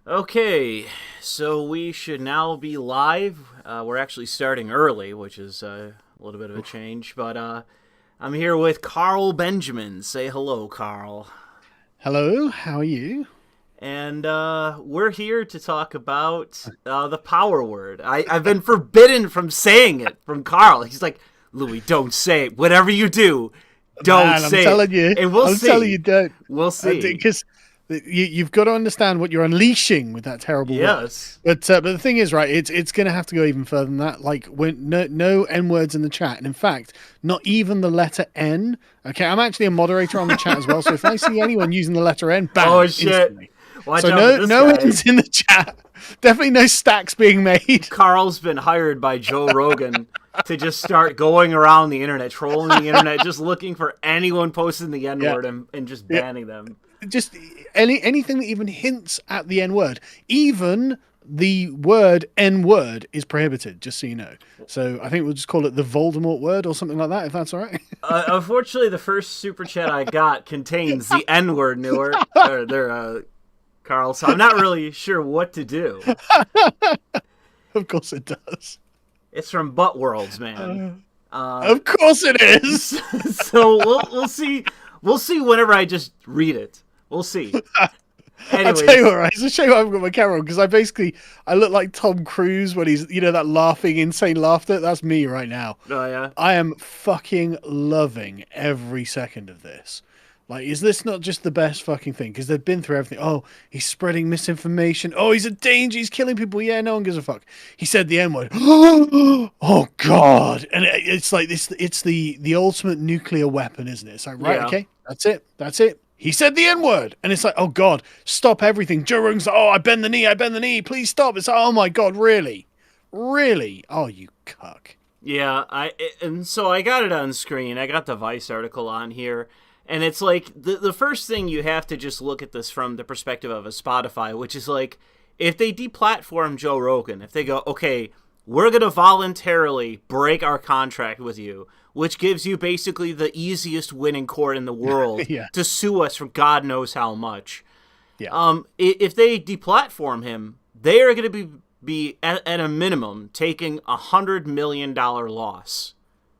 Okay, so we should now be live. We're actually starting early, which is a little bit of a change, but I'm here with Carl Benjamin. Say hello, Carl. Hello, how are you? And we're here to talk about the power word. I've been forbidden from saying it from Carl. He's like, Louis, don't say it. Whatever you do, don't Man, say it. And we'll I'm telling you, see. don't. We'll see. Because you've got to understand what you're unleashing with that terrible word. Yes. But the thing is, right? It's going to have to go even further than that. Like when no n words in the chat, and in fact, not even the letter N. Okay, I'm actually a moderator on the chat as well, so if I see anyone using the letter N, Oh, banned shit. instantly. Watch So out for no this no guy. N's in the chat. Definitely no stacks being made. Carl's been hired by Joe Rogan to just start going around the internet, trolling the internet, just looking for anyone posting the N Yeah, word and just yeah. banning them. Just anything that even hints at the N word, even the word N word is prohibited. Just so you know. So I think we'll just call it the Voldemort word or something like that, if that's all right. Unfortunately, the first super chat I got contains the N word newer. Or there, Carl. So I'm not really sure what to do. Of course it does. It's from Butt Worlds, man. Uh, Uh, of course it is. so we'll see. We'll see whenever I just read it. We'll see. I tell you Anyways, what, right? It's a shame I haven't got my camera on because I look like Tom Cruise when he's that laughing, insane laughter. That's me right now. oh yeah. I am fucking loving every second of this. Like, is this not just the best fucking thing? Because they've been through everything. Oh, he's spreading misinformation. Oh, he's a danger. He's killing people. Yeah, no one gives a fuck. He said the N word. Oh God! And it's like this. It's the ultimate nuclear weapon, isn't it? It's like, right, Yeah. okay, that's it. That's it. He said the N word, and it's like, oh God, stop everything. Joe Rogan's like, oh, I bend the knee. I bend the knee. Please stop. It's like, oh my God, really, really? Oh, you cuck. Yeah, and so I got it on screen. I got the Vice article on here, and it's like the first thing you have to just look at this from the perspective of a Spotify, which is like if they deplatform Joe Rogan, if they go, okay, we're gonna voluntarily break our contract with you, which gives you basically the easiest win in court in the world Yeah, to sue us for God knows how much. yeah, If they deplatform him, they are going to be at a minimum taking $100 million loss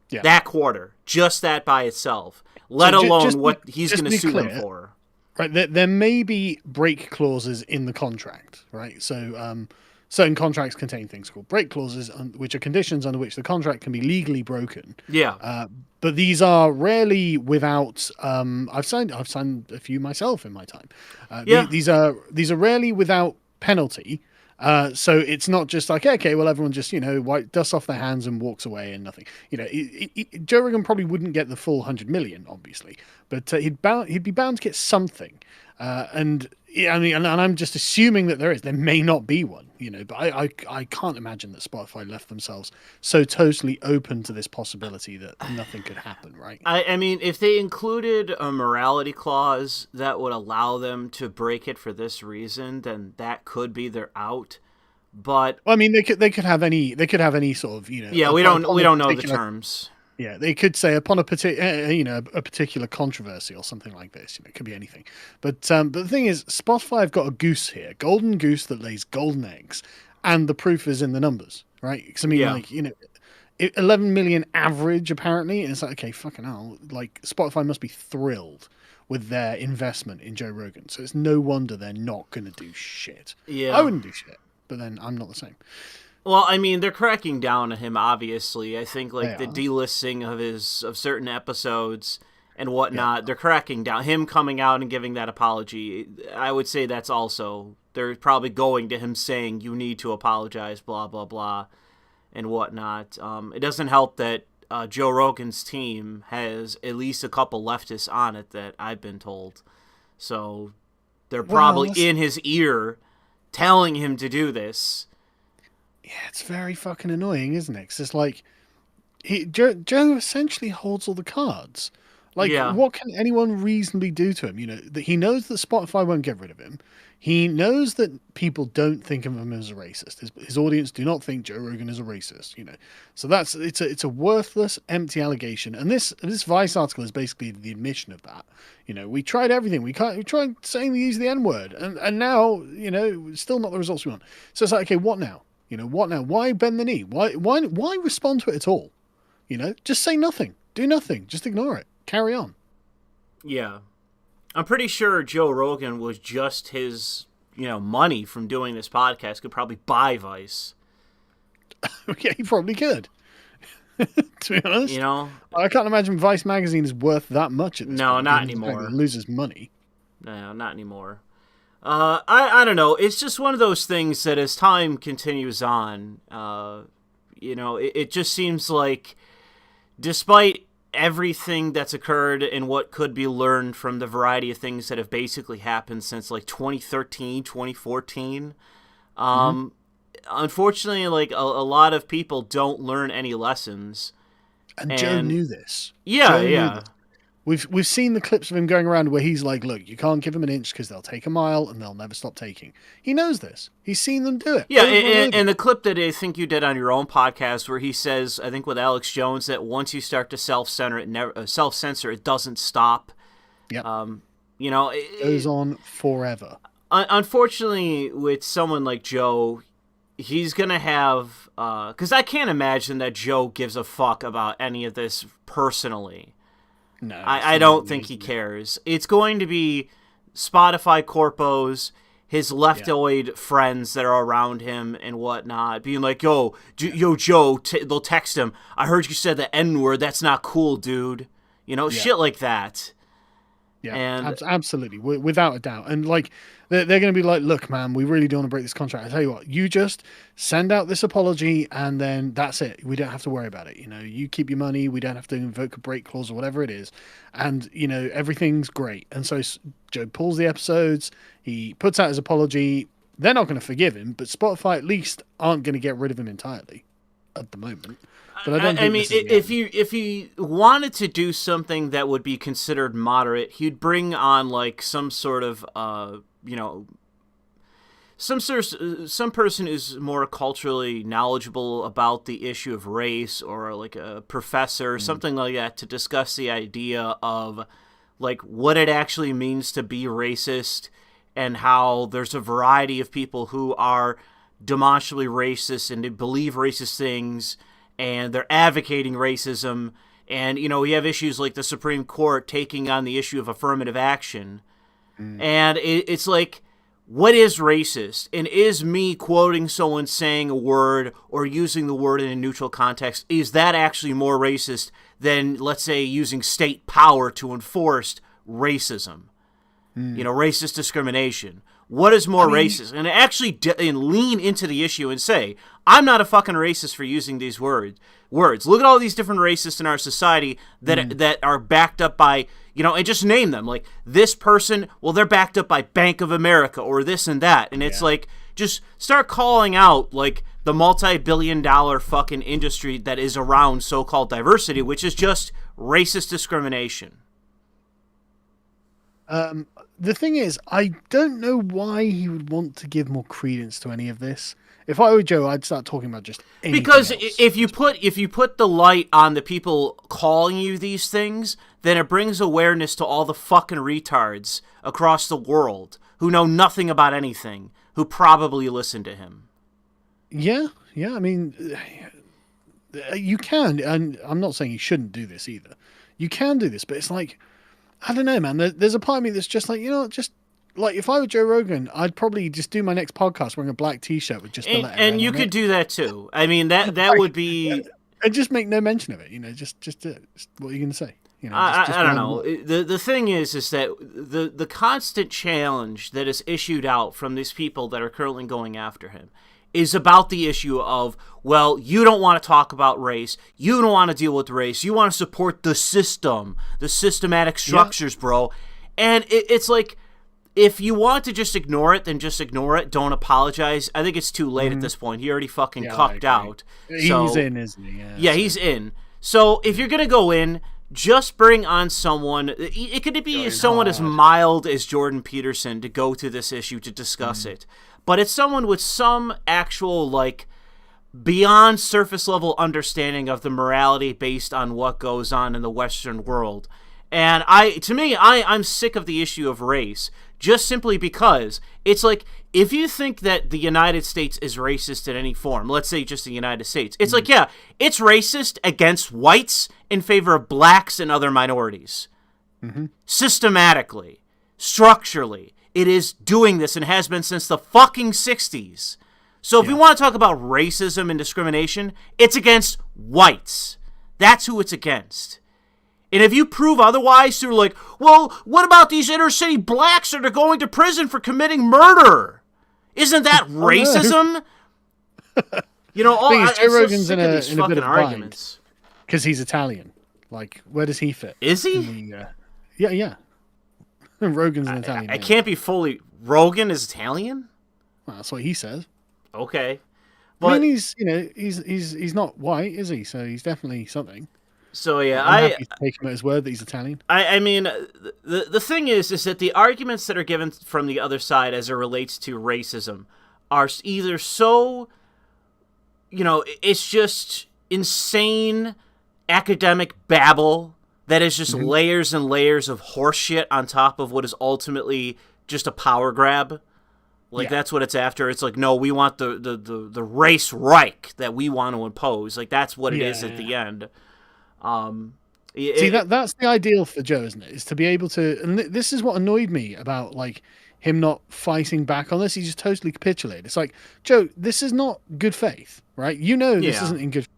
yeah. that quarter, just that by itself. So Let alone what he's just going to to be sue them clear, for. right? There may be break clauses in the contract, right? So certain contracts contain things called break clauses, which are conditions under which the contract can be legally broken. Yeah, Uh, but these are rarely without. I've signed a few myself in my time. yeah, These are rarely without penalty. So it's not just like, okay, well, everyone just dusts off their hands and walks away and nothing. Joe Rogan probably wouldn't get the full 100 million, obviously, but he'd be bound to get something. And yeah, I mean, and I'm just assuming that there is. There may not be one, but I can't imagine that Spotify left themselves so totally open to this possibility that nothing could happen, right? I mean, if they included a morality clause that would allow them to break it for this reason, then that could be their out. But Well, I mean, they could have any sort of yeah, upon we a don't know the particular. terms. Yeah, they could say upon a particular, a particular controversy or something like this. It could be anything. But the thing is, Spotify have got a goose here, golden goose that lays golden eggs, and the proof is in the numbers, right? Because I mean, Yeah, like 11 million average apparently, and it's like, okay, fucking hell, like Spotify must be thrilled with their investment in Joe Rogan. So it's no wonder they're not going to do shit. I yeah. wouldn't do shit, but then I'm not the same. Well, I mean, they're cracking down on him. Obviously, I think They like the are. delisting of certain episodes and Yeah. whatnot. They're cracking down. Him coming out and giving that apology, I would say that's also they're probably going to him saying you need to apologize, blah blah blah, and whatnot. It doesn't help that Joe Rogan's team has at least a couple leftists on it that I've been told. So they're Well, probably in his ear telling him to do this. yeah, it's very fucking annoying, isn't it? 'Cause it's like Joe essentially holds all the cards. Like, Yeah. what can anyone reasonably do to him? That he knows that Spotify won't get rid of him. He knows that people don't think of him as a racist. His audience do not think Joe Rogan is a racist. So it's a worthless, empty allegation. And this Vice article is basically the admission of that. We tried everything. We tried saying we use the N word, and now still not the results we want. So it's like, okay, what now? What now? Why bend the knee? Why respond to it at all? Just say nothing. Do nothing. Just ignore it. Carry on. Yeah. I'm pretty sure Joe Rogan was just his, money from doing this podcast could probably buy Vice. Okay, he probably could. To be honest. I can't imagine Vice magazine is worth that much at this point. No, not anymore. It loses money. No, not anymore. I don't know. It's just one of those things that as time continues on, it just seems like despite everything that's occurred and what could be learned from the variety of things that have basically happened since like 2013, 2014, unfortunately, like a lot of people don't learn any lessons. And Joe knew this. Yeah, yeah. We've seen the clips of him going around where he's like, look, you can't give him an inch because they'll take a mile and they'll never stop taking. He knows this. He's seen them do it. Yeah, and the clip that I think you did on your own podcast where he says, I think with Alex Jones, that once you start to self-censor, it doesn't stop. Yeah. It goes on forever. Unfortunately, with someone like Joe, he's going to have... Because I can't imagine that Joe gives a fuck about any of this personally. No, I don't think he cares. It's going to be Spotify corpos, his leftoid friends that are around him and whatnot, being like, yo, Joe, they'll text him, I heard you said the N-word, that's not cool, dude. Shit like that. Yeah, and absolutely, without a doubt. And like, they're going to be like, look, man, we really don't want to break this contract. I tell you what, you just send out this apology and then that's it. We don't have to worry about it. You keep your money. We don't have to invoke a break clause or whatever it is. And, everything's great. And so Joe pulls the episodes. He puts out his apology. They're not going to forgive him, but Spotify at least aren't going to get rid of him entirely at the moment. But I mean, if he wanted to do something that would be considered moderate, he'd bring on like some sort of some person who's more culturally knowledgeable about the issue of race, or like a professor, something like that, to discuss the idea of like what it actually means to be racist and how there's a variety of people who are demonstrably racist and they believe racist things. And they're advocating racism, and we have issues like the Supreme Court taking on the issue of affirmative action, and it's like, what is racist? And is me quoting someone saying a word or using the word in a neutral context, is that actually more racist than, let's say, using state power to enforce racism? Racist discrimination. What is more racist? And actually lean into the issue and say, I'm not a fucking racist for using these words. Look at all these different racists in our society that are backed up by, and just name them. Like, this person, well, they're backed up by Bank of America or this and that. And it's like, just start calling out, like, the multi-billion-dollar fucking industry that is around so-called diversity, which is just racist discrimination. The thing is, I don't know why he would want to give more credence to any of this. If I were Joe, I'd start talking about just anything because else. if you put the light on the people calling you these things, then it brings awareness to all the fucking retards across the world who know nothing about anything, who probably listen to him. Yeah. I mean, you can, and I'm not saying you shouldn't do this either. You can do this, but it's like, I don't know, man. There's a part of me that's just like, just like, if I were Joe Rogan, I'd probably just do my next podcast wearing a black T-shirt with just the letter and you could do that too. I mean, that would be, and just make no mention of it. Just do it. What are you going to say? I don't know. The thing is that the constant challenge that is issued out from these people that are currently going after him is about the issue of, well, you don't want to talk about race. You don't want to deal with race. You want to support the system, the systematic structures, bro. And it's like, if you want to just ignore it, then just ignore it. Don't apologize. I think it's too late at this point. He already fucking cucked out. He's in, isn't he? Yeah, he's in. So if you're going to go in, just bring on someone. It could be someone as mild as Jordan Peterson to go to this issue to discuss it, but it's someone with some actual like beyond surface level understanding of the morality based on what goes on in the Western world. And I'm sick of the issue of race, just simply because it's like, if you think that the United States is racist in any form, let's say just the United States, it's like, yeah, it's racist against whites in favor of blacks and other minorities. Systematically, structurally, it is doing this and has been since the fucking 60s. So if we want to talk about racism and discrimination, it's against whites. That's who it's against. And if you prove otherwise, you're like, well, what about these inner city blacks that are going to prison for committing murder? Isn't that racism? You know, Joe Rogan's in a bit of arguments because he's Italian. Like, where does he fit? Is he? Yeah. Rogan's an Italian. I can't be fully. Rogan is Italian? Well, that's what he says. Okay, but I mean, he's not white, is he? So he's definitely something. So yeah, I'm happy to take him at his word that he's Italian. I mean, the thing is that the arguments that are given from the other side as it relates to racism are either so, it's just insane academic babble that is just layers and layers of horseshit on top of what is ultimately just a power grab. Like, that's what it's after. It's like, no, we want the race Reich that we want to impose. Like, that's what it is at the end. That's the ideal for Joe, isn't it? Is to be able to, and this is what annoyed me about, like, him not fighting back on this. He just totally capitulated. It's like, Joe, this is not good faith, right? This isn't in good faith.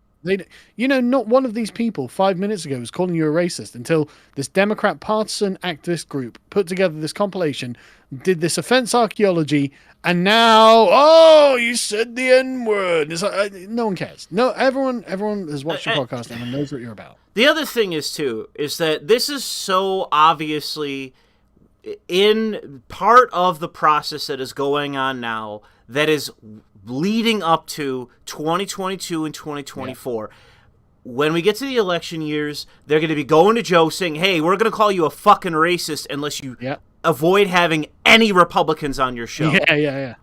Not one of these people 5 minutes ago was calling you a racist until this Democrat partisan activist group put together this compilation, did this offense archaeology, and now, you said the N-word. It's like, no one cares. No, everyone has watched your podcast and knows what you're about. The other thing is that this is so obviously in part of the process that is going on now that is leading up to 2022 and 2024. Yeah. When we get to the election years, they're going to be going to Joe saying, hey, we're going to call you a fucking racist unless you avoid having any Republicans on your show. Yeah.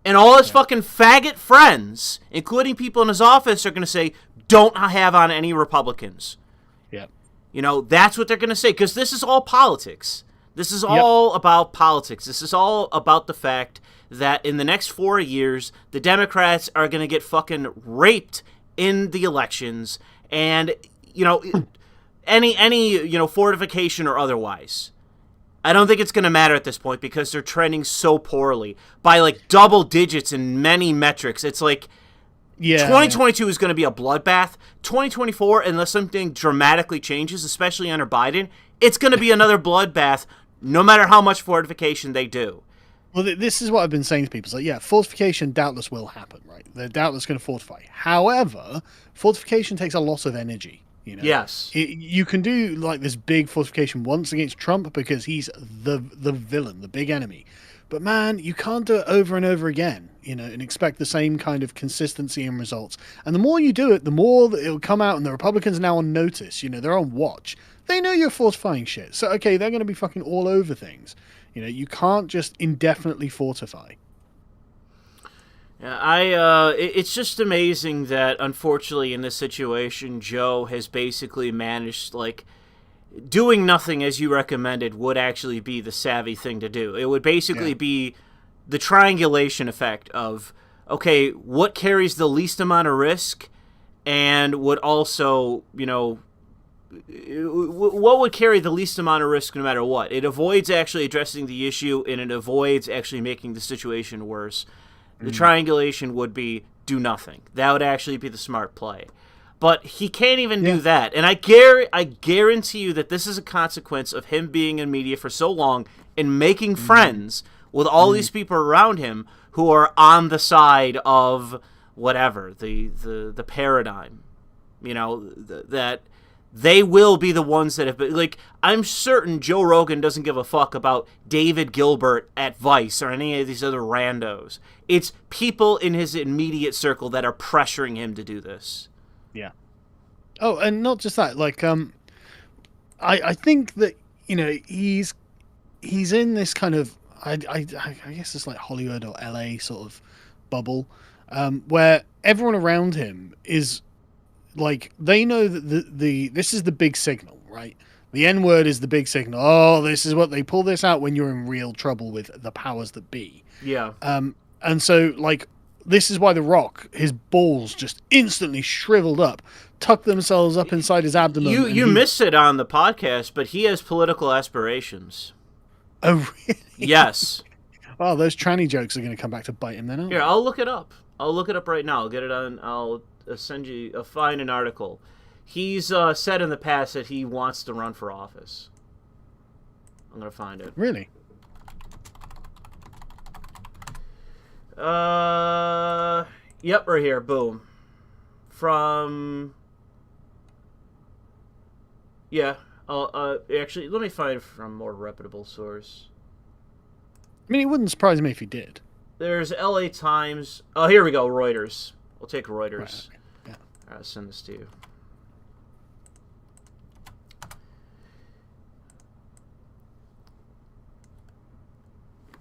And all his fucking faggot friends, including people in his office, are going to say, don't have on any Republicans. Yeah. That's what they're going to say, because this is all politics. This is all about politics. This is all about the fact that in the next 4 years, the Democrats are going to get fucking raped in the elections, and any fortification or otherwise. I don't think it's going to matter at this point because they're trending so poorly by like double digits in many metrics. It's like 2022 is going to be a bloodbath. 2024, unless something dramatically changes, especially under Biden, it's going to be another bloodbath no matter how much fortification they do. Well, this is what I've been saying to people. So, fortification doubtless will happen, right? They're doubtless going to fortify. However, fortification takes a lot of energy. Yes. You can do like this big fortification once against Trump because he's the villain, the big enemy. But man, you can't do it over and over again, and expect the same kind of consistency and results. And the more you do it, the more that it'll come out, and the Republicans are now on notice. They're on watch. They know you're fortifying shit. So, okay, they're going to be fucking all over things. You can't just indefinitely fortify. Yeah, it's just amazing that, unfortunately, in this situation, Joe has basically managed, like, doing nothing as you recommended would actually be the savvy thing to do. It would basically be the triangulation effect of, okay, what carries the least amount of risk and would also, what would carry the least amount of risk no matter what? It avoids actually addressing the issue, and it avoids actually making the situation worse. The triangulation would be do nothing. That would actually be the smart play. But he can't even do that. And I guarantee you that this is a consequence of him being in media for so long and making friends with all these people around him who are on the side of whatever, the paradigm. That they will be the ones that have been, like, I'm certain Joe Rogan doesn't give a fuck about David Gilbert at Vice or any of these other randos. It's people in his immediate circle that are pressuring him to do this. Yeah. Oh, and not just that, like, I think that he's in this kind of I guess it's like Hollywood or LA sort of bubble, where everyone around him is like, they know that this is the big signal, right? The N word is the big signal. Oh, this is what they pull this out when you're in real trouble with the powers that be. Yeah. And so, like, this is why The Rock, his balls just instantly shriveled up, tucked themselves up inside his abdomen. You missed it on the podcast, but he has political aspirations. Oh, really? Yes. Oh, those tranny jokes are going to come back to bite him then, aren't Here, they? I'll look it up. I'll look it up right now. I'll get it on. I'll send you. I'll find an article. He's said in the past that he wants to run for office. I'm gonna find it. Really? Yep, right here. Boom. From. Yeah. Actually, let me find from a more reputable source. I mean, it wouldn't surprise me if he did. There's LA Times. Oh, here we go. Reuters. We'll take Reuters. Right, okay. Yeah. I'll send this to you.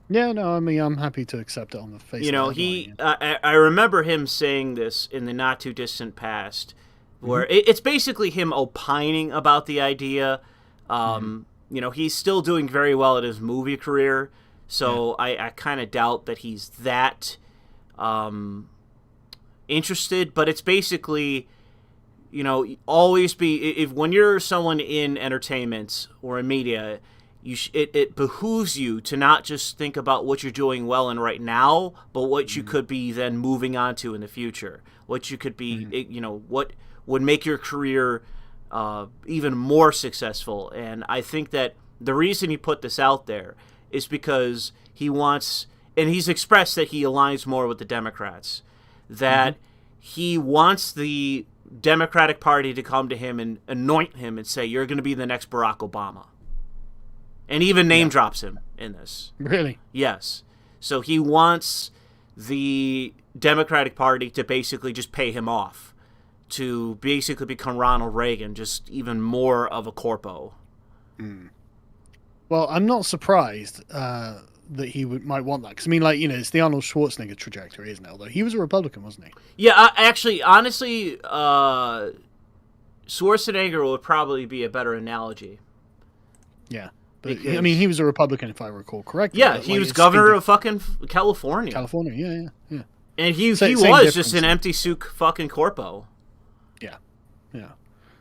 Yeah, no, I mean, I'm happy to accept it on the face. You know, I remember him saying this in the not too distant past, where it's basically him opining about the idea. You know, he's still doing very well at his movie career, so I kind of doubt that he's that interested. But it's basically, you know, always be, when you're someone in entertainment or in media, it behooves you to not just think about what you're doing well in right now, but what you could be then moving on to in the future. What you could be, you know, what would make your career even more successful. And I think that the reason he put this out there is because he wants, and he's expressed that he aligns more with the Democrats, that he wants the Democratic Party to come to him and anoint him and say, you're going to be the next Barack Obama. And even name drops him in this. Really? Yes. So he wants the Democratic Party to basically just pay him off, to basically become Ronald Reagan, just even more of a corpo. Well, I'm not surprised that he might want that. Because, I mean, like, you know, it's the Arnold Schwarzenegger trajectory, isn't it? Although he was a Republican, wasn't he? Yeah, actually, honestly, Schwarzenegger would probably be a better analogy. Yeah. But, I mean, he was a Republican, if I recall correctly. Yeah, he was governor of fucking California. California, yeah. And he was just an empty souk fucking corpo. Yeah.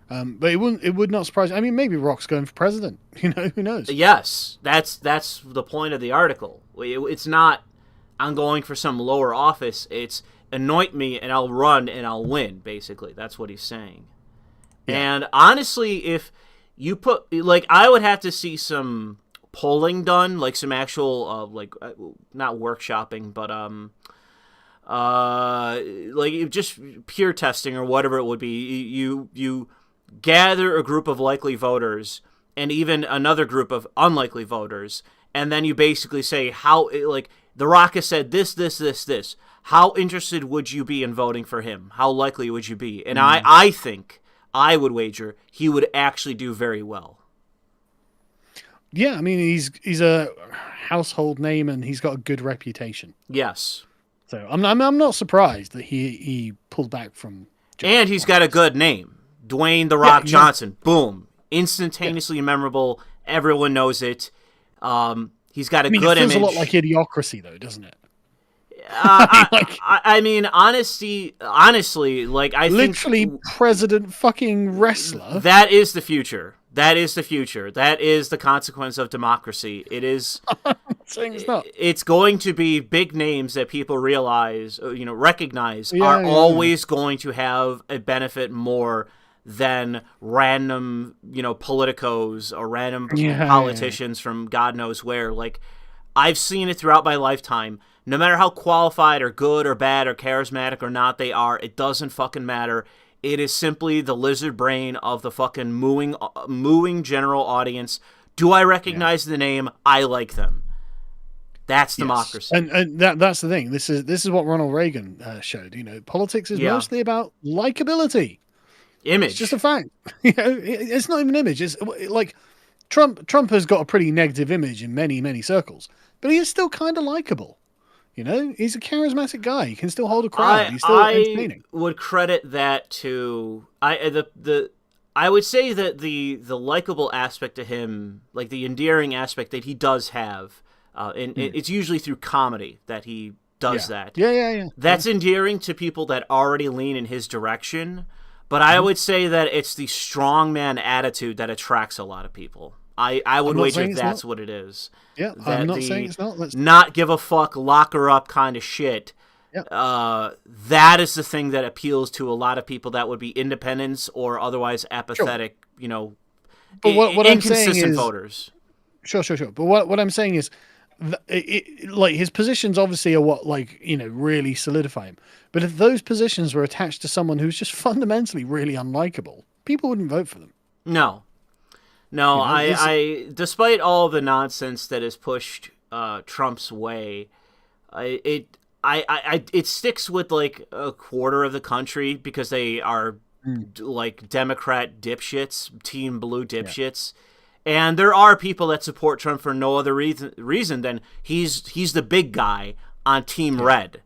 But it would not surprise me. I mean, maybe Rock's going for president. You know, who knows? Yes, that's the point of the article. It's not, I'm going for some lower office. It's anoint me and I'll run and I'll win, basically. That's what he's saying. Yeah. And honestly, if you put, like, I would have to see some polling done, like some actual, not workshopping, but, like just peer testing or whatever it would be. You gather a group of likely voters and even another group of unlikely voters, and then you basically say how, like, The Rock has said this. How interested would you be in voting for him? How likely would you be? And I think, I would wager he would actually do very well. Yeah, I mean, he's a household name and he's got a good reputation. Yes. So I'm not surprised that he pulled back from. And he's got a good name, Dwayne The Rock Johnson. Boom, instantaneously memorable. Everyone knows it. He's got a good image. It feels a lot like Idiocracy, though, doesn't it? I mean, honestly, like, I literally think president fucking wrestler. That is the future. That is the future. That is the consequence of democracy. It is. I'm not saying it's not. It's going to be big names that people realize, recognize, are always going to have a benefit more than random, politicos or random politicians from God knows where. Like, I've seen it throughout my lifetime. No matter how qualified or good or bad or charismatic or not they are, it doesn't fucking matter. It is simply the lizard brain of the fucking mooing general audience. Do I recognize the name? I like them. That's democracy. And that's the thing. This is what Ronald Reagan showed. Politics is mostly about likability. Image. It's just a fact. It's not even image. It's like Trump has got a pretty negative image in many, many circles, but he is still kind of likable. He's a charismatic guy. He can still hold a crowd. He's still entertaining. I would credit that to I would say that the likable aspect to him, like the endearing aspect that he does have, and it's usually through comedy that he does that. Yeah. That's endearing to people that already lean in his direction. But I would say that it's the strongman attitude that attracts a lot of people. I would wager that's what it is. Yeah, I'm not saying it's not. Not give a fuck, lock her up kind of shit. Yeah. That is the thing that appeals to a lot of people that would be independents or otherwise apathetic, But what I'm saying inconsistent is, voters. Sure. But what I'm saying is, like his positions obviously are what really solidify him. But if those positions were attached to someone who's just fundamentally really unlikable, people wouldn't vote for them. No, I despite all the nonsense that is pushed Trump's way, it sticks with like a quarter of the country because they are like Democrat dipshits, Team Blue dipshits. Yeah. And there are people that support Trump for no other reason than he's the big guy on Team Red.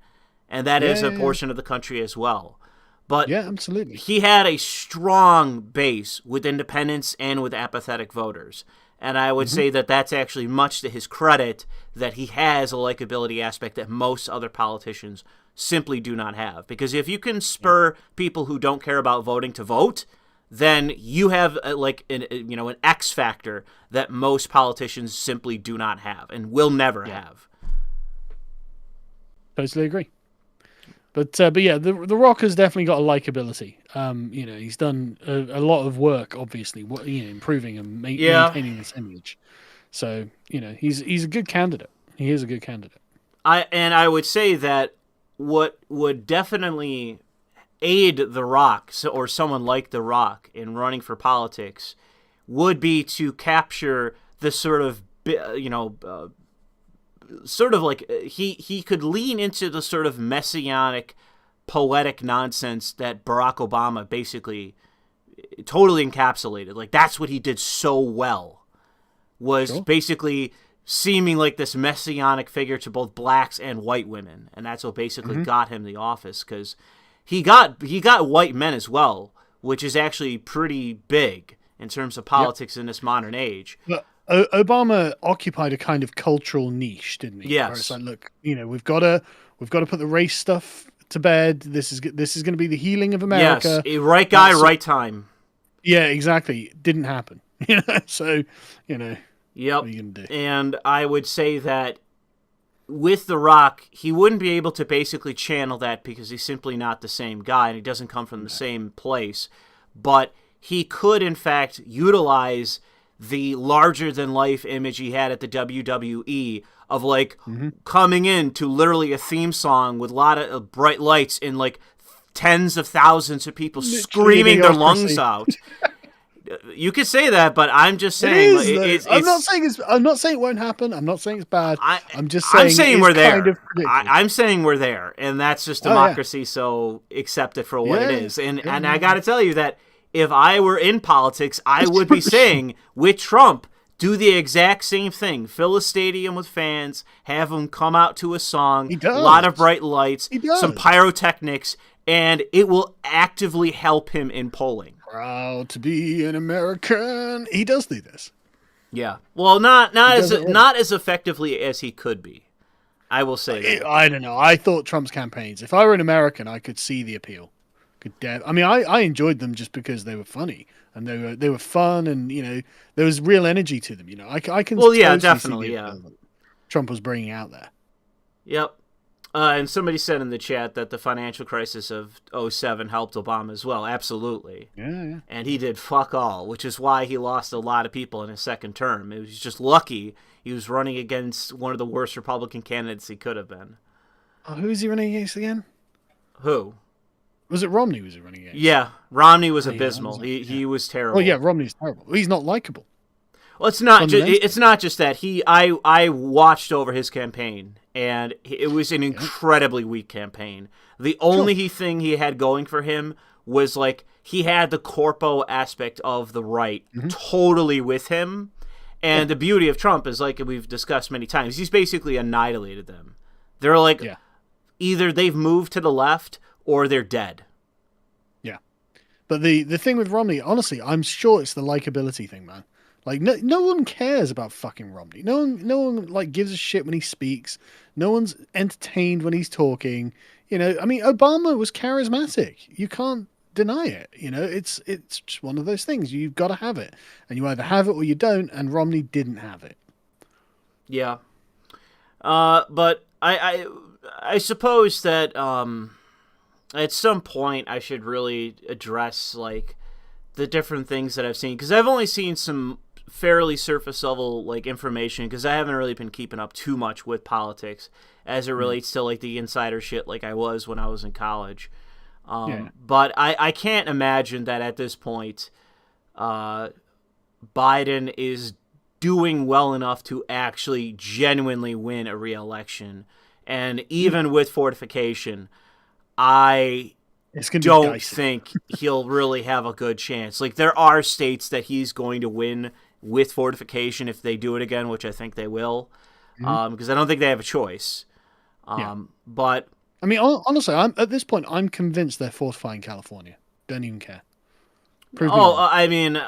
And that is a portion of the country as well. But yeah, absolutely. He had a strong base with independents and with apathetic voters. And I would say that that's actually much to his credit that he has a likability aspect that most other politicians simply do not have. Because if you can spur people who don't care about voting to vote, then you have an X factor that most politicians simply do not have and will never have. Totally agree. But yeah, the Rock has definitely got a likability. He's done a lot of work, obviously, improving and maintaining this image. So he's a good candidate. He is a good candidate. I would say that what would definitely aid The Rock or someone like The Rock in running for politics would be to capture the sort of he could lean into the sort of messianic poetic nonsense that Barack Obama basically totally encapsulated. Like that's what he did so well, was basically seeming like this messianic figure to both blacks and white women, and that's what basically got him the office, because he got white men as well, which is actually pretty big in terms of politics in this modern age. But Obama occupied a kind of cultural niche, didn't he? Yes. Where it's like, look, we've got to put the race stuff to bed. This is going to be the healing of America. Yes, right guy, right time. Yeah, exactly. Didn't happen. So Yep. What are you gonna do? And I would say that with The Rock, he wouldn't be able to basically channel that because he's simply not the same guy and he doesn't come from the same place. But he could, in fact, utilize the larger-than-life image he had at the WWE of, coming in to literally a theme song with a lot of bright lights and, tens of thousands of people screaming their lungs out. You could say that, but I'm just saying. I'm not saying it won't happen. I'm not saying it's bad. I'm just saying we're there. Kind of I'm saying we're there, and that's just democracy. So accept it for what it is. And I got to tell you that if I were in politics, I would be saying with Trump, do the exact same thing. Fill a stadium with fans, have them come out to a song, a lot of bright lights, some pyrotechnics, and it will actively help him in polling. Proud to be an American. He does do this. Yeah. Well, not as effectively as he could be. I will say that. I don't know. I thought Trump's campaigns, if I were an American, I could see the appeal. I enjoyed them just because they were funny and they were fun, and there was real energy to them. I can. Well, yeah, definitely, yeah. Trump was bringing out there. Yep. And somebody said in the chat that the financial crisis of 2007 helped Obama as well. Absolutely. Yeah. And he did fuck all, which is why he lost a lot of people in his second term. It was just lucky he was running against one of the worst Republican candidates he could have been. Oh, who is he running against again? Who? Was it Romney was he running against? Yeah, Romney was abysmal. He was terrible. Oh yeah, Romney's terrible. He's not likable. Well, it's not just that. I watched over his campaign, and it was an incredibly weak campaign. The only thing he had going for him was like he had the corpo aspect of the right totally with him. And the beauty of Trump is, like we've discussed many times, he's basically annihilated them. They're like either they've moved to the left or they're dead. Yeah. But the thing with Romney, honestly, I'm sure it's the likability thing, man. Like no one cares about fucking Romney. No one like gives a shit when he speaks. No one's entertained when he's talking. You know, I mean, Obama was charismatic. You can't deny it. You know, it's just one of those things. You've got to have it, and you either have it or you don't. And Romney didn't have it. Yeah. But I suppose that at some point I should really address like the different things that I've seen, because I've only seen some fairly surface level like information, because I haven't really been keeping up too much with politics as it relates to like the insider shit like I was when I was in college. But I can't imagine that at this point Biden is doing well enough to actually genuinely win a re-election. And even with fortification, I don't think he'll really have a good chance. Like, there are states that he's going to win with fortification if they do it again, which I think they will, because I don't think they have a choice. But I mean, honestly, at this point, I'm convinced they're fortifying California. Don't even care. I mean,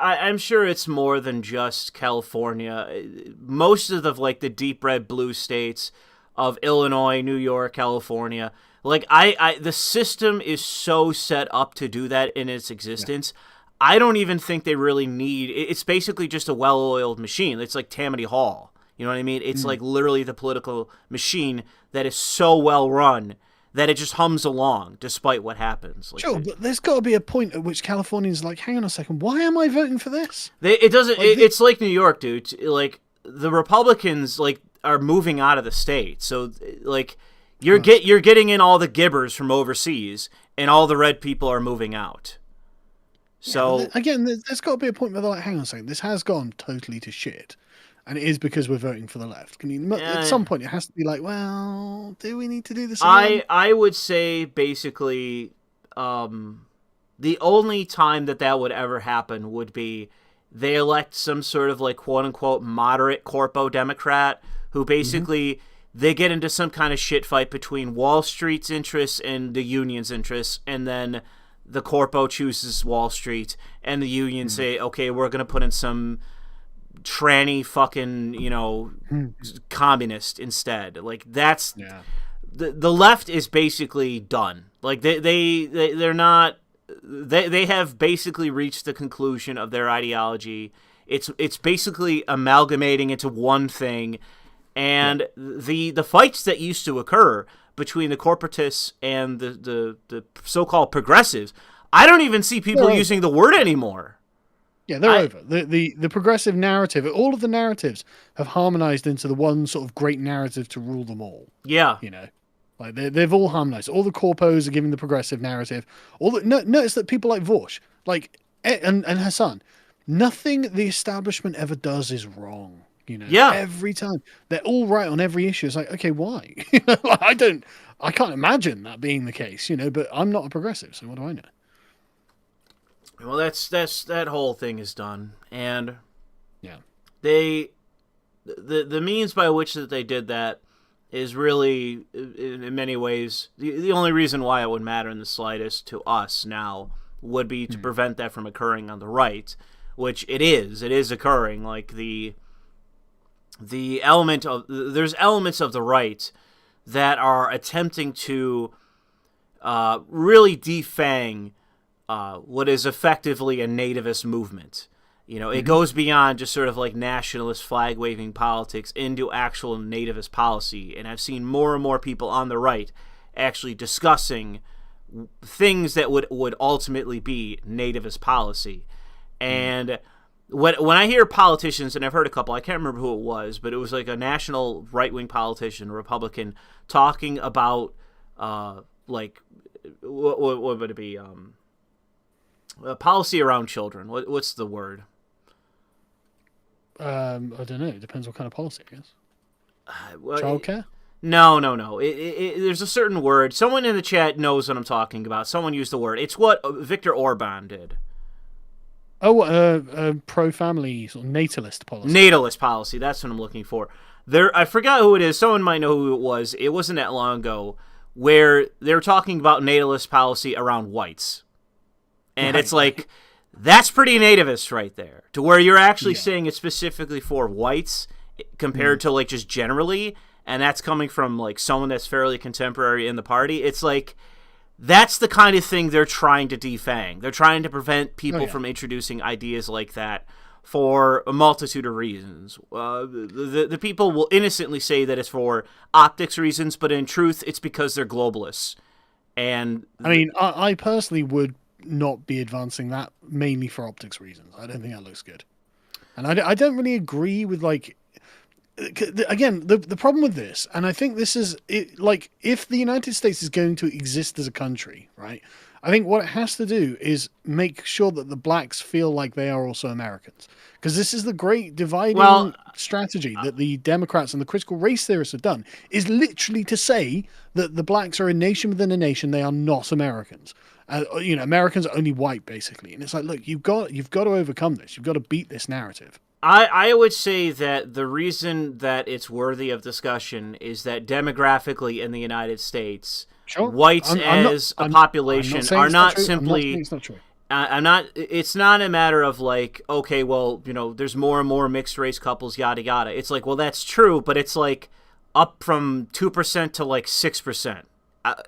I'm sure it's more than just California. Most of the deep red blue states of Illinois, New York, California, like the system is so set up to do that in its existence. I don't even think they really need. It's basically just a well-oiled machine. It's like Tammany Hall. You know what I mean? It's like literally the political machine that is so well run that it just hums along despite what happens. Like, sure, but there's got to be a point at which Californians like, hang on a second, why am I voting for this? It doesn't. It's like New York, dude. Like, the Republicans are moving out of the state, so like you're getting in all the gibbers from overseas, and all the red people are moving out. So again, there's got to be a point where they're like, hang on a second, this has gone totally to shit. And it is because we're voting for the left. At some point, it has to be like, well, do we need to do this again? I would say basically the only time that would ever happen would be they elect some sort of like quote-unquote moderate corpo Democrat who basically they get into some kind of shit fight between Wall Street's interests and the union's interests, and then the corpo chooses Wall Street, and the union say, okay, we're going to put in some tranny fucking, communist instead. Like, that's the left is basically done. Like, they're not, they have basically reached the conclusion of their ideology. It's basically amalgamating into one thing, and the fights that used to occur between the corporatists and the so-called progressives, I don't even see people using the word anymore. Yeah, they're over. The progressive narrative, all of the narratives have harmonized into the one sort of great narrative to rule them all. Yeah. Like they've all harmonized. All the corpos are giving the progressive narrative. Notice that people like Vaush, and Hassan, nothing the establishment ever does is wrong. Every time they're all right on every issue. It's like, okay, why? I can't imagine that being the case. But I'm not a progressive, so what do I know? Well, that whole thing is done, and the means by which that they did that is really, in many ways, the only reason why it would matter in the slightest to us now would be to prevent that from occurring on the right, which it is occurring. Like the there's elements of the right that are attempting to really defang what is effectively a nativist movement. It goes beyond just sort of like nationalist flag waving politics into actual nativist policy, and I've seen more and more people on the right actually discussing things that would ultimately be nativist policy. And when I hear politicians, and I've heard a couple, I can't remember who it was, but it was like a national right-wing politician, Republican, talking about what would it be? Policy around children. What's the word? I don't know. It depends what kind of policy, I guess. Well, childcare? No. There's a certain word. Someone in the chat knows what I'm talking about. Someone used the word. It's what Viktor Orban did. Oh, pro-family sort of natalist policy. Natalist policy. That's what I'm looking for. I forgot who it is. Someone might know who it was. It wasn't that long ago, where they were talking about natalist policy around whites. And it's like, that's pretty nativist right there. To where you're actually saying it's specifically for whites compared to like just generally, and that's coming from like someone that's fairly contemporary in the party. It's like, that's the kind of thing they're trying to defang. They're trying to prevent people from introducing ideas like that for a multitude of reasons. The people will innocently say that it's for optics reasons, but in truth, it's because they're globalists. And I mean, I personally would not be advancing that mainly for optics reasons. I don't think that looks good. And I don't really agree with, like, again, the problem with this, and I think this is it, like, if the United States is going to exist as a country, right? I think what it has to do is make sure that the blacks feel like they are also Americans. Because this is the great dividing strategy that the Democrats and the critical race theorists have done, is literally to say that the blacks are a nation within a nation. They are not Americans. Americans are only white, basically. And it's like, look, you've got to overcome this. You've got to beat this narrative. I would say that the reason that it's worthy of discussion is that demographically in the United States, whites as a population are not simply. It's not true. It's not a matter of like, okay, well, there's more and more mixed race couples, yada yada. It's like, well, that's true, but it's like up from 2% to like 6%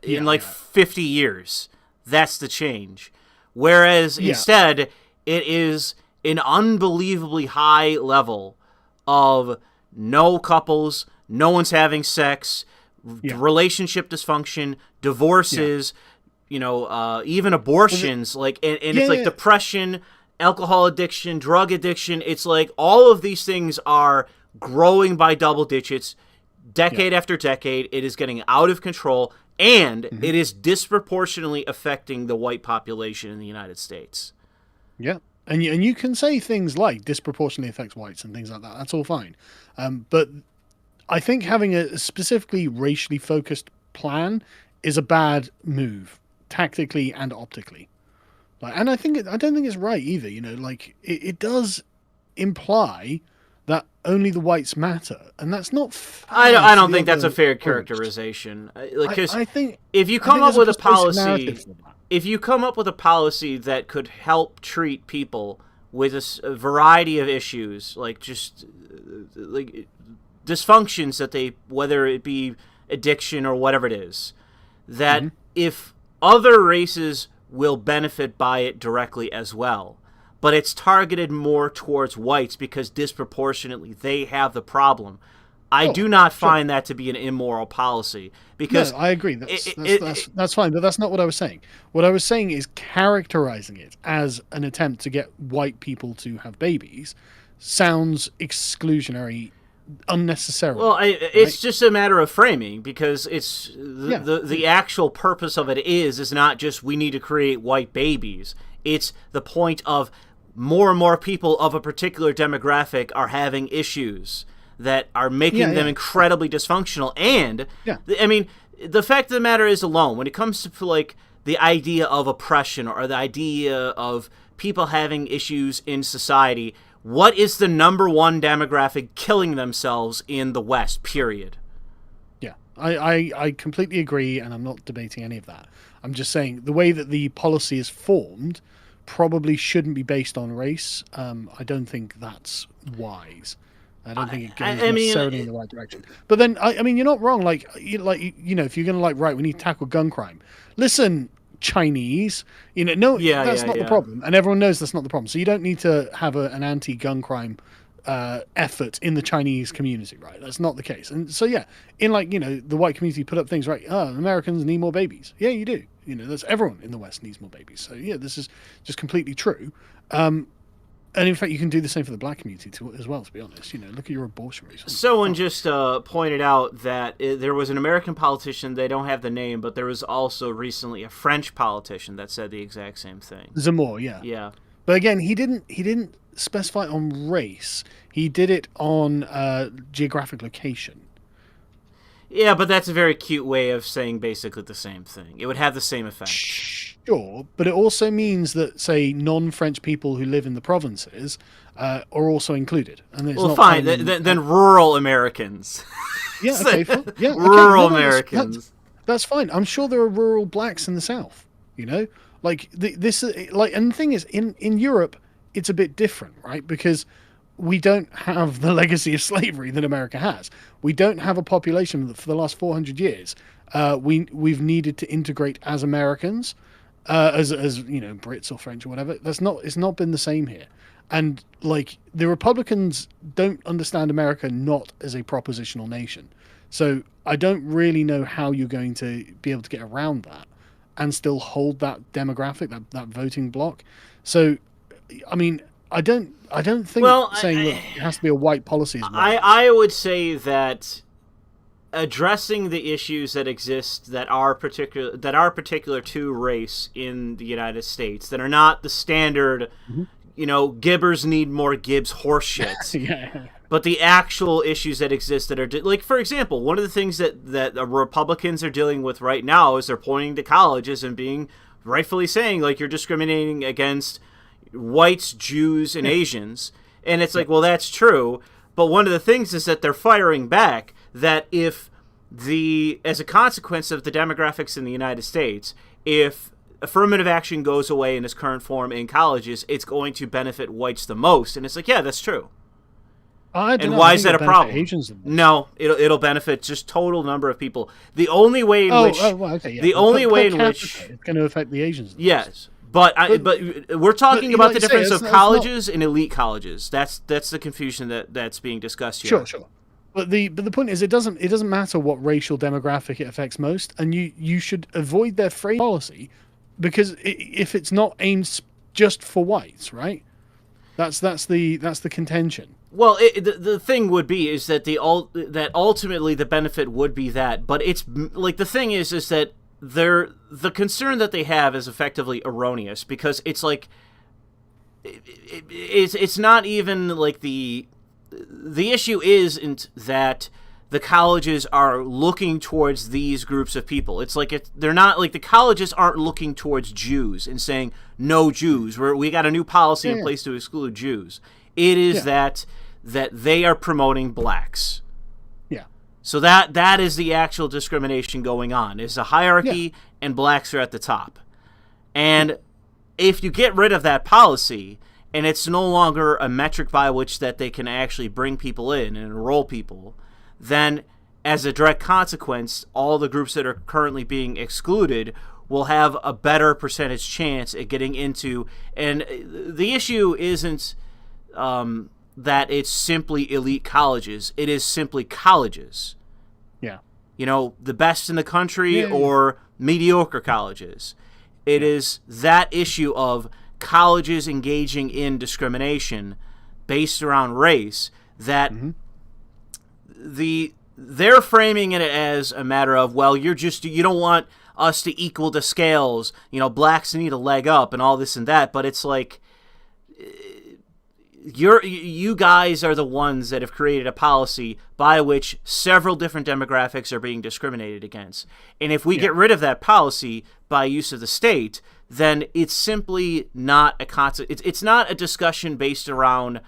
in 50 years. That's the change. Whereas instead, it is an unbelievably high level of no couples, no one's having sex, relationship dysfunction, divorces, even abortions, and it's like depression, alcohol addiction, drug addiction. It's like all of these things are growing by double digits, decade after decade. It is getting out of control, and it is disproportionately affecting the white population in the United States. Yeah. And you can say things like disproportionately affects whites and things like that. That's all fine. But I think having a specifically racially focused plan is a bad move, tactically and optically. And I don't think it's right either. It does imply that only the whites matter, and that's not fair. I don't think that's a fair characterization. I think if you come up with a policy. If you come up with a policy that could help treat people with a variety of issues, like just like dysfunctions that whether it be addiction or whatever it is, that if other races will benefit by it directly as well, but it's targeted more towards whites because disproportionately they have the problem. I do not find that to be an immoral policy because I agree. That's fine, but that's not what I was saying. What I was saying is characterizing it as an attempt to get white people to have babies sounds exclusionary unnecessarily. Well, it's just a matter of framing because it's the actual purpose of it is not just we need to create white babies. It's the point of more and more people of a particular demographic are having issues that are making them incredibly dysfunctional. And, I mean, the fact of the matter is alone, when it comes to, like, the idea of oppression or the idea of people having issues in society, what is the number one demographic killing themselves in the West, period? Yeah, I completely agree, and I'm not debating any of that. I'm just saying the way that the policy is formed probably shouldn't be based on race. I don't think that's wise. I don't think it goes necessarily in the right direction. But then, I mean, you're not wrong. If you're going to right, we need to tackle gun crime. Listen, Chinese, that's not the problem. And everyone knows that's not the problem. So you don't need to have an anti-gun crime effort in the Chinese community, right? That's not the case. And so, in the white community put up things, right? Americans need more babies. Yeah, you do. That's everyone in the West needs more babies. So this is just completely true. And in fact, you can do the same for the black community as well, to be honest. Look at your abortion rates. Someone just pointed out that there was an American politician, they don't have the name, but there was also recently a French politician that said the exact same thing. Zemmour, yeah. Yeah. But again, he didn't specify on race. He did it on geographic location. Yeah, but that's a very cute way of saying basically the same thing. It would have the same effect. Sure, but it also means that, say, non-French people who live in the provinces are also included. And it's not fine. Then rural Americans. Yeah, okay, yeah, okay. Rural Americans. That's fine. I'm sure there are rural blacks in the South, you know? Like, and the thing is, in Europe, it's a bit different, right? Because we don't have the legacy of slavery that America has. We don't have a population that for the last 400 years we've needed to integrate as Americans, as you know, Brits or French or whatever. It's not been the same here. And like the Republicans don't understand America not as a propositional nation. So I don't really know how you're going to be able to get around that and still hold that demographic, that voting bloc. So, I mean, I don't think saying that it has to be a white policy is right. I would say that addressing the issues that exist that are particular to race in the United States, that are not the standard, you know, Gibbers need more Gibbs horseshit. Yeah. But the actual issues that exist that are like, for example, one of the things that Republicans are dealing with right now is they're pointing to colleges and being rightfully saying, like, you're discriminating against whites, Jews, and Asians. And it's like, well, that's true. But one of the things is that they're firing back that if as a consequence of the demographics in the United States, if affirmative action goes away in its current form in colleges, it's going to benefit whites the most. And it's like, yeah, that's true. And why is that a problem? No, it'll benefit just total number of people. The only way in which the only way in which it's going to affect the Asians. Yes, but we're talking about the difference of colleges and elite colleges. That's the confusion that's being discussed here. Sure. But the point is, it doesn't matter what racial demographic it affects most, and you should avoid their phrase policy, because if it's not aimed just for whites, right? That's the contention. Well, the thing would be is that that ultimately the benefit would be that, but it's like the thing is that the concern that they have is effectively erroneous, because it's like it's not even like the issue isn't that the colleges are looking towards these groups of people. It's like they're not like the colleges aren't looking towards Jews and saying no Jews. We got a new policy in place to exclude Jews. It is that they are promoting blacks. Yeah. So that is the actual discrimination going on. It's a hierarchy, and blacks are at the top. And if you get rid of that policy, and it's no longer a metric by which that they can actually bring people in and enroll people, then as a direct consequence, all the groups that are currently being excluded will have a better percentage chance at getting into. And the issue isn't that it's simply elite colleges. It is simply colleges. Yeah. You know, the best in the country or mediocre colleges. It is that issue of colleges engaging in discrimination based around race that they're framing it as a matter of, well, you don't want us to equal the scales, you know, blacks need a leg up and all this and that, but it's like you guys are the ones that have created a policy by which several different demographics are being discriminated against. And if we get rid of that policy by use of the state, then it's simply not it's not a discussion based around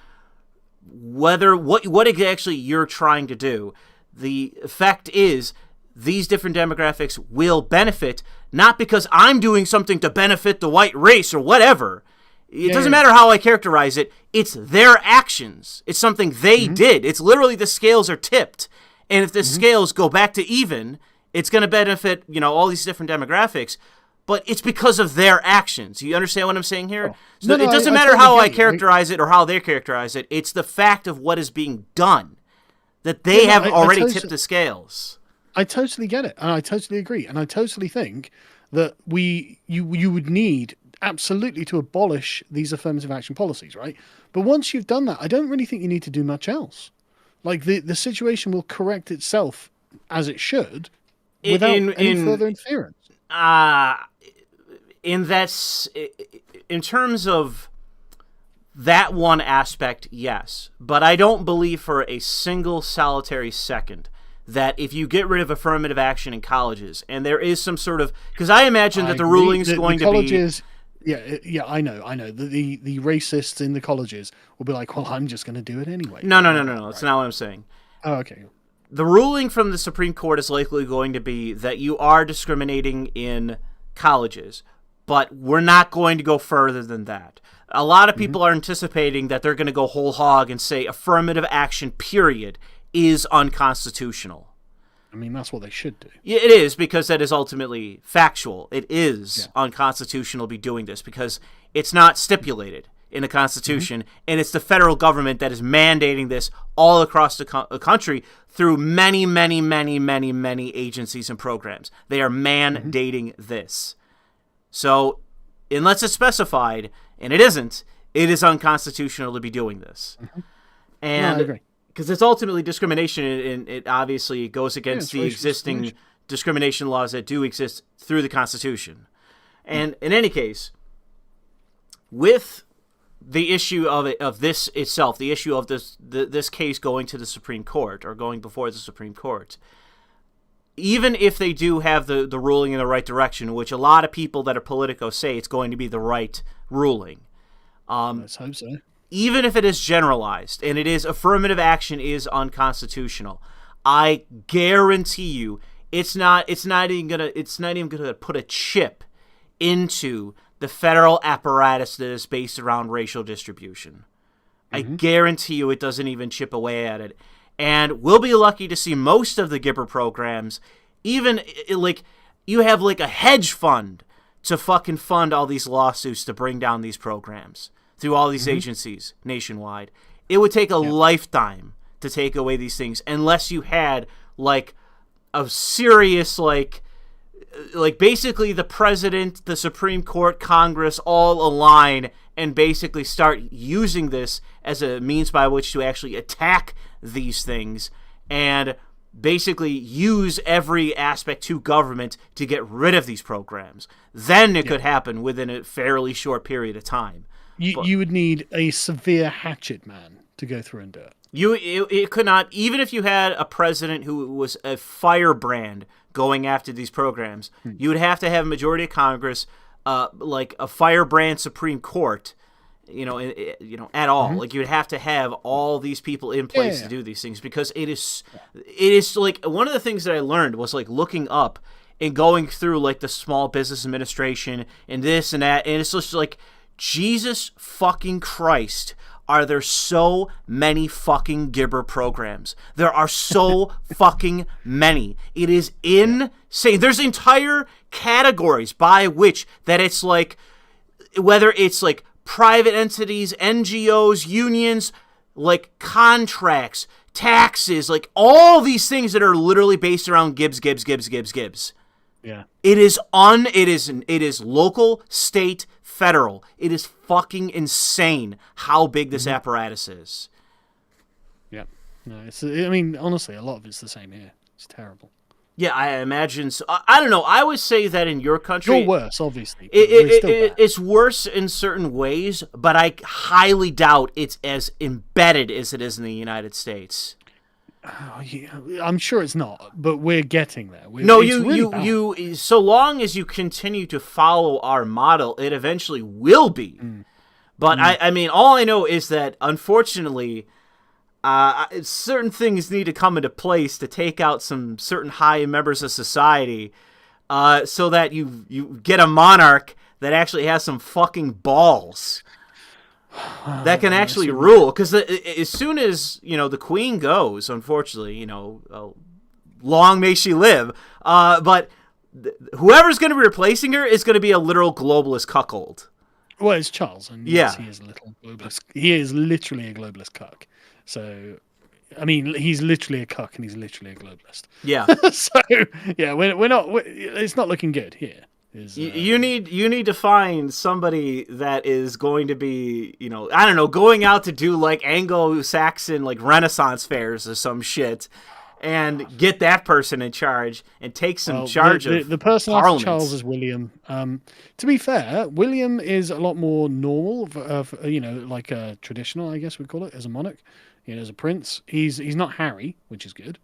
what actually you're trying to do. The effect is these different demographics will benefit, not because I'm doing something to benefit the white race or whatever. It doesn't matter how I characterize it. It's their actions. It's something they did. It's literally the scales are tipped. And if the scales go back to even, it's going to benefit, you know, all these different demographics. But it's because of their actions. You understand what I'm saying here? So it doesn't matter how I characterize it or how they characterize it. It's the fact of what is being done. That they have already tipped the scales. I totally get it. And I totally agree. And I totally think that you would need absolutely to abolish these affirmative action policies, right? But once you've done that, I don't really think you need to do much else. Like the situation will correct itself as it should without any further interference. In terms of that one aspect, yes. But I don't believe for a single solitary second that if you get rid of affirmative action in colleges, and there is some sort of, because I imagine that the ruling is going to be. Yeah, I know. The racists in the colleges will be like, well, I'm just going to do it anyway. No. That's not what I'm saying. Oh, okay. The ruling from the Supreme Court is likely going to be that you are discriminating in colleges, but we're not going to go further than that. A lot of people are anticipating that they're going to go whole hog and say affirmative action, period, is unconstitutional. I mean, that's what they should do. Yeah, it is, because that is ultimately factual. It is unconstitutional to be doing this because it's not stipulated in the Constitution, and it's the federal government that is mandating this all across the country through many, many, many, many, many agencies and programs. They are mandating this. So, unless it's specified, and it isn't, it is unconstitutional to be doing this. And I agree. Because it's ultimately discrimination, and it obviously goes against the existing discrimination laws that do exist through the Constitution. And in any case, with the issue of this itself, the issue of this case going to the Supreme Court or going before the Supreme Court, even if they do have the ruling in the right direction, which a lot of people that are politicos say it's going to be the right ruling. Let's hope so. Even if it is generalized and it is affirmative action is unconstitutional, I guarantee you it's not even gonna put a chip into the federal apparatus that is based around racial distribution. I guarantee you it doesn't even chip away at it. And we'll be lucky to see most of the Gettr programs, even like you have like a hedge fund to fucking fund all these lawsuits to bring down these programs through all these agencies nationwide. It would take a lifetime to take away these things unless you had like a serious like basically the president, the Supreme Court, Congress all align and basically start using this as a means by which to actually attack these things and basically use every aspect to government to get rid of these programs. Then it could happen within a fairly short period of time. You would need a severe hatchet man to go through and do it. It could not, even if you had a president who was a firebrand going after these programs, you would have to have a majority of Congress, like a firebrand Supreme Court, at all. Like you would have to have all these people in place to do these things because it is like one of the things that I learned was like looking up and going through like the Small Business Administration and this and that, and it's just like, Jesus fucking Christ, are there so many fucking Gettr programs? There are so fucking many. It is insane. There's entire categories by which that it's like, whether it's like private entities, NGOs, unions, like contracts, taxes, like all these things that are literally based around Gibbs. Yeah. It is local, state, federal. It is fucking insane how big this apparatus is. Yeah. No, I mean, honestly, a lot of it's the same here. It's terrible. Yeah, I imagine so. I don't know. I would say that in your country... You're worse, obviously. It's worse in certain ways, but I highly doubt it's as embedded as it is in the United States. Oh, yeah. I'm sure it's not, but we're getting there. You. So long as you continue to follow our model, it eventually will be. But I mean, all I know is that unfortunately, certain things need to come into place to take out some certain high members of society, so that you get a monarch that actually has some fucking balls. That can actually rule, because as soon as the queen goes, unfortunately, long may she live. But whoever's going to be replacing her is going to be a literal globalist cuckold. Well, it's Charles, and yes, he is a little globalist. He is literally a globalist cuck. So, I mean, he's literally a cuck, and he's literally a globalist. Yeah. So, yeah, we're not. It's not looking good here. You need to find somebody that is going to be, I don't know, going out to do like Anglo-Saxon like Renaissance fairs or some shit, and get that person in charge and take some charge of the person Parliament. After Charles is William. To be fair, William is a lot more normal, like a traditional, I guess we'd call it, as a monarch, as a prince. He's not Harry, which is good.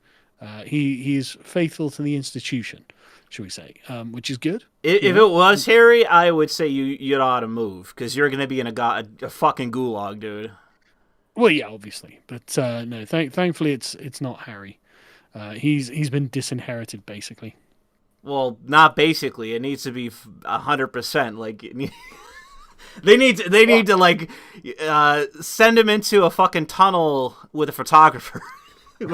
He is faithful to the institution, shall we say, which is good. If it was Harry, I would say you'd ought to move because you're going to be in a fucking gulag, dude. Well, yeah, obviously, but no. Thankfully, it's not Harry. He's been disinherited, basically. Well, not basically. It needs to be 100%. Like they need to like send him into a fucking tunnel with a photographer. They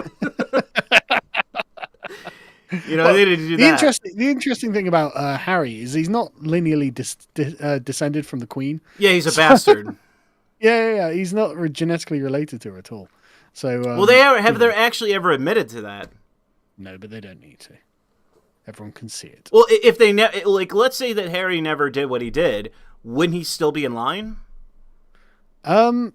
need to do that. The interesting thing about Harry is he's not linearly descended from the Queen. Yeah, he's a bastard. Yeah. He's not genetically related to her at all. So, well, they actually ever admitted to that? No, but they don't need to. Everyone can see it. Well, if they let's say that Harry never did what he did, wouldn't he still be in line? No,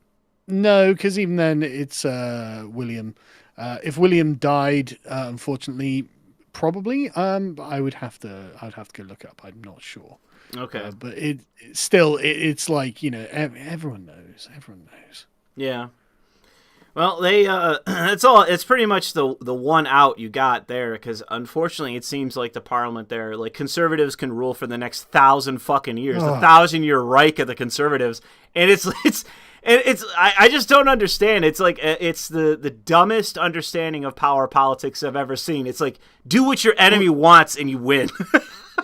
because even then it's William. If William died, unfortunately, probably. I'd have to go look up. I'm not sure. Okay, but it's like everyone knows. Everyone knows. Yeah. Well, they it's pretty much the one out you got there because unfortunately it seems like the Parliament there, like conservatives can rule for the next 1,000 fucking years, the 1,000-year Reich of the conservatives, and I just don't understand. It's like it's the dumbest understanding of power politics I've ever seen. It's like do what your enemy wants and you win.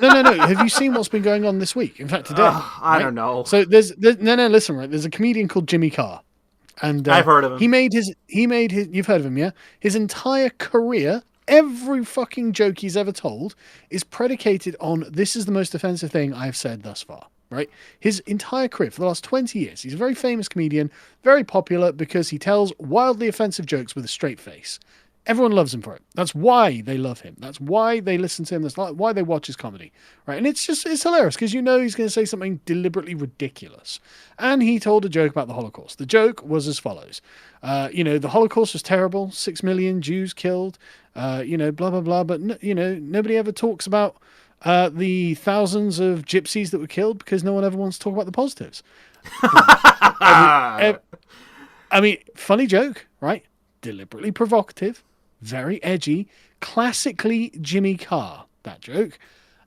No. Have you seen what's been going on this week? In fact, today. I don't know. So there's listen, right? There's a comedian called Jimmy Carr. And I've heard of him. He made his. You've heard of him, yeah? His entire career, every fucking joke he's ever told, is predicated on this is the most offensive thing I've said thus far. Right? His entire career for the last 20 years, he's a very famous comedian, very popular because he tells wildly offensive jokes with a straight face. Everyone loves him for it. That's why they love him. That's why they listen to him. That's why they watch his comedy, right? And it's hilarious because he's going to say something deliberately ridiculous. And he told a joke about the Holocaust. The joke was as follows. The Holocaust was terrible. 6 million Jews killed, blah, blah, blah. But, nobody ever talks about the thousands of gypsies that were killed because no one ever wants to talk about the positives. I mean, funny joke, right? Deliberately provocative. Very edgy, classically Jimmy Carr, that joke.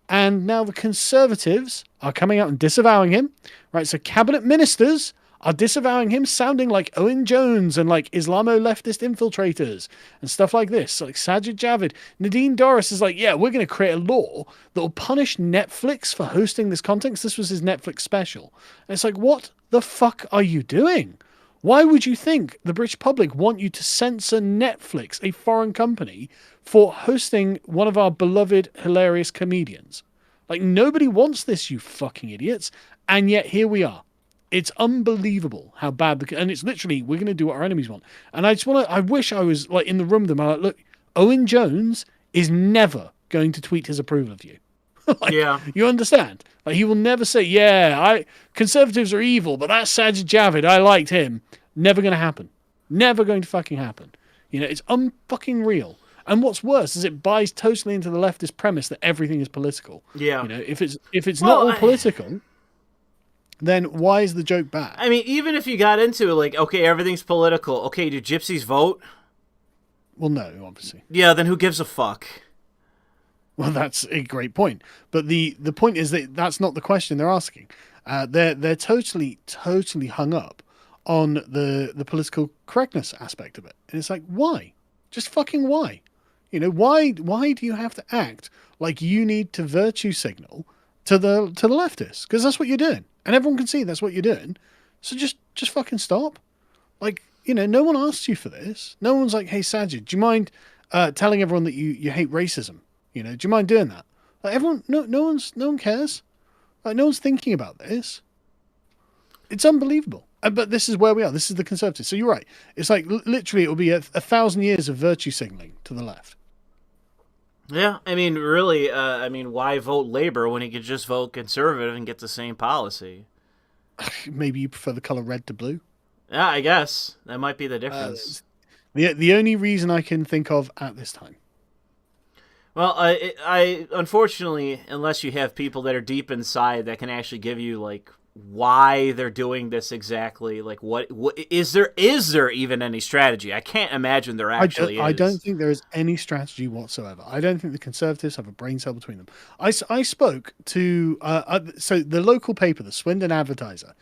And now the Conservatives are coming out and disavowing him, right? So cabinet ministers are disavowing him, sounding like Owen Jones and like Islamo-leftist infiltrators and stuff like this, like Sajid Javid. Nadine Dorris is like, yeah, we're going to create a law that will punish Netflix for hosting this content. This was his Netflix special. And it's like, what the fuck are you doing? Why would you think the British public want you to censor Netflix, a foreign company, for hosting one of our beloved, hilarious comedians? Like, nobody wants this, you fucking idiots. And yet, here we are. It's unbelievable how bad and it's literally, we're going to do what our enemies want. And I wish I was like in the room with them. I'm like, look, Owen Jones is never going to tweet his approval of you. Yeah. You understand? Like, he will never say, conservatives are evil, but that Sajid Javid, I liked him. Never going to happen. Never going to fucking happen. It's unfucking real. And what's worse is it buys totally into the leftist premise that everything is political. Yeah. If it's not all political, then why is the joke bad? I mean, even if you got into it, like, okay, everything's political. Okay, do gypsies vote? Well, no, obviously. Yeah, then who gives a fuck? Well, that's a great point. But the point is that that's not the question they're asking. They're totally hung up on the political correctness aspect of it. And it's like, why? Just fucking why? Why do you have to act like you need to virtue signal to the leftists? Because that's what you're doing. And everyone can see that's what you're doing. So just fucking stop. Like, no one asked you for this. No one's like, hey, Sajid, do you mind telling everyone that you hate racism? Do you mind doing that? Like, everyone, no one cares. Like, no one's thinking about this. It's unbelievable. But this is where we are. This is the Conservatives. So you're right. It's like literally it will be 1,000 years of virtue signaling to the left. Yeah, I mean, really, why vote Labour when you could just vote Conservative and get the same policy? Maybe you prefer the colour red to blue? Yeah, I guess. That might be the difference. The only reason I can think of at this time. Well, I unfortunately, unless you have people that are deep inside that can actually give you, like, why they're doing this exactly. Like, what is there even any strategy? I can't imagine there actually is. I don't think there is any strategy whatsoever. I don't think the Conservatives have a brain cell between them. I spoke to so the local paper, the Swindon Advertiser,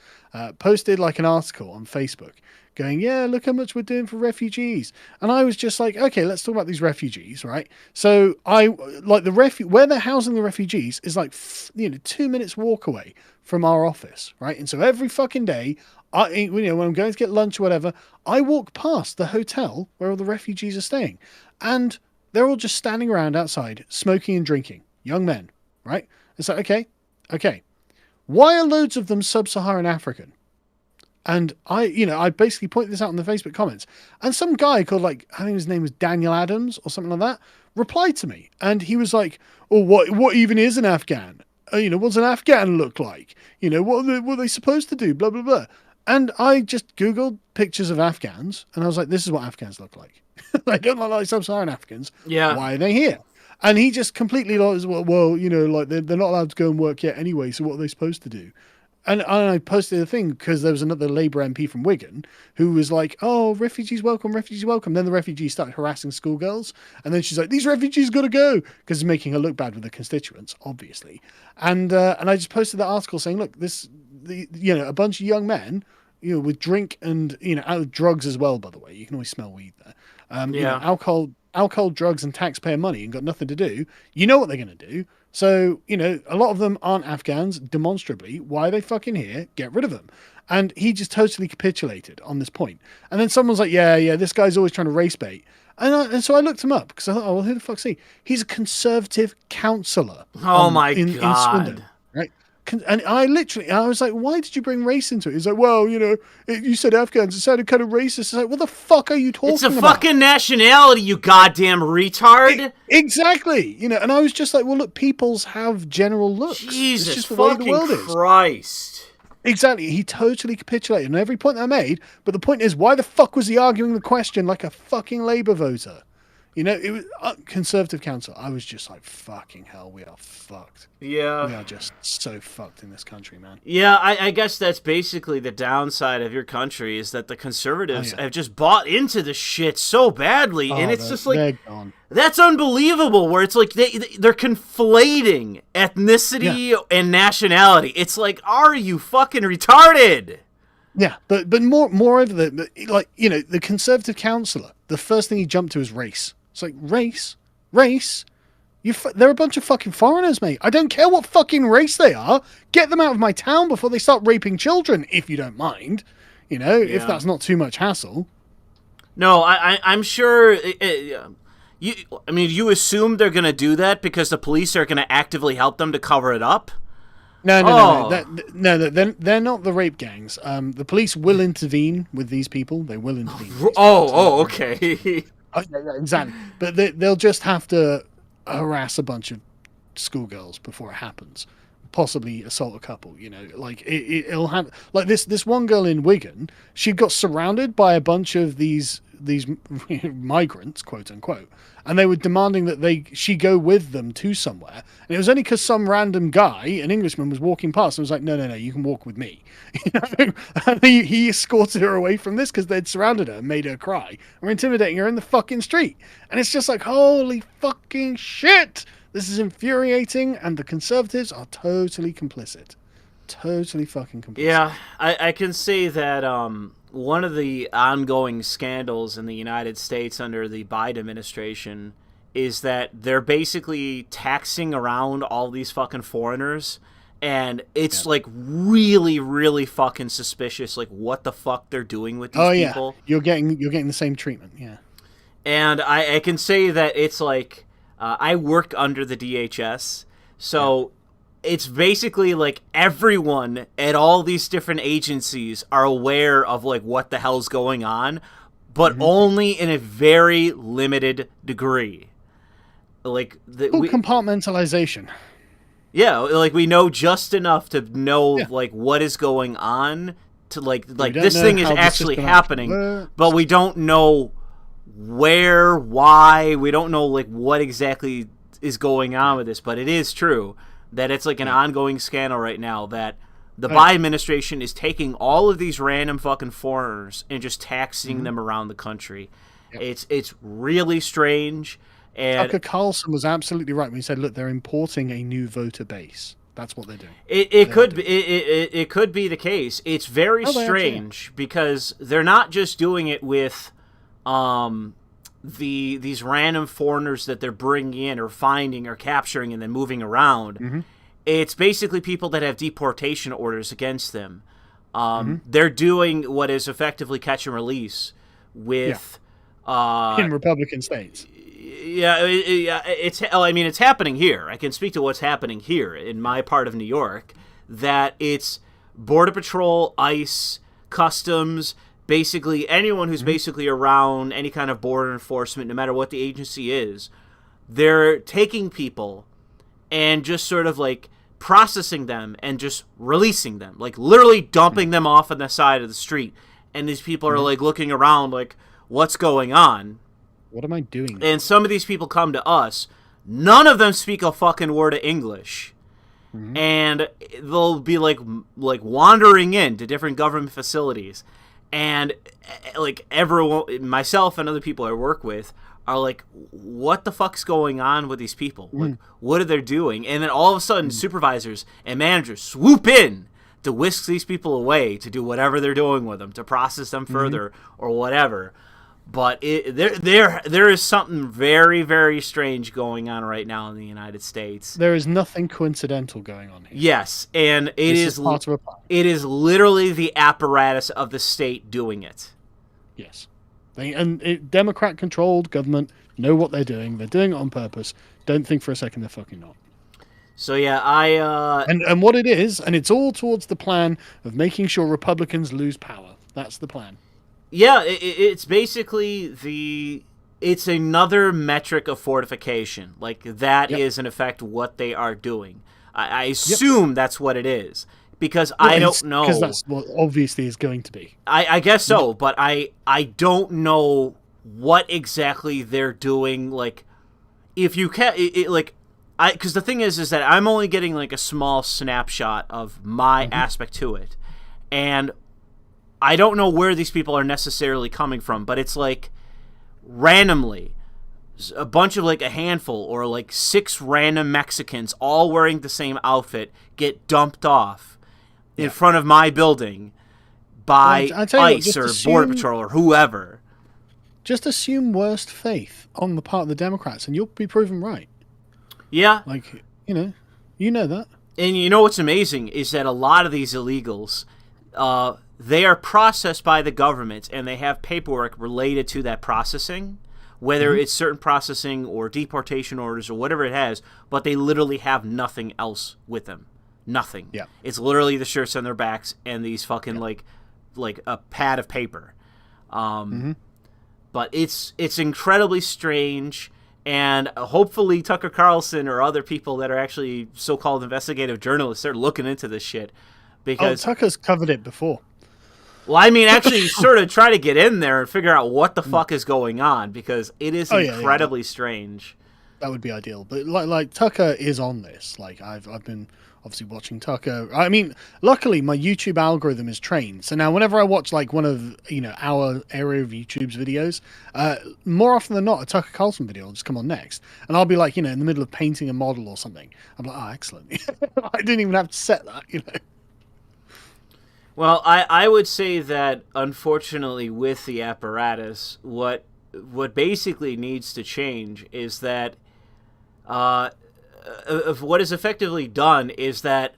posted like an article on Facebook going, yeah, look how much we're doing for refugees. And I was just like, okay, let's talk about these refugees, right? So I like where they're housing the refugees is like 2 minutes walk away from our office, right? And so every fucking day, when I'm going to get lunch or whatever, I walk past the hotel where all the refugees are staying, and they're all just standing around outside smoking and drinking, young men, right? It's like, okay, why are loads of them sub-Saharan African? And I basically pointed this out in the Facebook comments, and some guy called, like, I think his name was Daniel Adams or something like that, replied to me, and he was like, "Oh, what even is an Afghan? What's an Afghan look like? What are they supposed to do? Blah blah blah." And I just Googled pictures of Afghans, and I was like, "This is what Afghans look like. They don't look like sub-Saharan Afghans. Yeah. Why are they here?" And he just completely like, well, like they're not allowed to go and work yet anyway. So what are they supposed to do? And I posted a thing because there was another Labour MP from Wigan who was like, "Oh, refugees welcome, refugees welcome." Then the refugees started harassing schoolgirls, and then she's like, "These refugees got to go," because it's making her look bad with the constituents, obviously. And I just posted that article saying, "Look, a bunch of young men, with drink and drugs as well. By the way, you can always smell weed there. Alcohol, drugs, and taxpayer money, and got nothing to do. You know what they're going to do." So, a lot of them aren't Afghans, demonstrably. Why are they fucking here? Get rid of them. And he just totally capitulated on this point. And then someone's like, yeah, this guy's always trying to race bait. And so I looked him up because I thought, oh, well, who the fuck's he? He's a Conservative councillor. Oh, my God. In Swindon, right? And I was like, why did you bring race into it? He's like, well, you said Afghans. It sounded kind of racist. It's like, what the fuck are you talking about? It's a fucking nationality, you goddamn retard. Exactly. And I was just like, well, look, peoples have general looks. Jesus it's just the way the world Christ. Exactly. He totally capitulated on every point I made. But the point is, why the fuck was he arguing the question like a fucking Labour voter? It was Conservative council. I was just like, fucking hell, we are fucked. Yeah. We are just so fucked in this country, man. Yeah, I guess that's basically the downside of your country is that the Conservatives have just bought into the shit so badly. And it's just like, that's unbelievable, where it's like they're conflating ethnicity and nationality. It's like, are you fucking retarded? Yeah, but moreover, the Conservative councillor, the first thing he jumped to is race. It's like, race? They're a bunch of fucking foreigners, mate. I don't care what fucking race they are. Get them out of my town before they start raping children, if you don't mind. If that's not too much hassle. No, I'm sure... you assume they're going to do that because the police are going to actively help them to cover it up? No. They're not the rape gangs. The police will intervene with these people. They will intervene. Okay. Exactly. But they'll just have to harass a bunch of schoolgirls before it happens. Possibly assault a couple. Like it'll have like this one girl in Wigan. She got surrounded by a bunch of these migrants, quote unquote, and they were demanding that she go with them to somewhere. And it was only because some random guy, an Englishman, was walking past and was like, no, you can walk with me. And he escorted her away from this because they'd surrounded her and made her cry and were intimidating her in the fucking street. And it's just like, holy fucking shit, this is infuriating. And the Conservatives are totally complicit. Totally fucking complicit. Yeah, I can say that one of the ongoing scandals in the United States under the Biden administration is that they're basically taxing around all these fucking foreigners, and it's like really, really fucking suspicious, like what the fuck they're doing with these people. You're getting the same treatment, yeah. And I can say that it's like I work under the DHS, so it's basically like everyone at all these different agencies are aware of like what the hell's going on, but only in a very limited degree. Like compartmentalization. Yeah, like we know just enough to know like what is going on to like this thing is actually happening, but we don't know where, why, we don't know like what exactly is going on with this, but it is true that it's like an ongoing scandal right now that The Biden administration is taking all of these random fucking foreigners and just taxing them around the country. Yep. It's really strange. And Tucker Carlson was absolutely right when he said, "Look, they're importing a new voter base." That's what they're doing. It could be the case. It's very strange because they're not just doing it with these random foreigners that they're bringing in or finding or capturing and then moving around. It's basically people that have deportation orders against them. They're doing what is effectively catch and release with in Republican states. It's happening here. I can speak to what's happening here in my part of New York, that it's Border Patrol, ICE, Customs, basically anyone who's basically around any kind of border enforcement, no matter what the agency is. They're taking people and just sort of like processing them and just releasing them, like literally dumping them off on the side of the street. And these people are like looking around like, what's going on? What am I doing? And some of these people come to us. None of them speak a fucking word of English. And they'll be like wandering into different government facilities. And like everyone, myself and other people I work with are like, what the fuck's going on with these people? Like, what are they doing? And then all of a sudden supervisors and managers swoop in to whisk these people away to do whatever they're doing with them, to process them further or whatever. But there is something very, very strange going on right now in the United States. There is nothing coincidental going on here. Yes, and it is part of a plan. It literally the apparatus of the state doing it. Yes. Democrat-controlled government know what they're doing. They're doing it on purpose. Don't think for a second they're fucking not. So yeah, And what it is, and it's all towards the plan of making sure Republicans lose power. That's the plan. Yeah, it's basically it's another metric of fortification. Like that is in effect what they are doing. I assume that's what it is because I don't know. Because that's what obviously is going to be. I guess so, but I don't know what exactly they're doing. Like, if you can, because the thing is that I'm only getting like a small snapshot of my aspect to it, and I don't know where these people are necessarily coming from, but it's like randomly a bunch of like a handful or like 6 random Mexicans all wearing the same outfit get dumped off in front of my building by ICE or Border Patrol or whoever. Just assume worst faith on the part of the Democrats and you'll be proven right. Yeah. Like, you know that. And you know what's amazing is that a lot of these illegals, they are processed by the government, and they have paperwork related to that processing, whether it's certain processing or deportation orders or whatever it has, but they literally have nothing else with them. Nothing. Yeah. It's literally the shirts on their backs and these fucking like a pad of paper. But it's incredibly strange, and hopefully Tucker Carlson or other people that are actually so-called investigative journalists are looking into this shit. Because Tucker's covered it before. Well, I mean, actually sort of try to get in there and figure out what the fuck is going on, because it is incredibly strange. That would be ideal. But like Tucker is on this. Like I've been obviously watching Tucker. I mean, luckily my YouTube algorithm is trained. So now whenever I watch like one of, our area of YouTube's videos, more often than not, a Tucker Carlson video will just come on next. And I'll be like, in the middle of painting a model or something. I'm like, oh, excellent. I didn't even have to set that, Well, I would say that, unfortunately, with the apparatus, what basically needs to change is that what is effectively done is that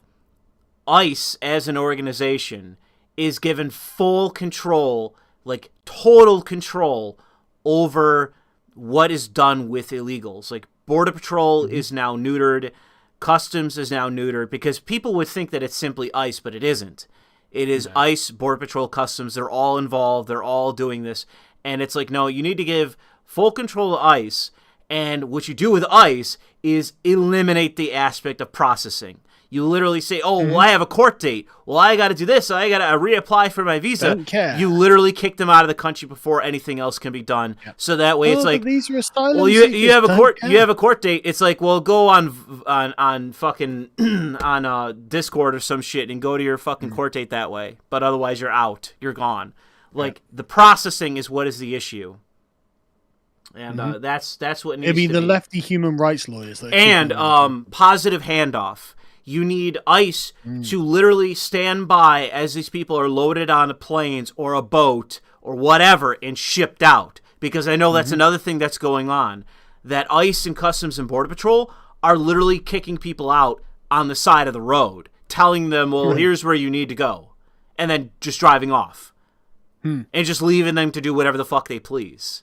ICE, as an organization, is given full control, like total control, over what is done with illegals. Like, Border Patrol is now neutered, Customs is now neutered, because people would think that it's simply ICE, but it isn't. It is ICE, Border Patrol, Customs. They're all involved. They're all doing this. And it's like, no, you need to give full control to ICE. And what you do with ICE is eliminate the aspect of processing. You literally say, oh, well, I have a court date. Well, I got to do this. I got to reapply for my visa. Don't care. You literally kick them out of the country before anything else can be done. Yep. So that way it's like, these are asylum well, seekers, you have a court date. It's like, well, go on fucking on Discord or some shit and go to your fucking court date that way. But otherwise, you're out. You're gone. Like the processing is what is the issue. And that's what needs to be. The lefty human rights lawyers. And positive handoff. You need ICE to literally stand by as these people are loaded on planes or a boat or whatever and shipped out. Because I know that's another thing that's going on. That ICE and Customs and Border Patrol are literally kicking people out on the side of the road, telling them, well, here's where you need to go. And then just driving off. And just leaving them to do whatever the fuck they please.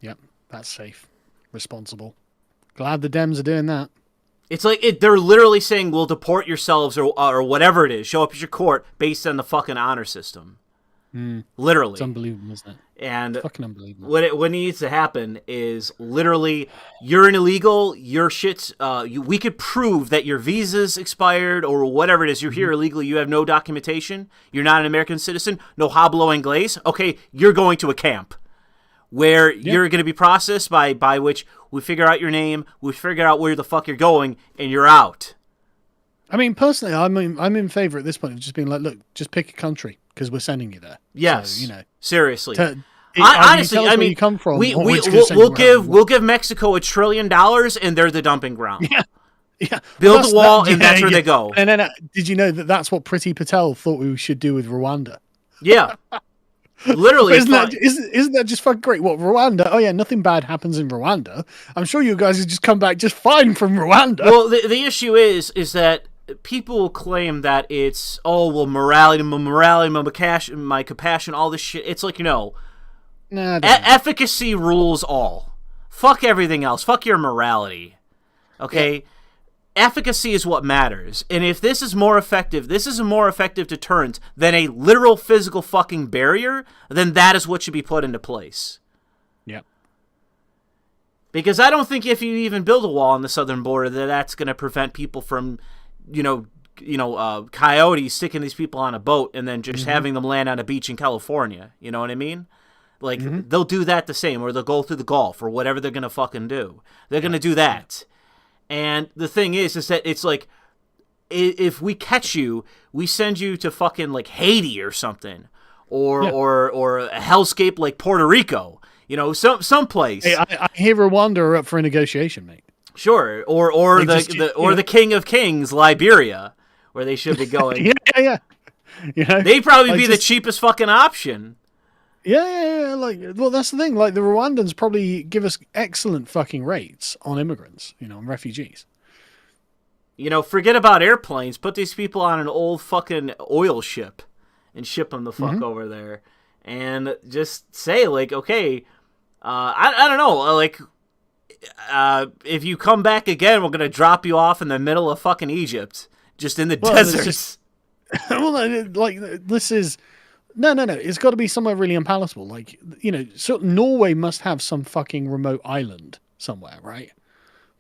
Yep, that's safe. Responsible. Glad the Dems are doing that. It's like they're literally saying, "We'll deport yourselves or whatever it is. Show up at your court based on the fucking honor system." Literally, it's unbelievable, isn't it? And fucking unbelievable. What needs to happen is literally, you're an illegal. Your shit's. We could prove that your visa's expired or whatever it is. You're here illegally. You have no documentation. You're not an American citizen. No hablo inglés. Okay, you're going to a camp where you're going to be processed by which we figure out your name, we figure out where the fuck you're going, and you're out. I mean, personally, I'm in favor at this point of just being like, look, just pick a country because we're sending you there. Yes, so, seriously. Honestly, I mean, you come from, we'll give Mexico $1 trillion, and they're the dumping ground. Yeah, build a wall, and that's where they go. And then, did you know that's what Priti Patel thought we should do with Rwanda? Yeah. Literally, isn't that just fucking great? What, Rwanda? Oh yeah, nothing bad happens in Rwanda. I'm sure you guys would just come back just fine from Rwanda. Well, the issue is that people claim that it's morality, my compassion, all this shit. It's like, efficacy rules all. Fuck everything else. Fuck your morality. Okay. Yeah. Efficacy is what matters. And if this is more effective, this is a more effective deterrent than a literal physical fucking barrier, then that is what should be put into place. Yep. Because I don't think if you even build a wall on the southern border, that's going to prevent people from, coyotes sticking these people on a boat and then just having them land on a beach in California. You know what I mean? Like, they'll do that the same, or they'll go through the Gulf, or whatever they're going to fucking do. They're going to do that. And the thing is that it's like, if we catch you, we send you to fucking like Haiti or something, or a hellscape like Puerto Rico, someplace. Hey, I hear Rwanda are up for a negotiation, mate. Sure, or the King of Kings, Liberia, where they should be going. yeah. They'd probably be the cheapest fucking option. Yeah. Well, that's the thing. Like, the Rwandans probably give us excellent fucking rates on immigrants, on refugees. Forget about airplanes. Put these people on an old fucking oil ship and ship them the fuck over there. And just say, like, okay, I don't know, like, if you come back again, we're going to drop you off in the middle of fucking Egypt, just in the deserts. This is... No. It's got to be somewhere really unpalatable. Like, so Norway must have some fucking remote island somewhere, right?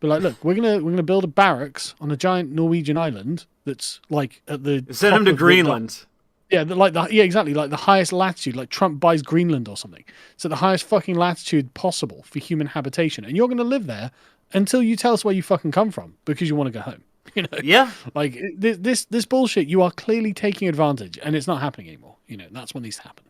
But like, look, we're gonna build a barracks on a giant Norwegian island that's like at the send them to Greenland. Exactly, like the highest latitude. Like Trump buys Greenland or something. So the highest fucking latitude possible for human habitation, and you're gonna live there until you tell us where you fucking come from because you want to go home. Yeah. Like this bullshit. You are clearly taking advantage, and it's not happening anymore. That's what needs to happen.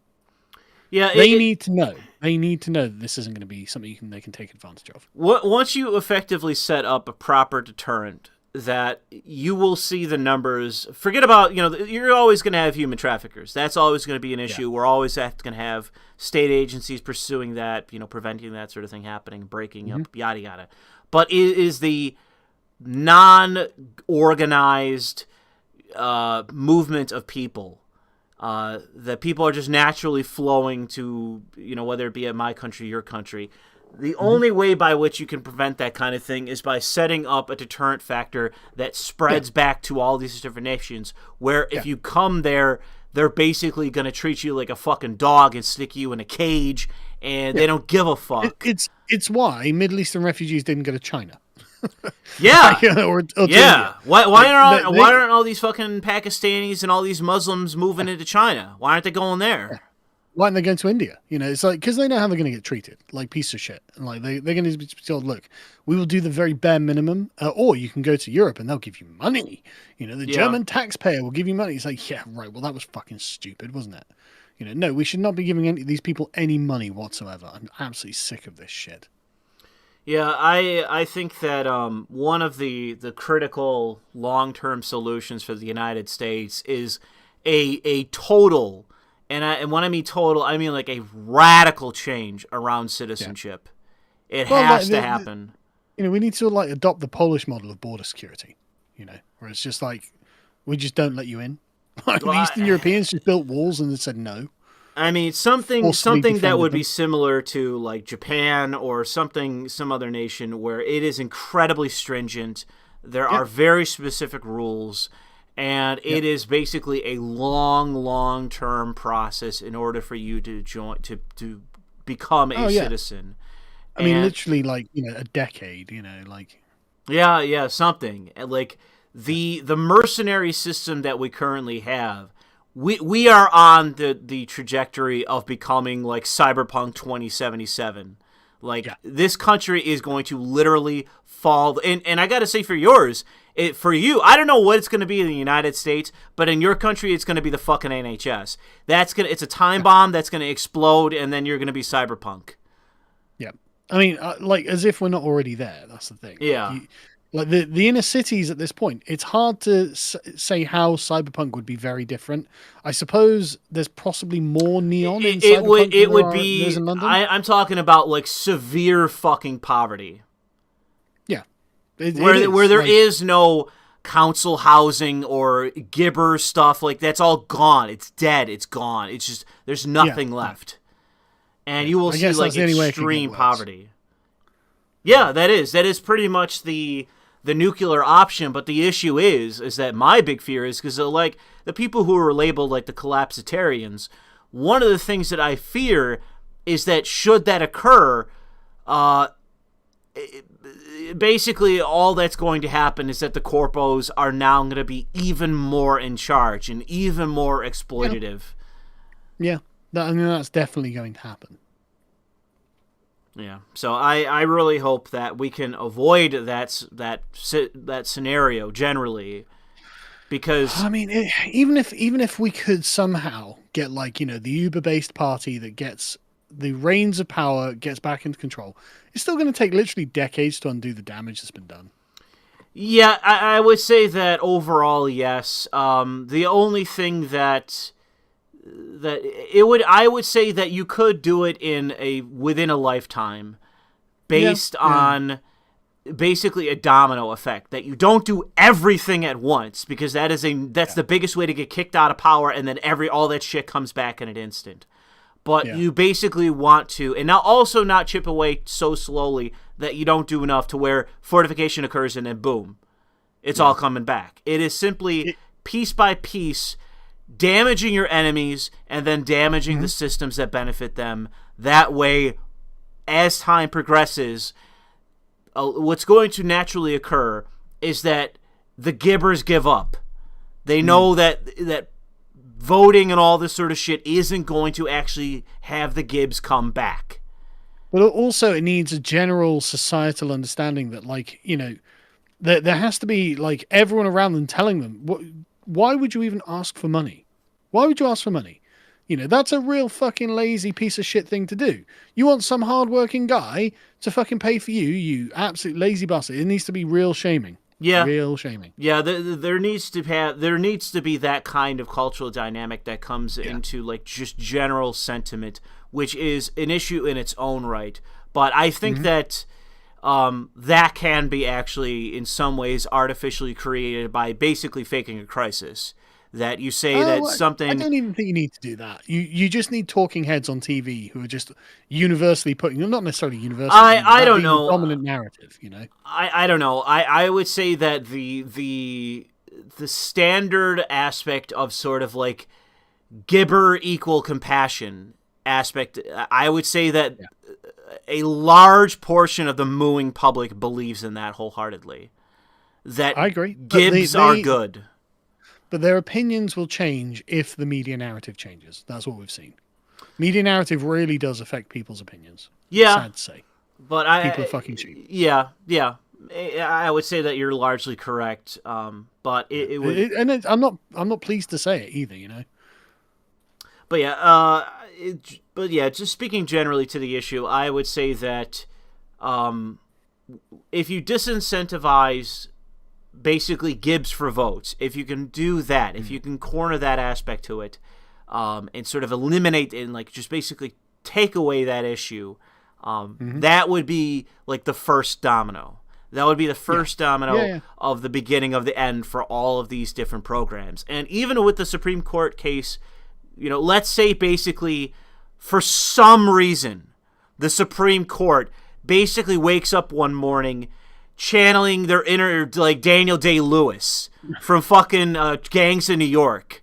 Yeah, they need to know. They need to know that this isn't going to be something they can take advantage of. Once you effectively set up a proper deterrent, that you will see the numbers. Forget about, you're always going to have human traffickers. That's always going to be an issue. Yeah. We're always going to have state agencies pursuing that, preventing that sort of thing happening, breaking up, yada yada. But it is the non-organized movement of people. That people are just naturally flowing to, whether it be at my country, your country. The only way by which you can prevent that kind of thing is by setting up a deterrent factor that spreads back to all these different nations, where if you come there, they're basically going to treat you like a fucking dog and stick you in a cage, and they don't give a fuck. It's why Middle Eastern refugees didn't go to China. Yeah. or Yeah. India. Why aren't all these fucking Pakistanis and all these Muslims moving into China? Why aren't they going there? Why aren't they going to India? It's like, because they know how they're going to get treated, like piece of shit. And like they're going to be told, look, we will do the very bare minimum, or you can go to Europe and they'll give you money. The German taxpayer will give you money. It's like, yeah, right. Well, that was fucking stupid, wasn't it? No, we should not be giving these people any money whatsoever. I'm absolutely sick of this shit. Yeah, I think that one of the critical long-term solutions for the United States is a total, and when I mean total, I mean like a radical change around citizenship. Yeah. It has to happen. We need to like adopt the Polish model of border security. Where it's just like we just don't let you in. Like the Eastern Europeans just built walls and they said no. I mean, something that would be similar to like Japan or some other nation where it is incredibly stringent. There are very specific rules, and it is basically a long-term process in order for you to join to become a citizen. I mean, literally like a decade. Like something like the mercenary system that we currently have. We are on the trajectory of becoming like Cyberpunk 2077. Like this country is going to literally fall. And I got to say for you, I don't know what it's going to be in the United States, but in your country, it's going to be the fucking NHS. It's a time bomb that's going to explode, and then you're going to be Cyberpunk. Yeah. I mean, like as if we're not already there. That's the thing. Yeah. Like the inner cities at this point, it's hard to say how Cyberpunk would be very different. I suppose there's possibly more neon in Cyberpunk it would be. In London. I'm talking about like severe fucking poverty. Yeah, where there is no council housing or gibber stuff, like that's all gone. It's dead. It's gone. It's just there's nothing left, and you will see like extreme poverty. Yeah, that is pretty much the nuclear option, but the issue is that my big fear is because like the people who are labeled like the collapsitarians, one of the things that I fear is that should that occur, basically all that's going to happen is that the corpos are now going to be even more in charge and even more exploitative. Yeah, I mean that's definitely going to happen. Yeah, so I really hope that we can avoid that scenario generally, because I mean, even if we could somehow get like the Uber-based party that gets the reins of power, gets back into control, it's still going to take literally decades to undo the damage that's been done. Yeah, I would say that overall, yes. The only thing I would say that you could do it within a lifetime, based on basically a domino effect, that you don't do everything at once, because that's the biggest way to get kicked out of power, and then all that shit comes back in an instant. But you basically want to, and now also not chip away so slowly that you don't do enough to where fortification occurs and then boom, it's all coming back. It is simply piece by piece, damaging your enemies and then damaging the systems that benefit them. That way, as time progresses, what's going to naturally occur is that the gibbers give up. They know that voting and all this sort of shit isn't going to actually have the Gibbs come back. But also it needs a general societal understanding that, like, there has to be, like, everyone around them telling them, why would you even ask for money? Why would you ask for money? That's a real fucking lazy piece of shit thing to do. You want some hardworking guy to fucking pay for you, you absolute lazy bastard. It needs to be real shaming. Yeah, real shaming. Yeah, there needs to be that kind of cultural dynamic that comes into like just general sentiment, which is an issue in its own right. But I think that that can be actually in some ways artificially created by basically faking a crisis. That you say that something. I don't even think you need to do that. You just need talking heads on TV who are just universally putting, not necessarily universally. I don't know. Dominant narrative, I don't know. I would say that the standard aspect of sort of like gibber equal compassion aspect, I would say that a large portion of the mooing public believes in that wholeheartedly. That I agree. Gibbs are good. But their opinions will change if the media narrative changes. That's what we've seen. Media narrative really does affect people's opinions. Yeah. Sad to say. But people are fucking cheap. Yeah. I would say that you're largely correct. But it would... I'm not pleased to say it either, you know. But yeah, just speaking generally to the issue, I would say that if you disincentivize basically Gibbs for votes, if you can do that, if you can corner that aspect to it, and sort of eliminate and like just basically take away that issue, that would be like the first domino. That would be the first domino of the beginning of the end for all of these different programs. And even with the Supreme Court case, you know, let's say basically for some reason the Supreme Court basically wakes up one morning channeling their inner, like, Daniel Day-Lewis from fucking Gangs of New York.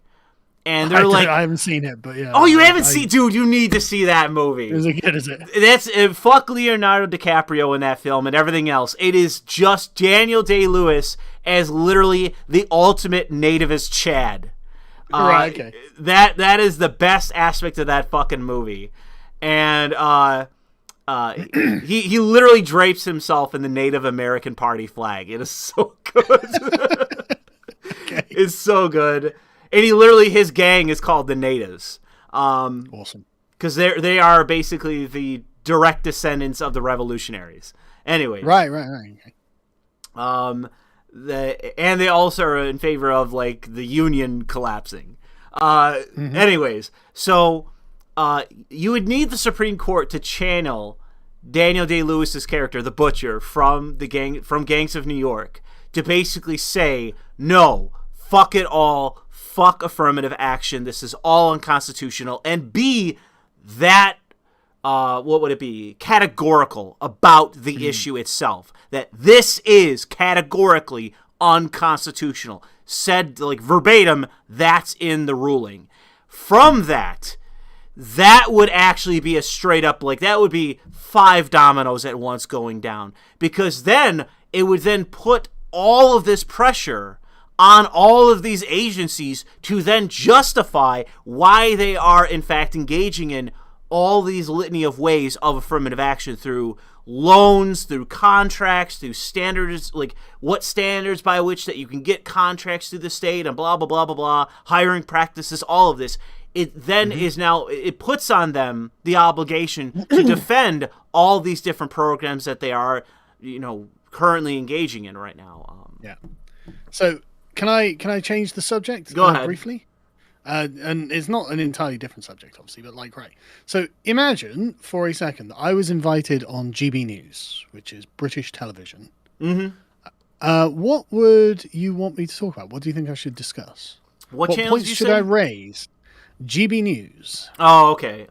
And they're I haven't seen it, but yeah. Oh, you haven't seen... Dude, you need to see that movie. Is it good, is it? That's... fuck Leonardo DiCaprio in that film and everything else. It is just Daniel Day-Lewis as literally the ultimate nativist Chad. Right, okay. That is the best aspect of that fucking movie. And he literally drapes himself in the Native American Party flag. It is so good. Okay. It's so good. And he literally, his gang is called the Natives. Awesome. Because they are basically the direct descendants of the revolutionaries. Anyways. Right. Okay. And they also are in favor of, like, the Union collapsing. Anyways, so you would need the Supreme Court to channel Daniel Day-Lewis's character, the Butcher, from Gangs of New York, to basically say, no, fuck it all, fuck affirmative action, this is all unconstitutional, and be that, what would it be, categorical about the issue itself, that this is categorically unconstitutional, said, like, verbatim, that's in the ruling. From that would actually be a straight up, like, that would be 5 dominoes at once going down, because then it would then put all of this pressure on all of these agencies to then justify why they are in fact engaging in all these litany of ways of affirmative action through loans, through contracts, through standards, like what standards by which that you can get contracts through the state and blah, blah, blah, blah, blah, hiring practices, all of this. It then is now, it puts on them the obligation to defend all these different programs that they are, you know, currently engaging in right now. Yeah. So can I change the subject? Go ahead. Briefly? And it's not an entirely different subject, obviously, but like, right. So imagine for a second that I was invited on GB News, which is British television. What would you want me to talk about? What do you think I should discuss? What channels points should I raise? GB News. Oh, okay.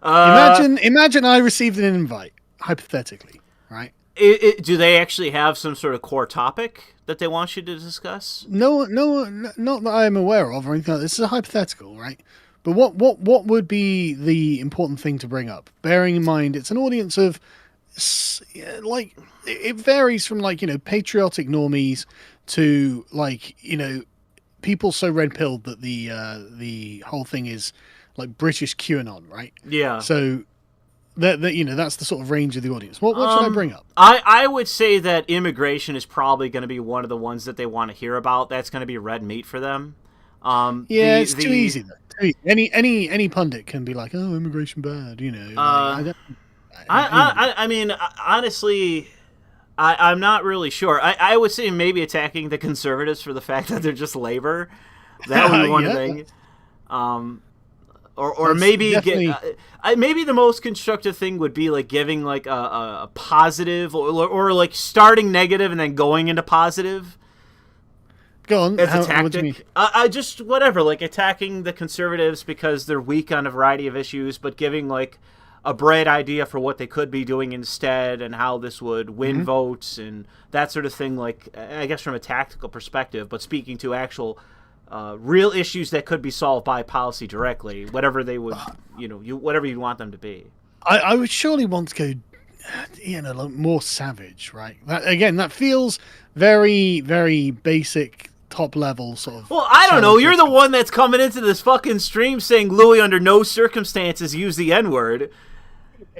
Imagine I received an invite, hypothetically, right? Do they actually have some sort of core topic that they want you to discuss? No, not that I'm aware of or anything like this. This is a hypothetical, right? But what would be the important thing to bring up? Bearing in mind it's an audience of, like, it varies from, like, you know, patriotic normies to, like, you know, people so red-pilled that the whole thing is like British QAnon, right? Yeah. So that you know, that's the sort of range of the audience. What should I bring up? I would say that immigration is probably going to be one of the ones that they want to hear about. That's going to be red meat for them. It's too easy though. Any pundit can be like, oh, immigration bad, you know. I mean, honestly, I'm not really sure. I would say maybe attacking the conservatives for the fact that they're just labor. That would be one thing. Or maybe maybe the most constructive thing would be like giving like a positive or like starting negative and then going into positive. Go on. As a tactic. What do you mean? I just whatever, like attacking the conservatives because they're weak on a variety of issues, but giving like a bright idea for what they could be doing instead and how this would win votes and that sort of thing, like, I guess from a tactical perspective, but speaking to actual real issues that could be solved by policy directly, whatever they would, whatever you want them to be. I would surely want to go, like more savage, right? That feels very, very basic, top level sort of. Well, I don't know. You're the one that's coming into this fucking stream saying Louis under no circumstances use the N-word.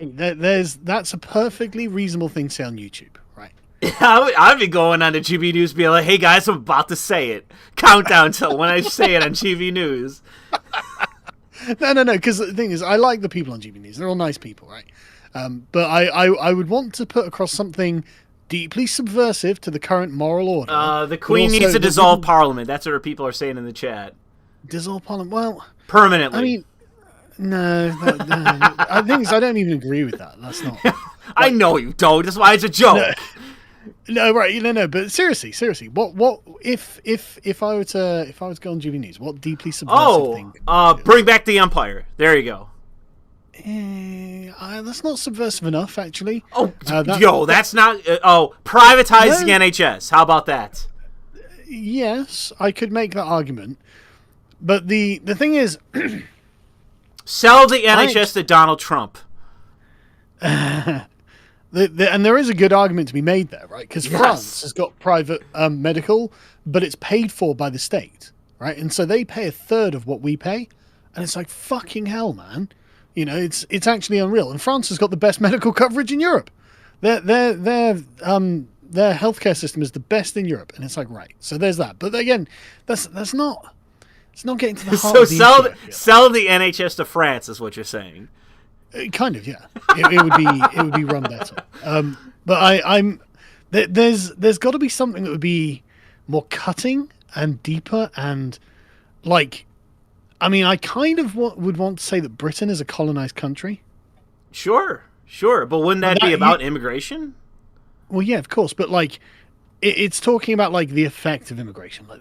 That's a perfectly reasonable thing to say on YouTube, right? I'd be going on to GB News being like, hey guys, I'm about to say it. Countdown till when I say it on GB News. No, because the thing is, I like the people on GB News. They're all nice people, right? But I would want to put across something deeply subversive to the current moral order. The Queen needs to dissolve Parliament. That's what people are saying in the chat. Dissolve Parliament? Well... Permanently. I mean... No. I think I don't even agree with that. That's not... I know you don't. That's why it's a joke. No, right. No. But seriously. What if I were to go on GB News? What deeply subversive thing? Bring back the Empire. There you go. That's not subversive enough, actually. That's not. Privatize the NHS. How about that? Yes, I could make that argument, but the thing is, sell the NHS to Donald Trump. And there is a good argument to be made there, right? Because France has got private medical, but it's paid for by the state, right? And so they pay a third of what we pay, and it's like fucking hell, man. It's actually unreal. And France has got the best medical coverage in Europe. Their healthcare system is the best in Europe, and it's like, right. So there's that. But again, that's not. It's not getting to the heart of the issue. Sell the NHS to France is what you're saying. Kind of, yeah. It would be run better. But there's got to be something that would be more cutting and deeper and like. I mean, I kind of would want to say that Britain is a colonized country. Sure. But wouldn't that be about immigration? Well, yeah, of course. But like, it's talking about like the effect of immigration, like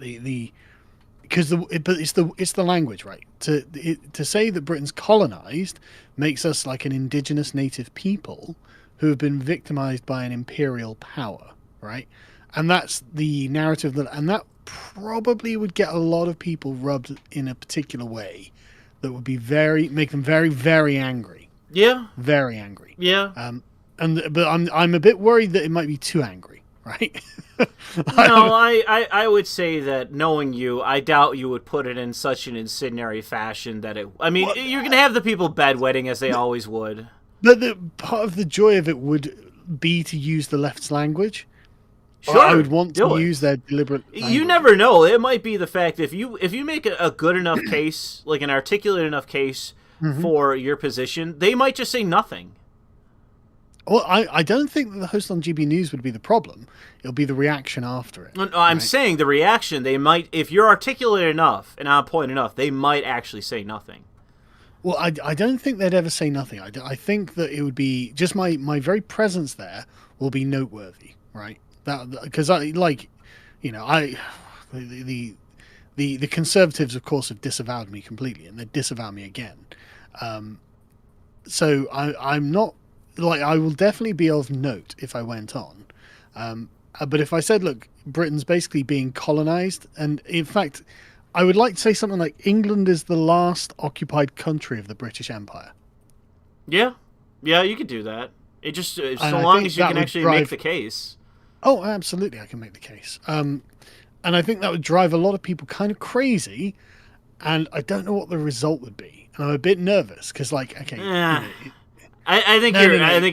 it's the language, right? To say that Britain's colonized makes us like an indigenous native people who have been victimized by an imperial power, right? And that's the narrative that probably would get a lot of people rubbed in a particular way that would be make them very, very angry. Yeah. Very angry. Yeah. But I'm a bit worried that it might be too angry, right? No, I would say that knowing you, I doubt you would put it in such an incendiary fashion that it... I mean, you're going to have the people bedwetting as they always would. But part of the joy of it would be to use the left's language. Sure, I would want to use their deliberate language. You never know. It might be the fact if you make a good enough case, like an articulate enough case for your position, they might just say nothing. Well, I don't think that the host on GB News would be the problem. It'll be the reaction after it. No, I'm saying the reaction, they might, if you're articulate enough and on point enough, they might actually say nothing. Well, I don't think they'd ever say nothing. I think that it would be just my very presence there will be noteworthy, right? Because the Conservatives, of course, have disavowed me completely, and they disavow me again. So I'm not like I will definitely be of note if I went on. But if I said, look, Britain's basically being colonized, and in fact, I would like to say something like England is the last occupied country of the British Empire. Yeah, you could do that. It just so long as you can actually make the case. Oh, absolutely, I can make the case. And I think that would drive a lot of people kind of crazy, and I don't know what the result would be. And I'm a bit nervous because, like, okay, I think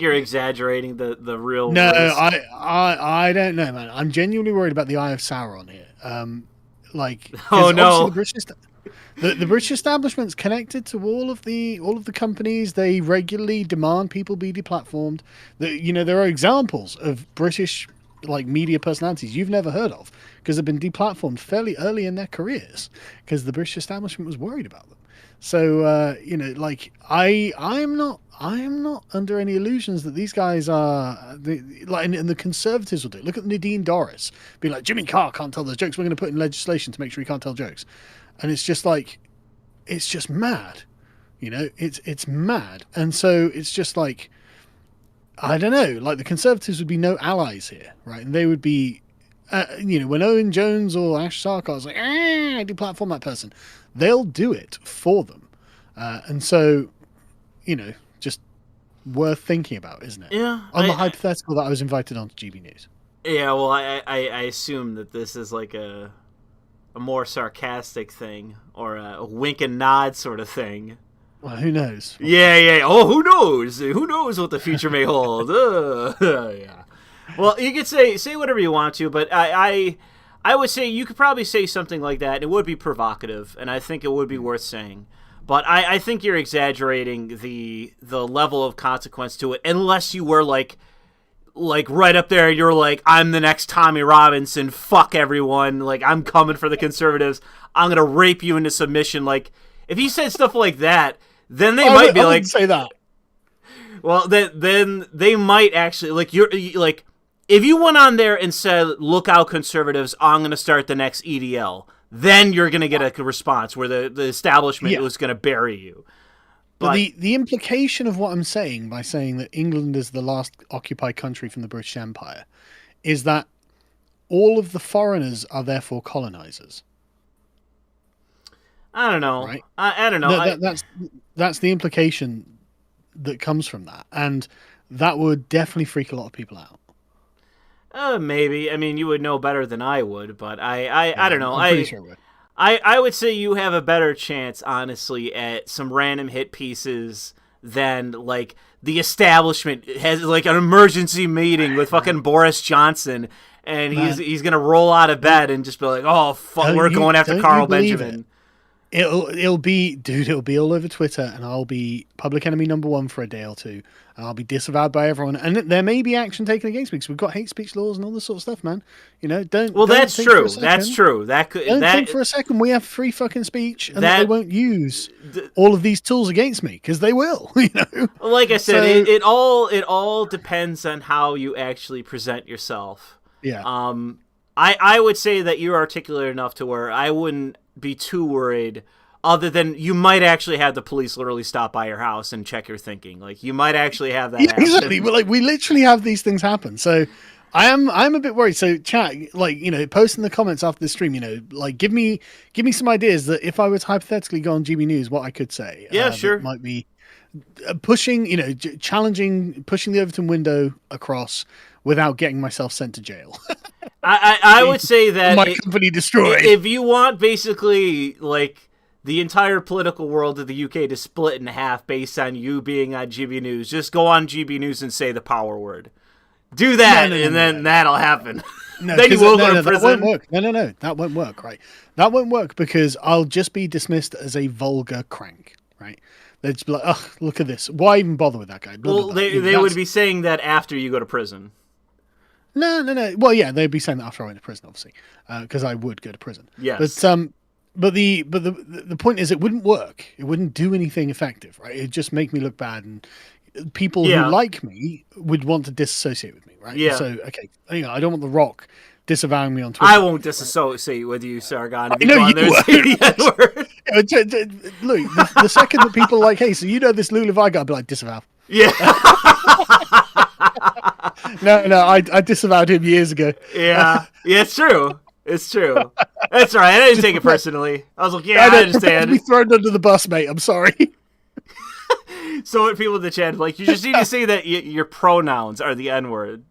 you're exaggerating the real. No, risk. I don't know, man. I'm genuinely worried about the Eye of Sauron here. The British establishment's connected to all of the companies. They regularly demand people be deplatformed. There are examples of British media personalities you've never heard of because they've been deplatformed fairly early in their careers because the British establishment was worried about them. So I am not under any illusions that these guys are and the Conservatives will do. Look at Nadine Dorris, be like, Jimmy Carr can't tell those jokes. We're going to put in legislation to make sure he can't tell jokes, and it's just like, it's just mad, it's mad, and so it's just like, I don't know, like the Conservatives would be no allies here, right? And they would be when Owen Jones or Ash Sarkar's like, deplatform that person, they'll do it for them. And so, just worth thinking about, isn't it? Yeah. On the hypothetical that I was invited on to GB News. Yeah, well, I assume that this is like a more sarcastic thing or a wink and nod sort of thing. Well, who knows? Yeah. Oh, who knows? Who knows what the future may hold? Yeah. Well, you could say whatever you want to, but I would say you could probably say something like that, and it would be provocative, and I think it would be worth saying. But I think you're exaggerating the level of consequence to it, unless you were like right up there, you're like, I'm the next Tommy Robinson, fuck everyone, like, I'm coming for the conservatives, I'm gonna rape you into submission. Like, if you said stuff like that, then they might be I like, wouldn't say that. Well, then they might actually, like, if you went on there and said, look out conservatives, I'm gonna start the next EDL, then you're gonna get a response where the establishment was gonna bury you. But the implication of what I'm saying by saying that England is the last occupied country from the British Empire is that all of the foreigners are therefore colonizers. I don't know. Right? I don't know. That's the implication that comes from that, and that would definitely freak a lot of people out. Maybe. I mean, you would know better than I would, but I don't know. I'm pretty sure it would. I would say you have a better chance, honestly, at some random hit pieces than, like, the establishment has, like, an emergency meeting with fucking Boris Johnson, and he's gonna roll out of bed and just be like, oh, fuck, we're going after Carl Benjamin. It'll be all over Twitter, and I'll be public enemy number one for a day or two, and I'll be disavowed by everyone, and there may be action taken against me because we've got hate speech laws and all this sort of stuff, man. That's true. That's true. Don't think for a second we have free fucking speech, and that they won't use all of these tools against me, because they will. Like I said, it all depends on how you actually present yourself. Yeah. I would say that you're articulate enough to where I wouldn't be too worried, other than you might actually have the police literally stop by your house and check your thinking. Like, you might actually have that happen. Exactly. We literally have these things happen. So I'm a bit worried. So chat, post in the comments after the stream, give me some ideas that if I was hypothetically go on GB News, what I could say. Yeah, sure. Might be pushing, challenging, pushing the Overton window across without getting myself sent to jail. I would say that my company destroyed. If you want basically, like, the entire political world of the UK to split in half based on you being on GB News, just go on GB News and say the power word. Do that, then that'll happen. Then you will go to prison. That won't work. No, that won't work, right? That won't work because I'll just be dismissed as a vulgar crank, right? They'd just be like, oh, look at this. Why even bother with that guy? Blah, well, blah, blah. They would be saying that after you go to prison. No. Well, yeah, they'd be saying that after I went to prison, obviously, because I would go to prison. Yes. But the point is, it wouldn't work. It wouldn't do anything effective, right? It'd just make me look bad, and people who like me would want to disassociate with me, right? Yeah. So, okay, I don't want The Rock disavowing me on Twitter. I won't disassociate with you, Sargon. I know you won't. Look, the second that people are like, hey, so this Louis Le Vau guy, I'd be like, disavow. Yeah. No, I disavowed him years ago. Yeah, it's true. It's true. That's all right. I didn't take it personally. I was like, I understand. Be thrown under the bus, mate. I'm sorry. So what people in the chat, like, you just need to say that your pronouns are the N-word.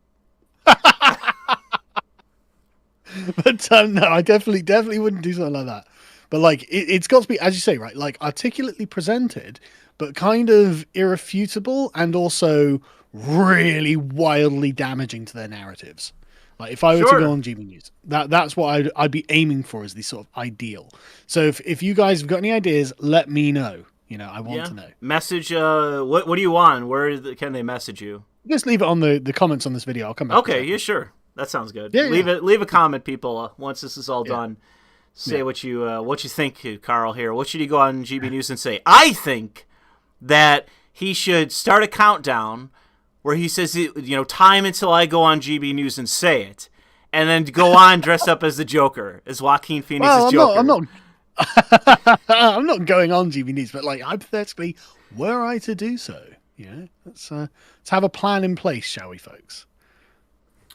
But no, I definitely wouldn't do something like that. But like, it's got to be, as you say, right? Like, articulately presented, but kind of irrefutable, and also really wildly damaging to their narratives. Like, if I were to go on GB News, that's what I'd be aiming for as the sort of ideal. So if you guys have got any ideas, let me know. I want to know. Message. What do you want? Where can they message you? Just leave it on the comments on this video. I'll come back. Okay. Yeah. Sure. That sounds good. Yeah, leave a comment, people. Once this is all done, say what you think, Carl. Here, what should he go on GB News and say? I think that he should start a countdown where he says, time until I go on GB News and say it, and then go on dressed up as the Joker, as Joaquin Phoenix's Joker. I'm not going on GB News, but like, hypothetically, were I to do so, let's have a plan in place, shall we, folks?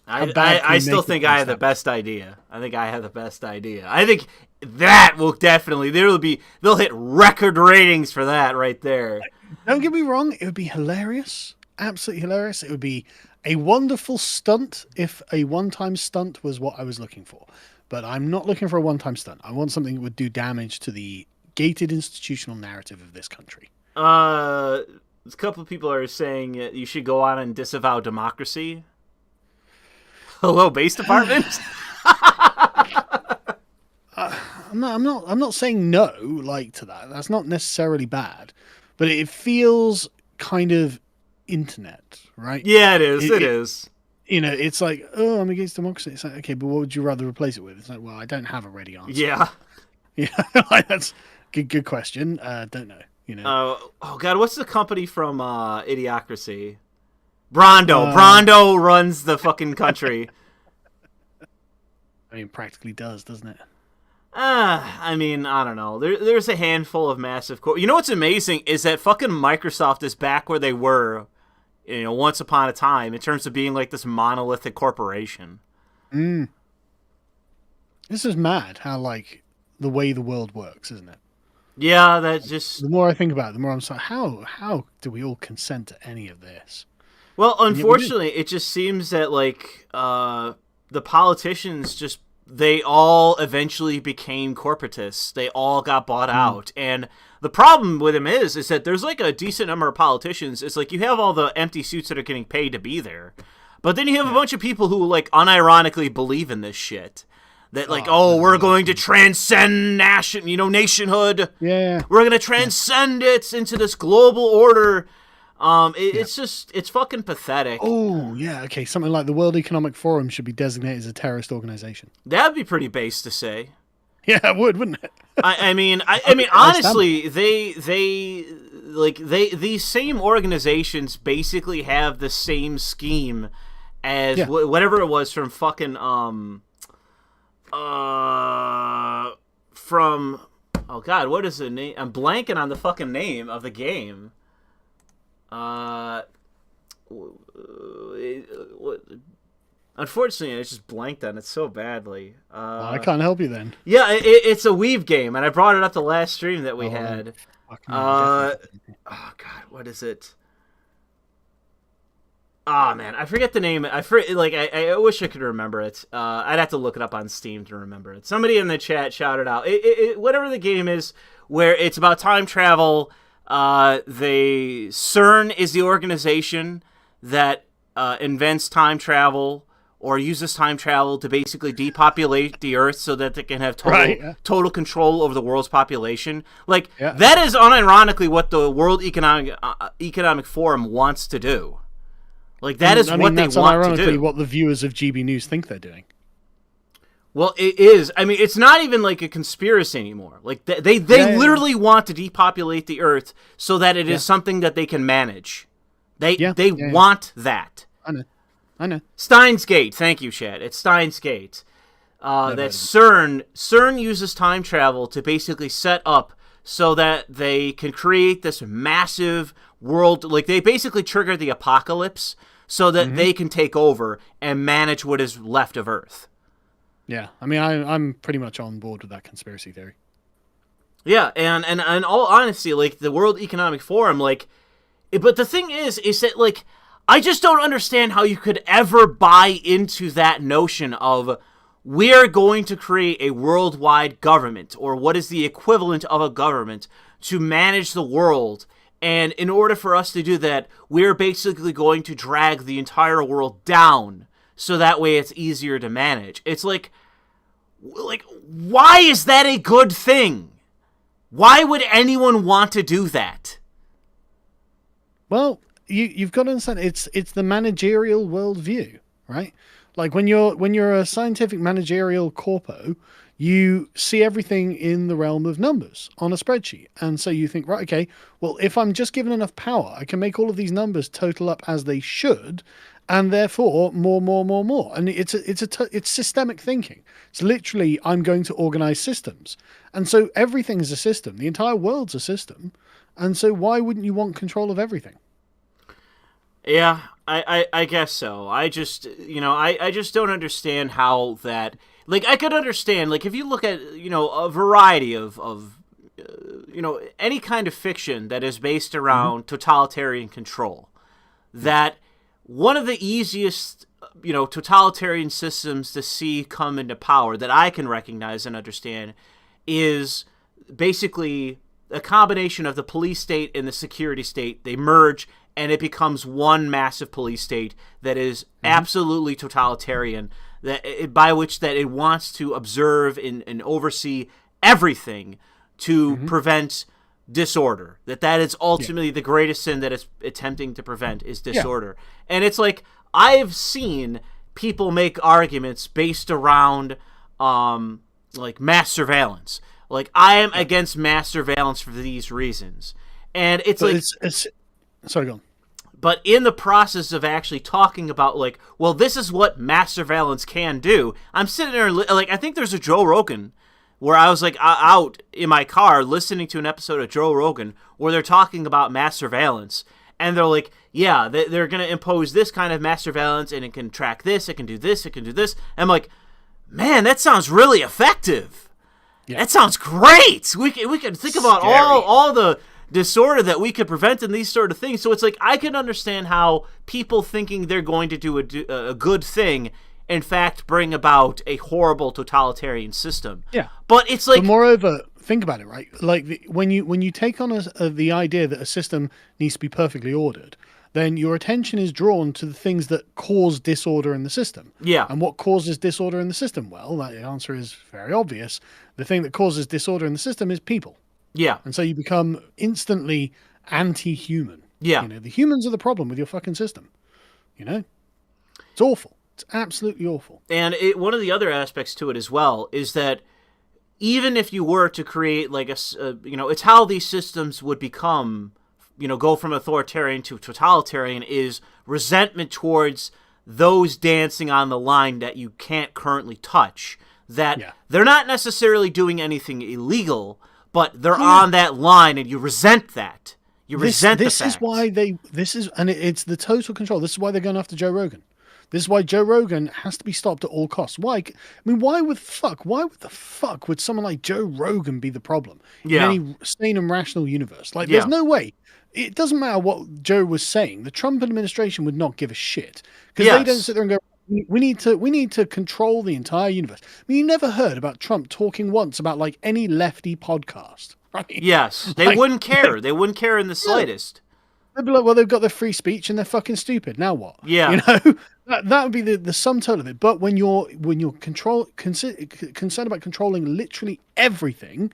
I still think I have the best idea. I think I have the best idea. I think that will definitely they'll hit record ratings for that right there. Don't get me wrong, it would be hilarious. Absolutely hilarious. It would be a wonderful stunt if a one-time stunt was what I was looking for. But I'm not looking for a one-time stunt. I want something that would do damage to the gated institutional narrative of this country. A couple of people are saying you should go on and disavow democracy. Hello, base department. I'm not saying no like to that. That's not necessarily bad, but it feels kind of internet, right? Yeah, it is. It is. You know, it's like, oh, I'm against democracy. It's like, okay, but what would you rather replace it with? It's like, well, I don't have a ready answer. Yeah. Yeah, that's good question. Don't know. You know. Oh God, what's the company from Idiocracy? Brondo. Brondo runs the fucking country. I mean, practically does, doesn't it? I mean, I don't know. There's a handful of massive. You know what's amazing is that fucking Microsoft is back where they were, you know, once upon a time in terms of being like this monolithic corporation. This is mad. How like the way the world works, isn't it? Yeah, that just. The more I think about it, the more I'm like, how do we all consent to any of this? Well, unfortunately, it just seems that like the politicians just. They all eventually became corporatists. They all got bought out. And the problem with them is that there's like a decent number of politicians. It's like you have all the empty suits that are getting paid to be there. But then you have a bunch of people who like unironically believe in this shit. That like, we're going to transcend nationhood. Yeah. We're going to transcend it into this global order. It's fucking pathetic. Oh, yeah, okay. Something like the World Economic Forum should be designated as a terrorist organization. That'd be pretty base to say. Yeah, it would, wouldn't it? I mean, honestly, these same organizations basically have the same scheme as whatever it was from fucking from oh God, what is the name? I'm blanking on the fucking name of the game. Unfortunately, I just blanked on it so badly. I can't help you then. Yeah, it's a Weave game, and I brought it up the last stream that we had. Oh God, what is it? Oh man, I forget the name. I wish I could remember it. I'd have to look it up on Steam to remember it. Somebody in the chat shouted out. Whatever the game is, where it's about time travel. The CERN is the organization that invents time travel or uses time travel to basically depopulate the Earth so that they can have total control over the world's population. Like that is unironically what the World Economic Forum wants to do. Like that is what they want to do. What the viewers of GB News think they're doing. Well, it is. I mean, it's not even like a conspiracy anymore. Like they literally want to depopulate the Earth so that it is something that they can manage. They want that. I know. Steins Gate. Thank you, Chad. It's Steins Gate. That CERN uses time travel to basically set up so that they can create this massive world. Like they basically trigger the apocalypse so that they can take over and manage what is left of Earth. Yeah, I mean, I'm pretty much on board with that conspiracy theory. Yeah, and in all honesty, like, the World Economic Forum, like, but the thing is that, like, I just don't understand how you could ever buy into that notion of we're going to create a worldwide government, or what is the equivalent of a government, to manage the world, and in order for us to do that, we're basically going to drag the entire world down. So that way it's easier to manage. It's like, why is that a good thing? Why would anyone want to do that? Well, you've got to understand, it's the managerial worldview, right? Like when you're a scientific managerial corpo, you see everything in the realm of numbers on a spreadsheet. And so you think, right, okay, well, if I'm just given enough power, I can make all of these numbers total up as they should, and therefore more. And it's systemic thinking. It's literally, I'm going to organize systems. And so everything is a system. The entire world's a system. And so why wouldn't you want control of everything? Yeah. I guess so. I just, I just don't understand how that, like, I could understand, like, if you look at, a variety of any kind of fiction that is based around totalitarian control, that one of the easiest, totalitarian systems to see come into power that I can recognize and understand is basically a combination of the police state and the security state. They merge and it becomes one massive police state that is absolutely totalitarian, by which that it wants to observe and oversee everything to prevent disorder. That is ultimately the greatest sin that it's attempting to prevent is disorder. And it's like, I've seen people make arguments based around like mass surveillance. Like, I am against mass surveillance for these reasons. And it's sorry, go on. But in the process of actually talking about, like, well, this is what mass surveillance can do, I'm sitting there, like, I think there's a Joe Rogan where I was, like, out in my car listening to an episode of Joe Rogan where they're talking about mass surveillance. And they're like, yeah, they're going to impose this kind of mass surveillance, and it can track this, it can do this, it can do this. And I'm like, man, that sounds really effective. Yeah. That sounds great. We can think about all the disorder that we could prevent in these sort of things. So it's like, I can understand how people thinking they're going to do a good thing, in fact, bring about a horrible totalitarian system. Yeah. But it's like... But moreover, think about it, right? Like, when you take on the idea that a system needs to be perfectly ordered, then your attention is drawn to the things that cause disorder in the system. Yeah. And what causes disorder in the system? Well, the answer is very obvious. The thing that causes disorder in the system is people. Yeah. And so you become instantly anti-human. Yeah. The humans are the problem with your fucking system. It's awful. It's absolutely awful. And one of the other aspects to it as well is that even if you were to create like it's how these systems would become, go from authoritarian to totalitarian, is resentment towards those dancing on the line that you can't currently touch. That they're not necessarily doing anything illegal, but they're on that line, and you resent that. You resent this the fact. Is why it's the total control. This is why they're going after Joe Rogan. This is why Joe Rogan has to be stopped at all costs. Why? I mean, why the fuck would someone like Joe Rogan be the problem in any sane and rational universe? Like, there's no way. It doesn't matter what Joe was saying. The Trump administration would not give a shit, because they don't sit there and go, we need to control the entire universe. I mean, you never heard about Trump talking once about like any lefty podcast, right? Yes, they wouldn't care. They wouldn't care in the slightest. They'd be like, well, they've got their free speech and they're fucking stupid. Now what? Yeah, that would be the sum total of it. But when you're concerned about controlling literally everything,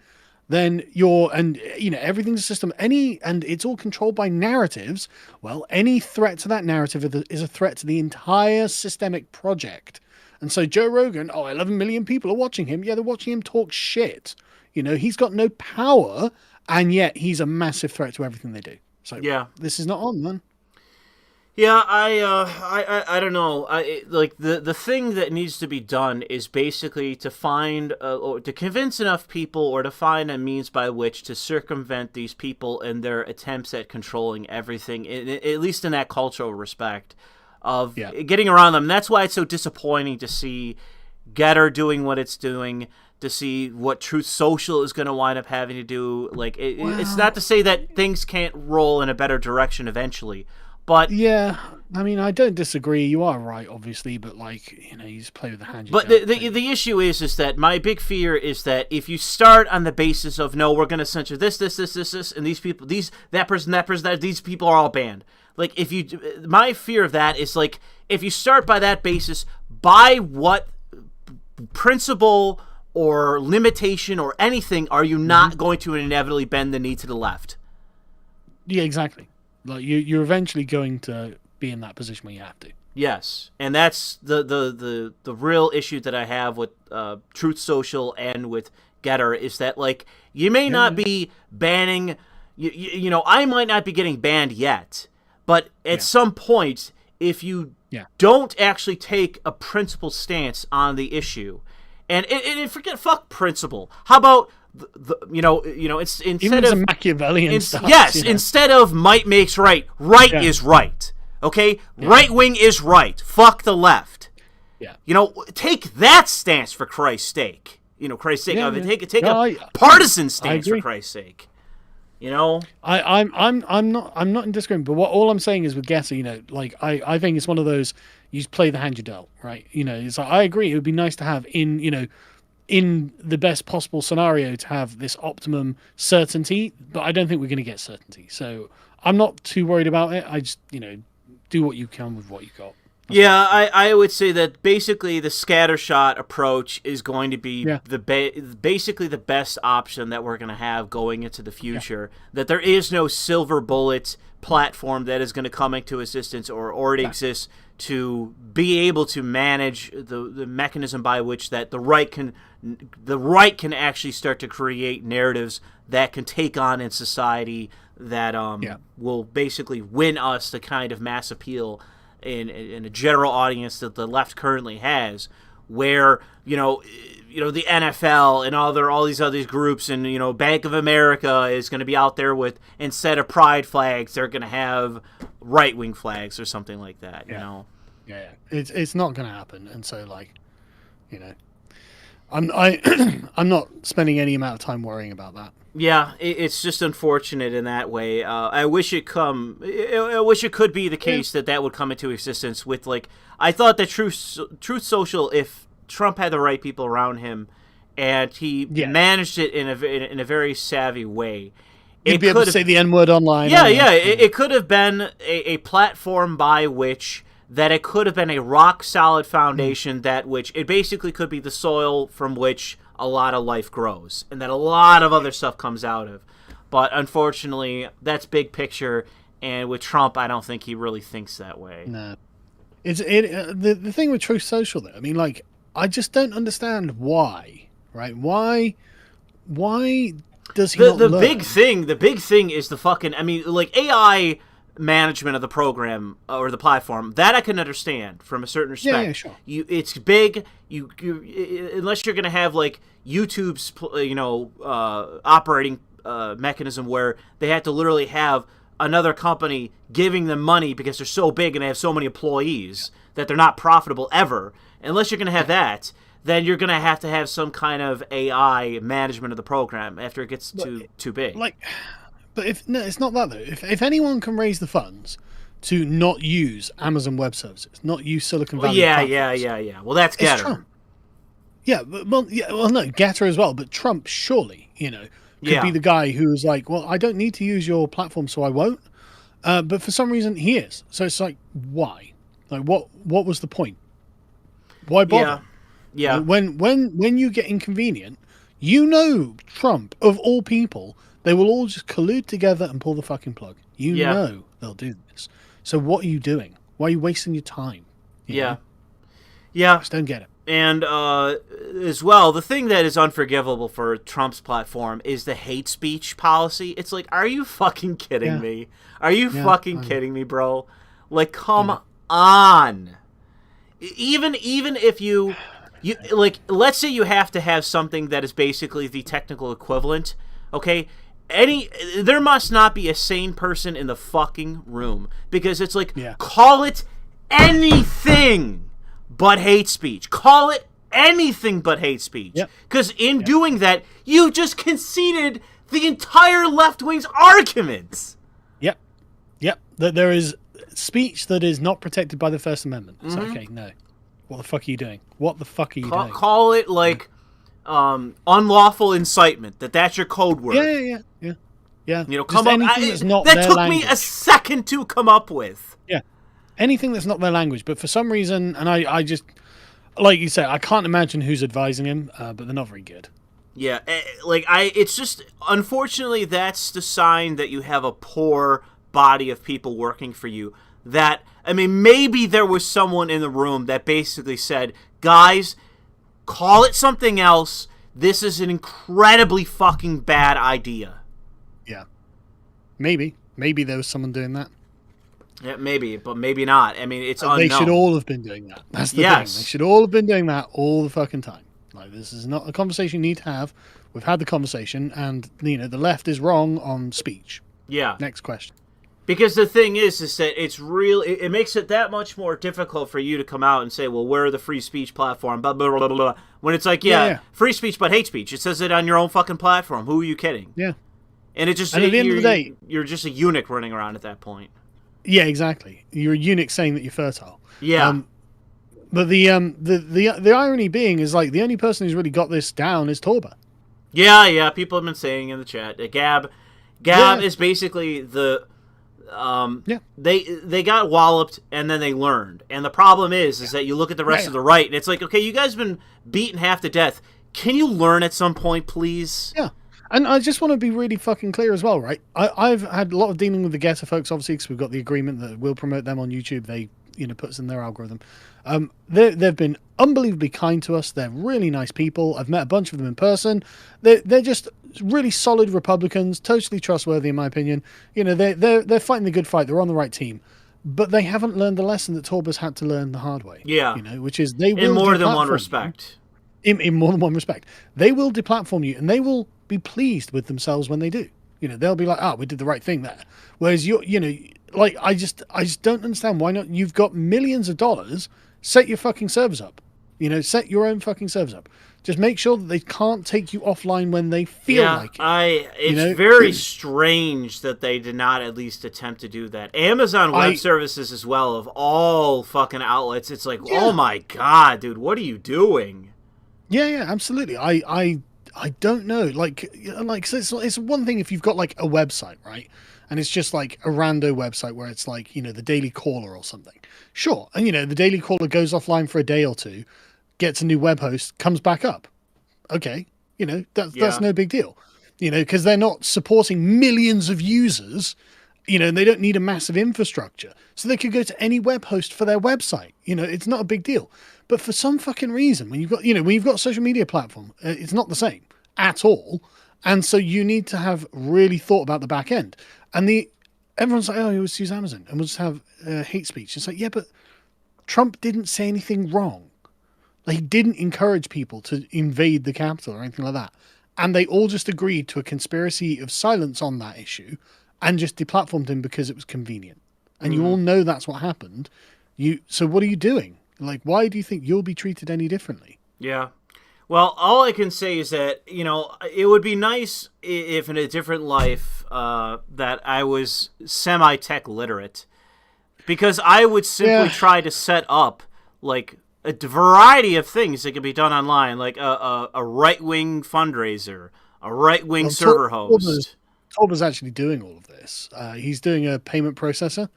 then everything's a system. And it's all controlled by narratives. Well, any threat to that narrative is a threat to the entire systemic project. And so Joe Rogan, 11 million people are watching him. Yeah, they're watching him talk shit. He's got no power, and yet he's a massive threat to everything they do. So this is not on, man. Yeah, I don't know. The thing that needs to be done is basically to find or to convince enough people, or to find a means by which to circumvent these people and their attempts at controlling everything, at least in that cultural respect of getting around them. And that's why it's so disappointing to see Gettr doing what it's doing, to see what Truth Social is going to wind up having to do. Like, it's not to say that things can't roll in a better direction eventually. But yeah, I mean, I don't disagree. You are right, obviously, but you just play with the hand. But the issue is that my big fear is that if you start on the basis of no, we're going to censor this, and these people, that person, these people are all banned. Like, my fear of that is like, if you start by that basis, by what principle or limitation or anything are you not going to inevitably bend the knee to the left? Yeah, exactly. Like, you're eventually going to be in that position where you have to. Yes, and that's the real issue that I have with Truth Social and with Gettr, is that, like, you may not be banning, I might not be getting banned yet, but at some point, if you don't actually take a principled stance on the issue, and fuck principle, how about it's instead even of some Machiavellian stuff. Yes, instead of might makes right is right. Okay? Yeah. Right wing is right. Fuck the left. Yeah. You know, take that stance for Christ's sake. You know, Christ's sake. Yeah, take a partisan stance for Christ's sake. You know, I'm not in disagreement, but all I'm saying is with Gettr, you know, like I think it's one of those, you play the hand you dealt, right? You know, it's like, I agree, it would be nice to have in the best possible scenario to have this optimum certainty, but I don't think we're going to get certainty. So I'm not too worried about it. I just, you know, do what you can with what you got. Yeah, I would say that basically the scattershot approach is going to be basically the best option that we're going to have going into the future. Yeah. That there is no silver bullet platform that is going to come into existence or already exists to be able to manage the mechanism by which that the right can actually start to create narratives that can take on in society that will basically win us the kind of mass appeal in a general audience that the left currently has, where you know the NFL and all these other groups, and you know Bank of America is going to be out there with, instead of pride flags, they're going to have right wing flags or something like that. You know, it's not going to happen, and so like, you know, I'm not spending any amount of time worrying about that. Yeah, it's just unfortunate in that way. I wish it could be the case that would come into existence with, like, I thought that Truth Social, if Trump had the right people around him and he managed it in a very savvy way, you'd be able to say the N-word online. It could have been a platform by which that it could have been a rock solid foundation that which it basically could be the soil from which a lot of life grows and that a lot of other stuff comes out of. But unfortunately, that's big picture, and with Trump, I don't think he really thinks that way. No. The thing with Truth Social, though, I mean, like, I just don't understand why, right? Why does he not learn? The big thing is the fucking, I mean, like, AI management of the program or the platform, that I can understand from a certain respect. Yeah, sure. It's big. You unless you're going to have like YouTube's operating mechanism where they have to literally have another company giving them money because they're so big and they have so many employees that they're not profitable ever. Unless you're going to have that, then you're going to have some kind of AI management of the program after it gets too big. But it's not that though. If anyone can raise the funds to not use Amazon Web Services, not use Silicon Valley, yeah. Well, that's Gettr. Trump. Yeah, no, Gettr as well. But Trump surely, could be the guy who's like, well, I don't need to use your platform, so I won't. But for some reason, he is. So it's like, why? Like, what was the point? Why bother? Yeah. When you get inconvenient, Trump of all people. They will all just collude together and pull the fucking plug. You know they'll do this. So what are you doing? Why are you wasting your time? Yeah. I just don't get it. And as well, the thing that is unforgivable for Trump's platform is the hate speech policy. It's like, are you fucking kidding me? Are you fucking kidding me, bro? Like, come on. Even if you like, let's say you have to have something that is basically the technical equivalent, okay? There must not be a sane person in the fucking room, because it's like, call it anything but hate speech. Call it anything but hate speech. Because in doing that, you just conceded the entire left wing's arguments. Yep. That there is speech that is not protected by the First Amendment. It's okay, no. What the fuck are you doing? Doing? Call it like unlawful incitement. That's your code word. Yeah. Come up. That took me a second to come up with. Yeah, anything that's not their language. But for some reason, and I just, like you said, I can't imagine who's advising him. But they're not very good. Yeah, it's just, unfortunately, that's the sign that you have a poor body of people working for you. That, I mean, maybe there was someone in the room that basically said, guys, call it something else. This is an incredibly fucking bad idea. Yeah. Maybe there was someone doing that. Yeah, maybe, but maybe not. I mean, it's unknown. They should all have been doing that. That's the thing. They should all have been doing that all the fucking time. Like, this is not a conversation you need to have. We've had the conversation, and, the left is wrong on speech. Yeah. Next question. Because the thing is that it's real. It makes it that much more difficult for you to come out and say, "Well, we're the free speech platform." Blah blah blah blah blah. When it's like, yeah, free speech but hate speech. It says it on your own fucking platform. Who are you kidding? Yeah. And it just and at the end of the day, you're just a eunuch running around at that point. Yeah, exactly. You're a eunuch saying that you're fertile. Yeah. But the irony being is like the only person who's really got this down is Torba. Yeah. People have been saying in the chat that Gab is basically the. They got walloped and then they learned. And the problem is that you look at the rest of the right and it's like, okay, you guys have been beaten half to death. Can you learn at some point, please? Yeah. And I just want to be really fucking clear as well, right? I've had a lot of dealing with the Gettr folks, obviously, because we've got the agreement that we'll promote them on YouTube. They, put us in their algorithm. They've been unbelievably kind to us. They're really nice people. I've met a bunch of them in person. They're just really solid Republicans, totally trustworthy, in my opinion. They're fighting the good fight. They're on the right team. But they haven't learned the lesson that Torba's had to learn the hard way. Yeah. Which is they will in more than one respect. In more than one respect. They will deplatform you, and they will be pleased with themselves when they do. They'll be like, we did the right thing there. Whereas I just don't understand why not. You've got millions of dollars. Set your fucking servers up. Set your own fucking servers up. Just make sure that they can't take you offline when they feel like it. It's very strange that they did not at least attempt to do that. Amazon Web Services as well, of all fucking outlets. It's like, oh my God, dude, what are you doing? Yeah, absolutely. I don't know. So it's one thing if you've got like a website, right? And it's just like a rando website where it's like, the Daily Caller or something. Sure. And, the Daily Caller goes offline for a day or two, gets a new web host, comes back up. Okay. That's no big deal. Because they're not supporting millions of users, and they don't need a massive infrastructure. So they could go to any web host for their website. It's not a big deal. But for some fucking reason, when you've got a social media platform, it's not the same at all. And so you need to have really thought about the back end. And everyone's like, you just use Amazon and we'll just have hate speech. It's like, yeah, but Trump didn't say anything wrong. Like, he didn't encourage people to invade the Capitol or anything like that. And they all just agreed to a conspiracy of silence on that issue and just deplatformed him because it was convenient. And you all know that's what happened. So what are you doing? Like, why do you think you'll be treated any differently? Yeah. Well, all I can say is that, it would be nice if in a different life that I was semi-tech literate. Because I would simply try to set up, like, a variety of things that can be done online, like a right-wing fundraiser, a right-wing server host. Torba's actually doing all of this. He's doing a payment processor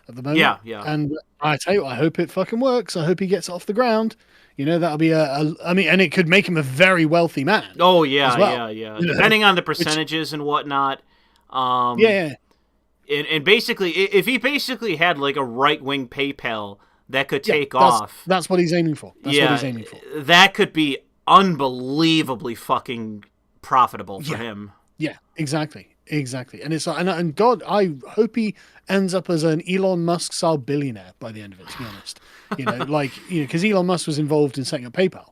at the moment. Yeah. And I tell you what, I hope it fucking works. I hope he gets off the ground. That'll be and it could make him a very wealthy man. Oh, yeah, yeah. Depending on the percentages and whatnot. And basically, if he basically had like a right-wing PayPal that could take off. That's what he's aiming for. That's what he's aiming for. That could be unbelievably fucking profitable for him. Yeah, exactly. And it's and God, I hope he ends up as an Elon Musk style billionaire by the end of it, to be honest. Because Elon Musk was involved in setting up PayPal.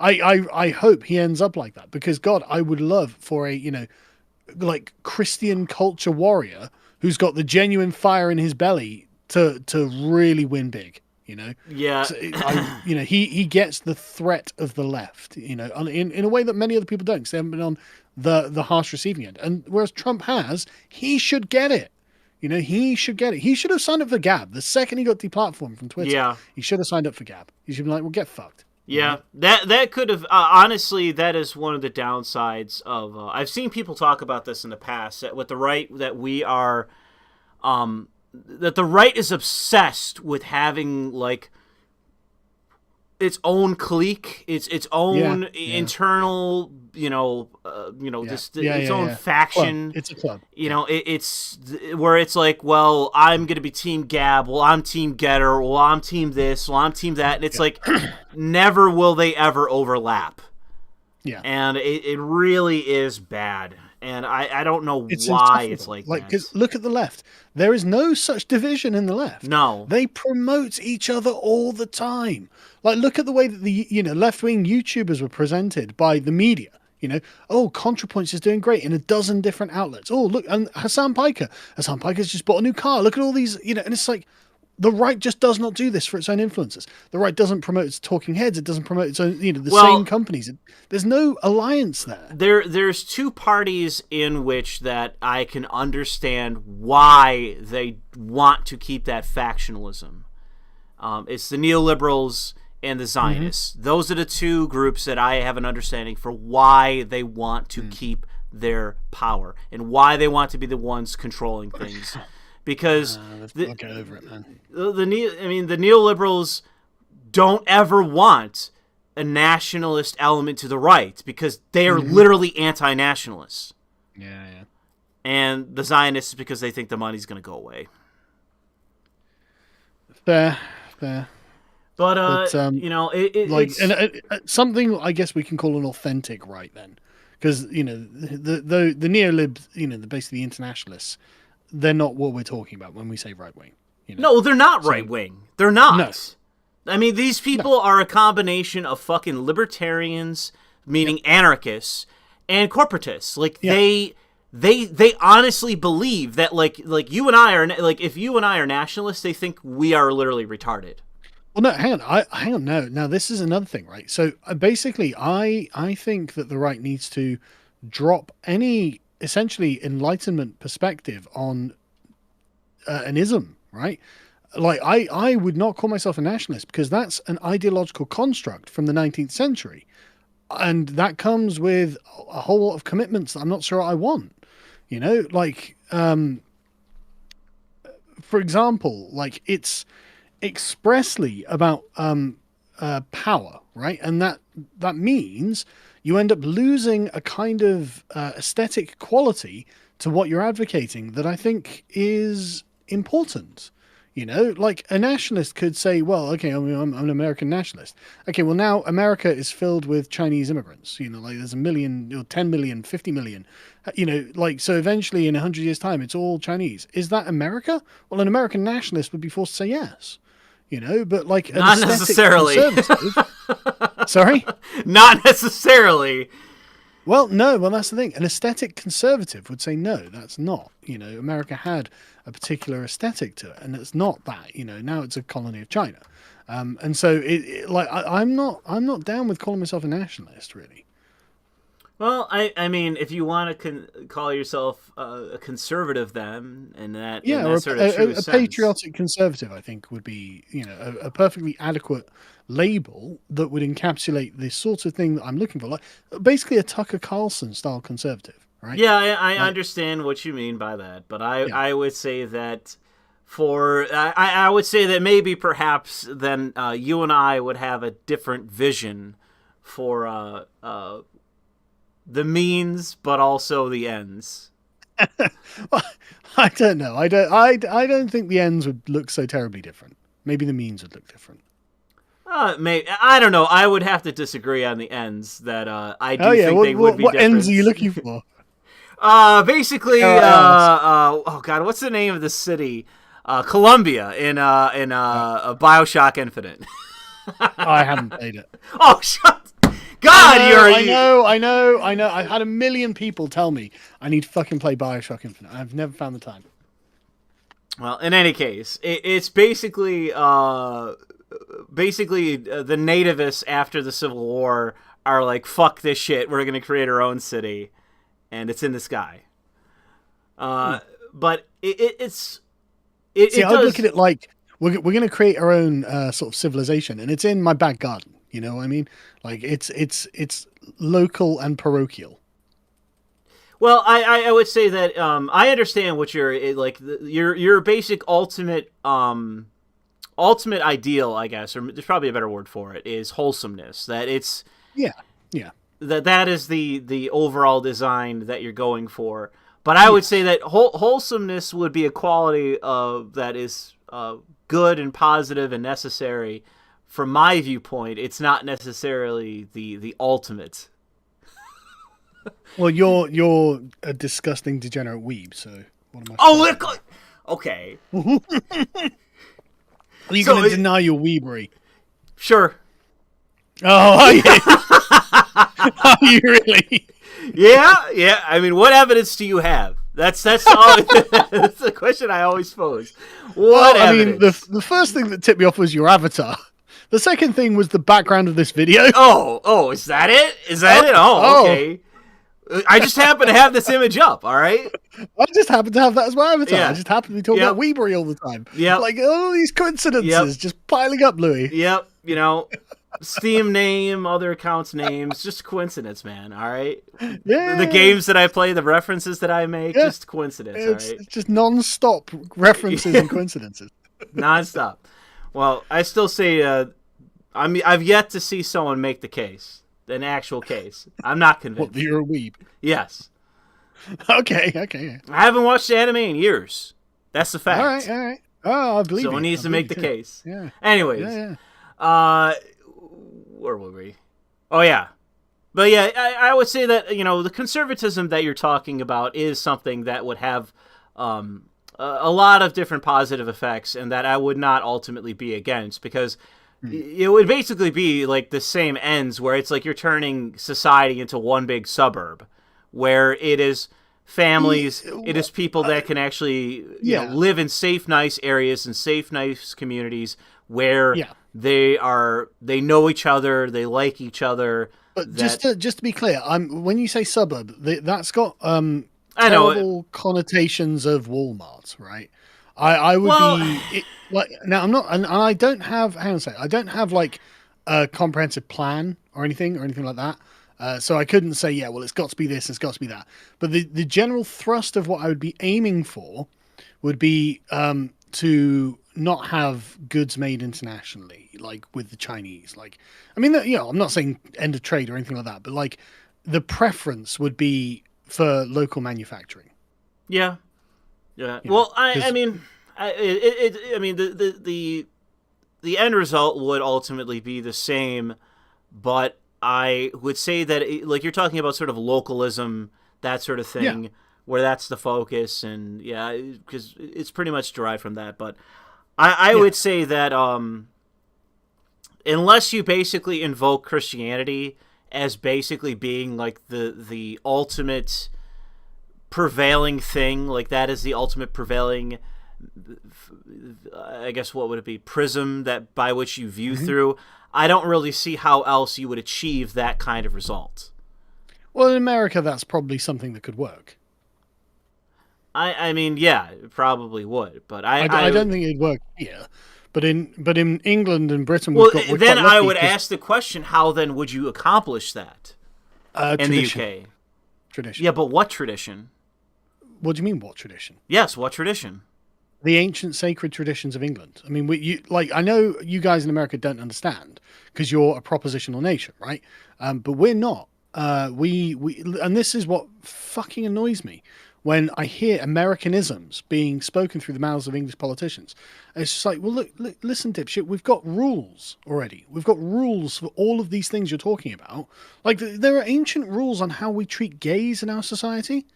I hope he ends up like that, because God, I would love for a, Christian culture warrior who's got the genuine fire in his belly to really win big. Yeah. So, he gets the threat of the left, in a way that many other people don't, because they haven't been on the harsh receiving end. And whereas Trump has, he should get it. He should get it. He should have signed up for Gab the second he got deplatformed from Twitter. Yeah. He should have signed up for Gab. He should be like, well, get fucked. Yeah, that could have honestly. That is one of the downsides of. I've seen people talk about this in the past, that with the right, that we are, that the right is obsessed with having like its own clique, its own internal, its own faction. Club. It's a club. It's where it's like, well, I'm gonna be Team Gab. Well, I'm Team Gettr. Well, I'm Team this. Well, I'm Team that. And it's like, never will they ever overlap. Yeah. And it really is bad. And I don't know why it's like that. Because look at the left. There is no such division in the left. No. They promote each other all the time. Like, look at the way that the left-wing YouTubers were presented by the media. Oh, ContraPoints is doing great in a dozen different outlets. Oh, look, and Hassan Piker's just bought a new car. Look at all these, and it's like, the right just does not do this for its own influencers. The right doesn't promote its talking heads. It doesn't promote its own, same companies. There's no alliance there. There's two parties in which that I can understand why they want to keep that factionalism. It's the neoliberals and the Zionists. Mm-hmm. Those are the two groups that I have an understanding for why they want to keep their power and why they want to be the ones controlling things. Because I'll get over it, man. The neoliberals don't ever want a nationalist element to the right because they are literally anti-nationalists. Yeah. And the Zionists is because they think the money's going to go away. Fair. But it's something I guess we can call an authentic right then, because the neolibs, basically the internationalists. They're not what we're talking about when we say right wing. No, they're not right wing. They're not. No. I mean, these people are a combination of fucking libertarians, meaning anarchists, and corporatists. Like they honestly believe that like you and I are like, if you and I are nationalists, they think we are literally retarded. Well, no, hang on. No, now this is another thing, right? So basically, I think that the right needs to drop any essentially Enlightenment perspective on an ism, right? Like I would not call myself a nationalist because that's an ideological construct from the 19th century, and that comes with a whole lot of commitments that I'm not sure I want. For example, like it's expressly about power, right? And that means you end up losing a kind of aesthetic quality to what you're advocating that I think is important. Like a nationalist could say, well, okay, I'm an American nationalist. Okay, well, now America is filled with Chinese immigrants. Like there's 1 million, 10 million, 50 million. So eventually in 100 years' time, it's all Chinese. Is that America? Well, an American nationalist would be forced to say yes. But like an not necessarily. Sorry? Not necessarily. Well, no. Well, that's the thing. An aesthetic conservative would say no. That's not. America had a particular aesthetic to it, and it's not that. Now it's a colony of China, and so I'm not down with calling myself a nationalist, really. Well, I mean, if you want to call yourself a conservative, then, in that sort of true sense, patriotic conservative, I think, would be a perfectly adequate label that would encapsulate the sort of thing that I'm looking for, like basically a Tucker Carlson style conservative, right? Yeah, I understand what you mean by that, but I would say that I would say that maybe perhaps then you and I would have a different vision for the means, but also the ends. Well, I don't know. I don't think the ends would look so terribly different. Maybe the means would look different. Maybe, I don't know. I would have to disagree on the ends. That I do think they would be what different. What ends are you looking for? Basically, oh god, what's the name of the city? Columbia in BioShock Infinite. I haven't played it. Oh, shut. God, I know. I've had 1 million people tell me I need to fucking play BioShock Infinite. I've never found the time. Well, in any case, it's basically the nativists after the Civil War are like, fuck this shit, we're going to create our own city, and it's in the sky. But it's... See, I look at it like, we're going to create our own sort of civilization, and it's in my back garden. You know what I mean? Like it's local and parochial. Well, I would say that I understand what your basic ultimate ideal, I guess, or there's probably a better word for it, is wholesomeness. That it's that is the overall design that you're going for. But I would say that wholesomeness would be a quality that is good and positive and necessary. From my viewpoint, it's not necessarily the ultimate. Well, you're a disgusting degenerate weeb, so what am I? Oh, okay. Are you going to deny your weebery? Sure. Oh, are you? Are you really? Yeah. I mean, what evidence do you have? That's all. That's the question I always pose. What evidence? The first thing that tipped me off was your avatar. The second thing was the background of this video. Oh, is that it? Is that it? Oh, okay. I just happen to have this image up, all right? I just happen to have that as my avatar. Yeah. I just happen to be talking about Weebury all the time. Yep. Like, all these coincidences just piling up, Louis. Yep. Steam name, other accounts names, just coincidence, man, all right? Yeah. The games that I play, the references that I make, just coincidence, all right? It's just non-stop references and coincidences. Non-stop. Well, I still say I've yet to see someone make the case. An actual case. I'm not convinced. What, you're a weeb? Yes. Okay. I haven't watched anime in years. That's the fact. All right. Oh, I believe Someone needs to make the case. Yeah. Anyways. Yeah. Where were we? Oh, yeah. But yeah, I would say that, the conservatism that you're talking about is something that would have a lot of different positive effects and that I would not ultimately be against, because it would basically be like the same ends where it's like you're turning society into one big suburb where it is families, it is people that can actually live in safe, nice areas and safe, nice communities where they know each other, they like each other. But just to be clear, when you say suburb, that's got terrible connotations of Walmart, right? I would be now. I'm not, and I don't have. Hang on a second. I don't have like a comprehensive plan or anything like that. So I couldn't say, it's got to be this, it's got to be that. But the general thrust of what I would be aiming for would be to not have goods made internationally, like with the Chinese. Like, I mean, I'm not saying end of trade or anything like that, but like the preference would be for local manufacturing. Yeah. Well, I mean, the end result would ultimately be the same, but I would say that like you're talking about sort of localism, that sort of thing, where that's the focus, and because it's pretty much derived from that. But I would say that unless you basically invoke Christianity as basically being like the ultimate prevailing thing, like that is the ultimate prevailing, I guess, what would it be, prism that by which you view through, I don't really see how else you would achieve that kind of result. Well, in America, that's probably something that could work. I mean, it probably would, but I don't think it'd work here. But in England and Britain, then I would ask the question: how then would you accomplish that in the UK? Tradition. Yeah, but what tradition? What do you mean, what tradition? Yes, what tradition? The ancient sacred traditions of England. I mean, I know you guys in America don't understand because you're a propositional nation, right? But we're not. And this is what fucking annoys me when I hear Americanisms being spoken through the mouths of English politicians. It's just like, well, look, listen, dipshit, we've got rules already. We've got rules for all of these things you're talking about. Like, there are ancient rules on how we treat gays in our society.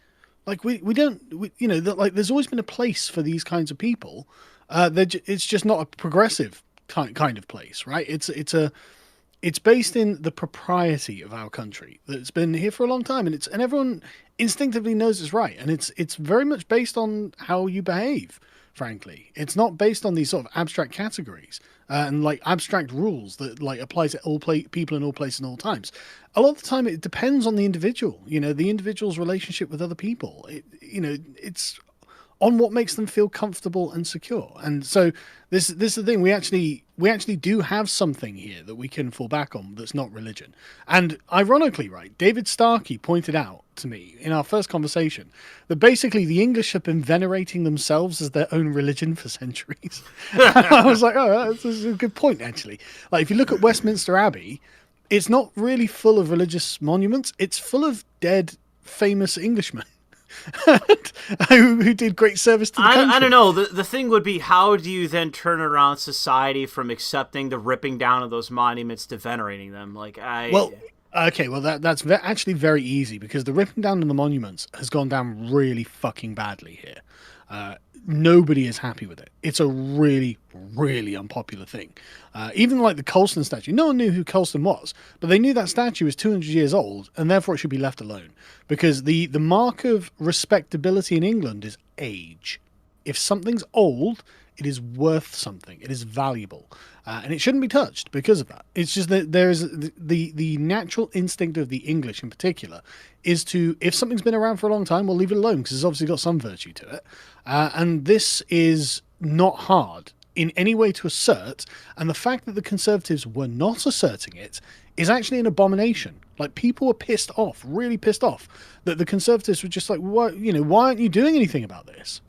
Like, there's always been a place for these kinds of people. It's just not a progressive kind of place, right? It's based in the propriety of our country that's been here for a long time, and everyone instinctively knows it's right, and it's very much based on how you behave. Frankly, it's not based on these sort of abstract categories and like abstract rules that like apply to all people in all places and all times. A lot of the time, it depends on the individual. The individual's relationship with other people. It's on what makes them feel comfortable and secure. And so this is the thing. We actually do have something here that we can fall back on that's not religion. And ironically, right, David Starkey pointed out to me in our first conversation that basically the English have been venerating themselves as their own religion for centuries. I was like, oh, that's a good point, actually. Like, if you look at Westminster Abbey, it's not really full of religious monuments. It's full of dead, famous Englishmen. who did great service to the country. I don't know. The thing would be, how do you then turn around society from accepting the ripping down of those monuments to venerating them? Okay, well that's actually very easy because the ripping down of the monuments has gone down really fucking badly here. Uh, Nobody is happy with it. It's a really, really unpopular thing. Even like the Colston statue, no one knew who Colston was, but they knew that statue was 200 years old and therefore it should be left alone because the mark of respectability in England is age. If something's old, it is worth something. It is valuable, and it shouldn't be touched because of that. It's just that there is the natural instinct of the English, in particular, is to, if something's been around for a long time, we'll leave it alone because it's obviously got some virtue to it. And this is not hard in any way to assert. And the fact that the Conservatives were not asserting it is actually an abomination. Like, people were pissed off, really pissed off, that the Conservatives were just like, what, why aren't you doing anything about this?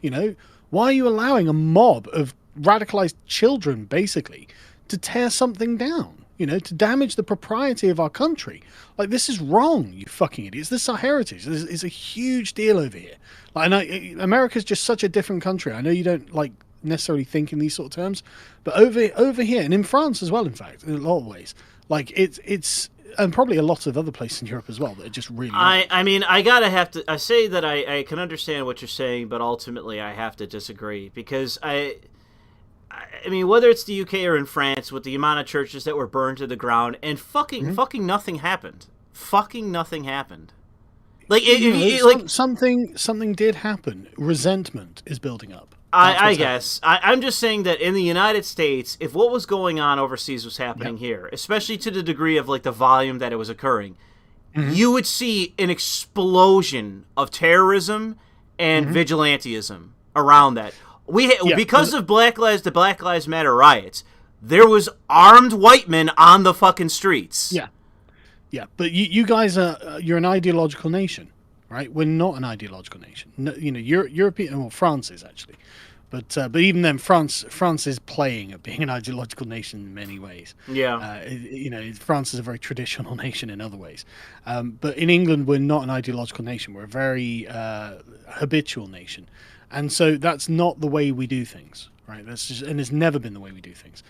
Why are you allowing a mob of radicalized children, basically, to tear something down, to damage the propriety of our country? Like, this is wrong, you fucking idiots. This is our heritage. This is a huge deal over here. Like, America's just such a different country. I know you don't, like, necessarily think in these sort of terms, but over here, and in France as well, in fact, in a lot of ways, like, it's and probably a lot of other places in Europe as well that are just really. I mean, I say that I can understand what you're saying, but ultimately I have to disagree because I mean, whether it's the UK or in France, with the amount of churches that were burned to the ground and fucking nothing happened. Fucking nothing happened. Like, something did happen. Resentment is building up. I guess. I'm just saying that in the United States, if what was going on overseas was happening here, especially to the degree of, like, the volume that it was occurring, you would see an explosion of terrorism and vigilantism around that. Because of the Black Lives Matter riots, there was armed white men on the fucking streets. Yeah, but you guys you're an ideological nation, right? We're not an ideological nation. No, European, well, France is actually, but even then, France is playing at being an ideological nation in many ways. Yeah, France is a very traditional nation in other ways, but in England, we're not an ideological nation. We're a very habitual nation, and so that's not the way we do things, right? And it's never been the way we do things.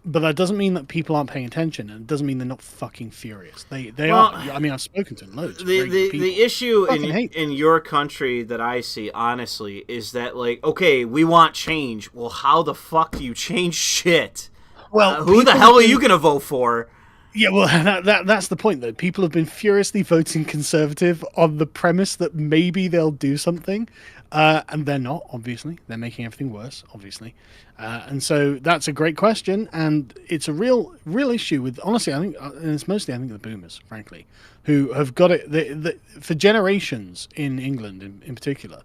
But that doesn't mean that people aren't paying attention, and it doesn't mean they're not fucking furious. They are. I mean, I've spoken to them loads. The issue in your country that I see, honestly, is that, like, okay, we want change. Well, how the fuck do you change shit? Well, who the hell are you going to vote for? Yeah, well, that's the point, though. People have been furiously voting Conservative on the premise that maybe they'll do something, and they're not, obviously. They're making everything worse, obviously. And so that's a great question, and it's a real issue with, honestly, I think, and it's mostly, I think, the boomers, frankly, who have got it, for generations in England in particular,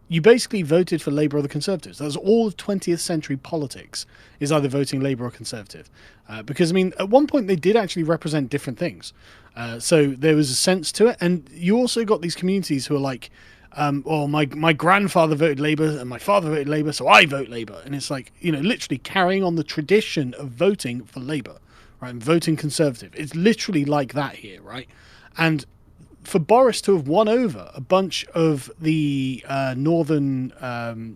you basically voted for Labour or the Conservatives. That was all of 20th century politics, is either voting Labour or Conservative. Because, I mean, at one point they did actually represent different things. So there was a sense to it. And you also got these communities who are like, well, my grandfather voted Labour and my father voted Labour, so I vote Labour. And it's like, literally carrying on the tradition of voting for Labour, right, and voting Conservative. It's literally like that here, right? And for Boris to have won over a bunch of the northern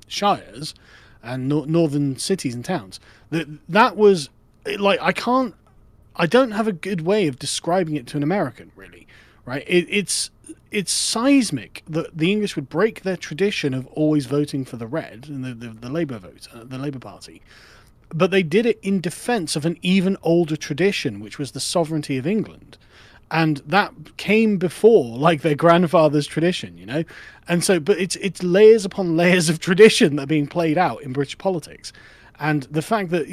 shires and northern cities and towns, that was like, I don't have a good way of describing it to an American, really, right? It's seismic that the English would break their tradition of always voting for the red and the Labour vote, the Labour Party, but they did it in defence of an even older tradition, which was the sovereignty of England. And that came before, like, their grandfather's tradition, And so, but it's layers upon layers of tradition that are being played out in British politics. And the fact that,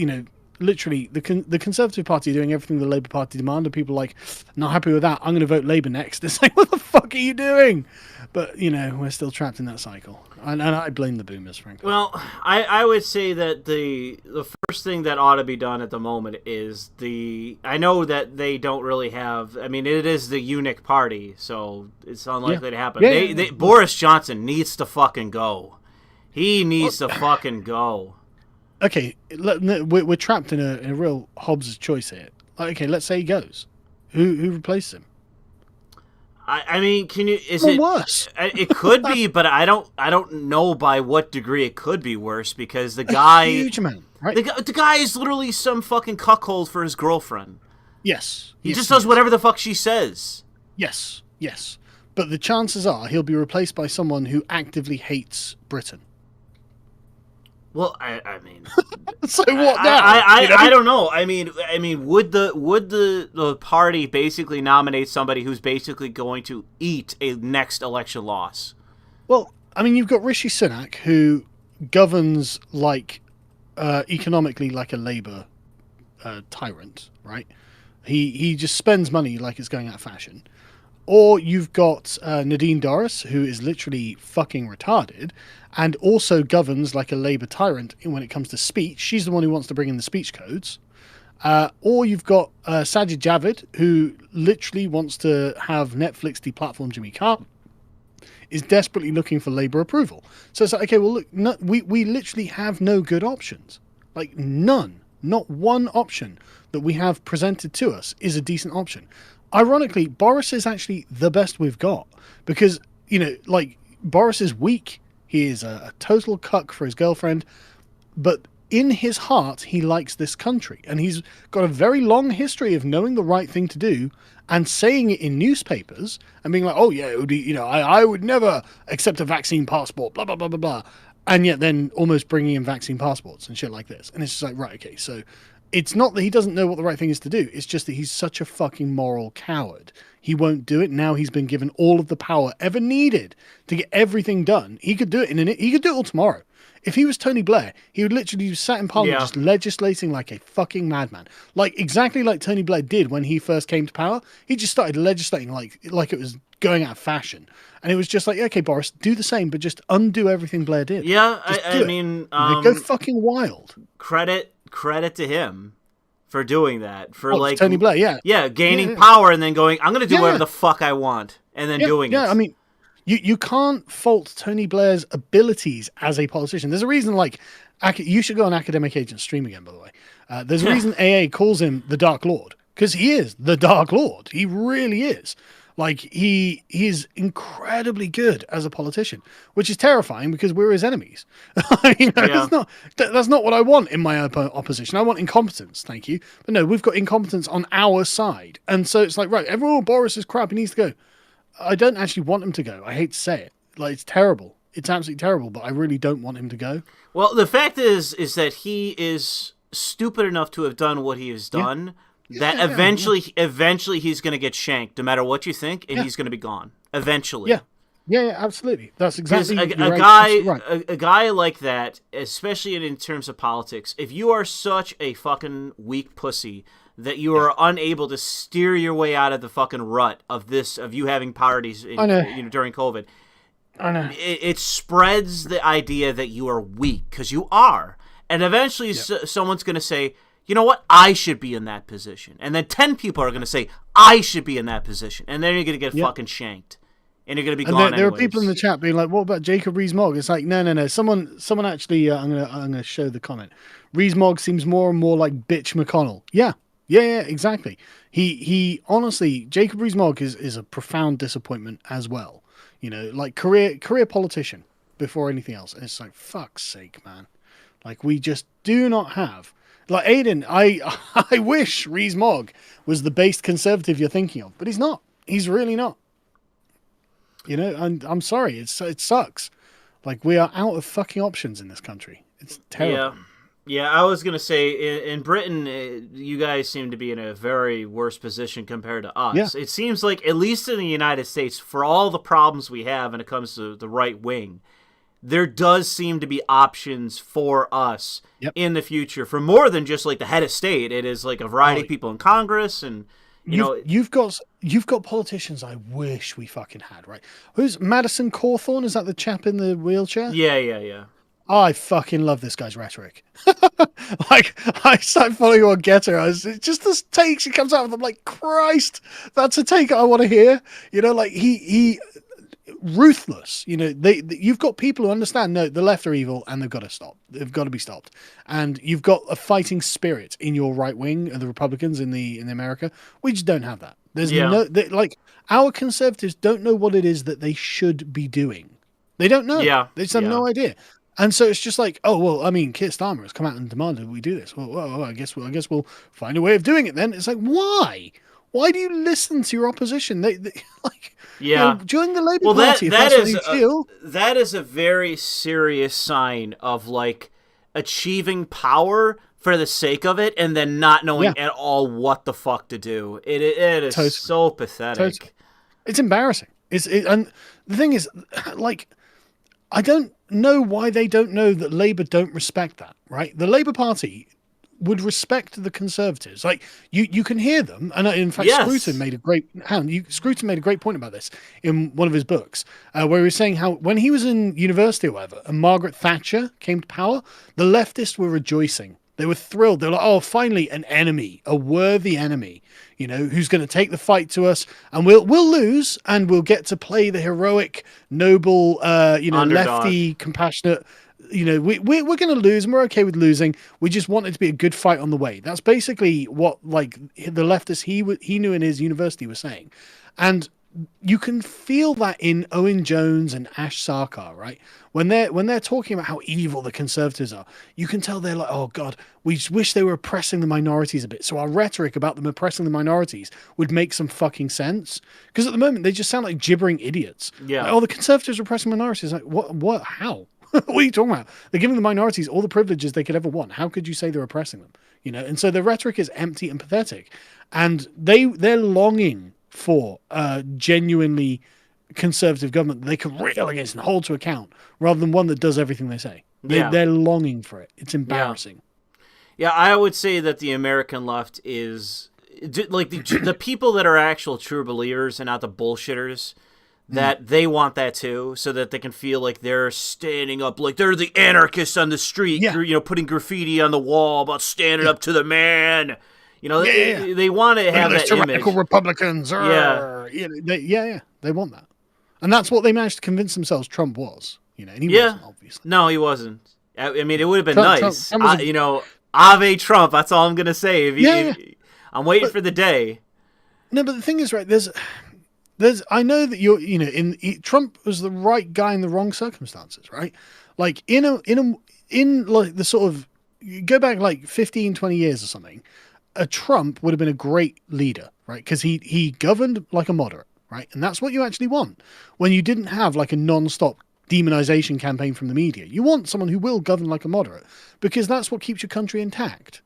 literally the Conservative Party doing everything the Labour Party demanded, people like, not happy with that, I'm going to vote Labour next. It's like, what the fuck are you doing? But, we're still trapped in that cycle. And I blame the boomers, frankly. Well, I would say that the first thing that ought to be done at the moment is I know that they don't really have, I mean, it is the eunuch party, so it's unlikely to happen. Boris Johnson needs to fucking go. He needs to fucking go. Okay, we're trapped in a real Hobbes' choice here. Okay, let's say he goes. Who replaces him? I mean, can you? Is it worse? It could be, but I don't know by what degree it could be worse because the guy, huge amount, right? The guy is literally some fucking cuckold for his girlfriend. Yes. He yes, just does is. whatever the fuck she says. Yes. Yes. But the chances are he'll be replaced by someone who actively hates Britain. Well, I mean, So what now? I don't know. I mean, would the party basically nominate somebody who's basically going to eat a next election loss? Well, I mean, you've got Rishi Sunak, who governs like economically like a Labour tyrant, right? He just spends money like it's going out of fashion. Or you've got Nadine Dorries, who is literally fucking retarded and also governs like a Labour tyrant when it comes to speech. She's the one who wants to bring in the speech codes. Or you've got Sajid Javid, who literally wants to have Netflix deplatform Jimmy Carr, is desperately looking for Labour approval. So it's like, okay, well, look, no, we literally have no good options. Like, none. Not one option that we have presented to us is a decent option. Ironically, Boris is actually the best we've got because, like, Boris is weak. He is a total cuck for his girlfriend, but in his heart, he likes this country, and he's got a very long history of knowing the right thing to do and saying it in newspapers and being like, oh yeah, it would be, I would never accept a vaccine passport, blah, blah, blah, blah, blah. And yet then almost bringing in vaccine passports and shit like this. And it's just like, right, okay, so it's not that he doesn't know what the right thing is to do. It's just that he's such a fucking moral coward. He won't do it. Now he's been given all of the power ever needed to get everything done. He could do it he could do it all tomorrow. If he was Tony Blair, he would literally sat in Parliament just legislating like a fucking madman. Like exactly like Tony Blair did when he first came to power. He just started legislating like it was going out of fashion. And it was just like, okay, Boris, do the same, but just undo everything Blair did. Yeah, I mean... go fucking wild. Credit to him for doing that. For Tony Blair, yeah. Yeah, gaining power and then going, I'm going to do whatever the fuck I want. And then doing it. Yeah, I mean... You can't fault Tony Blair's abilities as a politician. There's a reason, like, you should go on Academic Agent stream again, by the way. There's a reason AA calls him the Dark Lord, because he is the Dark Lord. He really is. Like, he is incredibly good as a politician, which is terrifying because we're his enemies. That's not what I want in my opposition. I want incompetence, thank you. But no, we've got incompetence on our side. And so it's like, right, everyone, Boris is crap, he needs to go. I don't actually want him to go. I hate to say it. Like, it's terrible. It's absolutely terrible, but I really don't want him to go. Well, the fact is that he is stupid enough to have done what he has done that eventually he's going to get shanked no matter what you think, and he's going to be gone. Eventually. Yeah, absolutely. That's exactly a guy like that, especially in terms of politics, if you are such a fucking weak pussy that you are unable to steer your way out of the fucking rut of you having parties during COVID. I know. It spreads the idea that you are weak, because you are. And eventually someone's going to say, you know what, I should be in that position. And then 10 people are going to say, I should be in that position. And then you're going to get fucking shanked. And you're going to be gone there are people in the chat being like, what about Jacob Rees-Mogg? It's like, no. Someone actually, I'm gonna show the comment. Rees-Mogg seems more and more like bitch McConnell. Yeah, exactly. He honestly, Jacob Rees-Mogg is a profound disappointment as well. Like career politician before anything else. And it's like, fuck's sake, man. Like, we just do not have... Like, Aiden, I wish Rees-Mogg was the based conservative you're thinking of, but he's not. He's really not. And I'm sorry, it sucks. Like, we are out of fucking options in this country. It's terrible. Yeah, I was going to say, in Britain, you guys seem to be in a very worse position compared to us. Yeah. It seems like, at least in the United States, for all the problems we have when it comes to the right wing, there does seem to be options for us in the future for more than just, like, the head of state. It is, like, a variety of people in Congress and... You've got politicians I wish we fucking had, right? Who's Madison Cawthorn? Is that the chap in the wheelchair? Yeah. I fucking love this guy's rhetoric. Like, I started following him on Gettr. It's just this takes he comes out with. I'm like, Christ, that's a take I want to hear. Like he ruthless. You've got people who understand. No, the left are evil, and they've got to stop. They've got to be stopped. And you've got a fighting spirit in your right wing, and the Republicans in America. We just don't have that. There's our conservatives don't know what it is that they should be doing. They don't know. They just have no idea. And so it's just like, oh well, I mean, Keir Starmer has come out and demanded we do this. Well, I guess we'll find a way of doing it. Then it's like, why? Why do you listen to your opposition? They like, Yeah. join the Labour Well, Party if that that's what is you feel. that is a very serious sign of like achieving power for the sake of it, and then not knowing Yeah. at all what the fuck to do. It is Totally. so pathetic. Totally. It's embarrassing. And the thing is, like, I don't know why they don't know that Labour don't respect that, right? The Labour Party would respect the Conservatives. Like, you can hear them, and in fact, Yes. Scruton made a great point about this in one of his books, where he was saying how when he was in university or whatever, and Margaret Thatcher came to power, the leftists were rejoicing. They were thrilled. They were like, oh, finally an enemy, a worthy enemy, who's going to take the fight to us, and we'll lose, and we'll get to play the heroic, noble, Underdog. lefty, compassionate. We're going to lose, and we're okay with losing. We just want it to be a good fight on the way. That's basically what like the leftists he knew in his university were saying, and you can feel that in Owen Jones and Ash Sarkar, right? When they're talking about how evil the Conservatives are, you can tell they're like, oh God, we just wish they were oppressing the minorities a bit. So our rhetoric about them oppressing the minorities would make some fucking sense. Because at the moment they just sound like gibbering idiots. Yeah. Like, oh, the Conservatives are oppressing minorities. Like, what? How? What are you talking about? They're giving the minorities all the privileges they could ever want. How could you say they're oppressing them? And so the rhetoric is empty and pathetic, and they're longing for a genuinely conservative government that they can rail against and hold to account, rather than one that does everything they say. They're longing for it. It's embarrassing. Yeah, I would say that the American left is like the people that are actual true believers and not the bullshitters. That they want that too, so that they can feel like they're standing up, like they're the anarchists on the street, putting graffiti on the wall about standing up to the man. They want to have that image. Republicans. They want that, and that's what they managed to convince themselves Trump was. And he wasn't, obviously. No, he wasn't. I mean, it would have been nice. Trump Ave Trump. That's all I'm gonna say. I'm waiting for the day. No, but the thing is, right? I know that Trump was the right guy in the wrong circumstances, right? Like in like the sort of, go back like 15, 20 years or something, a Trump would have been a great leader, right? Because he governed like a moderate, right? And that's what you actually want when you didn't have like a non-stop demonization campaign from the media. You want someone who will govern like a moderate, because that's what keeps your country intact,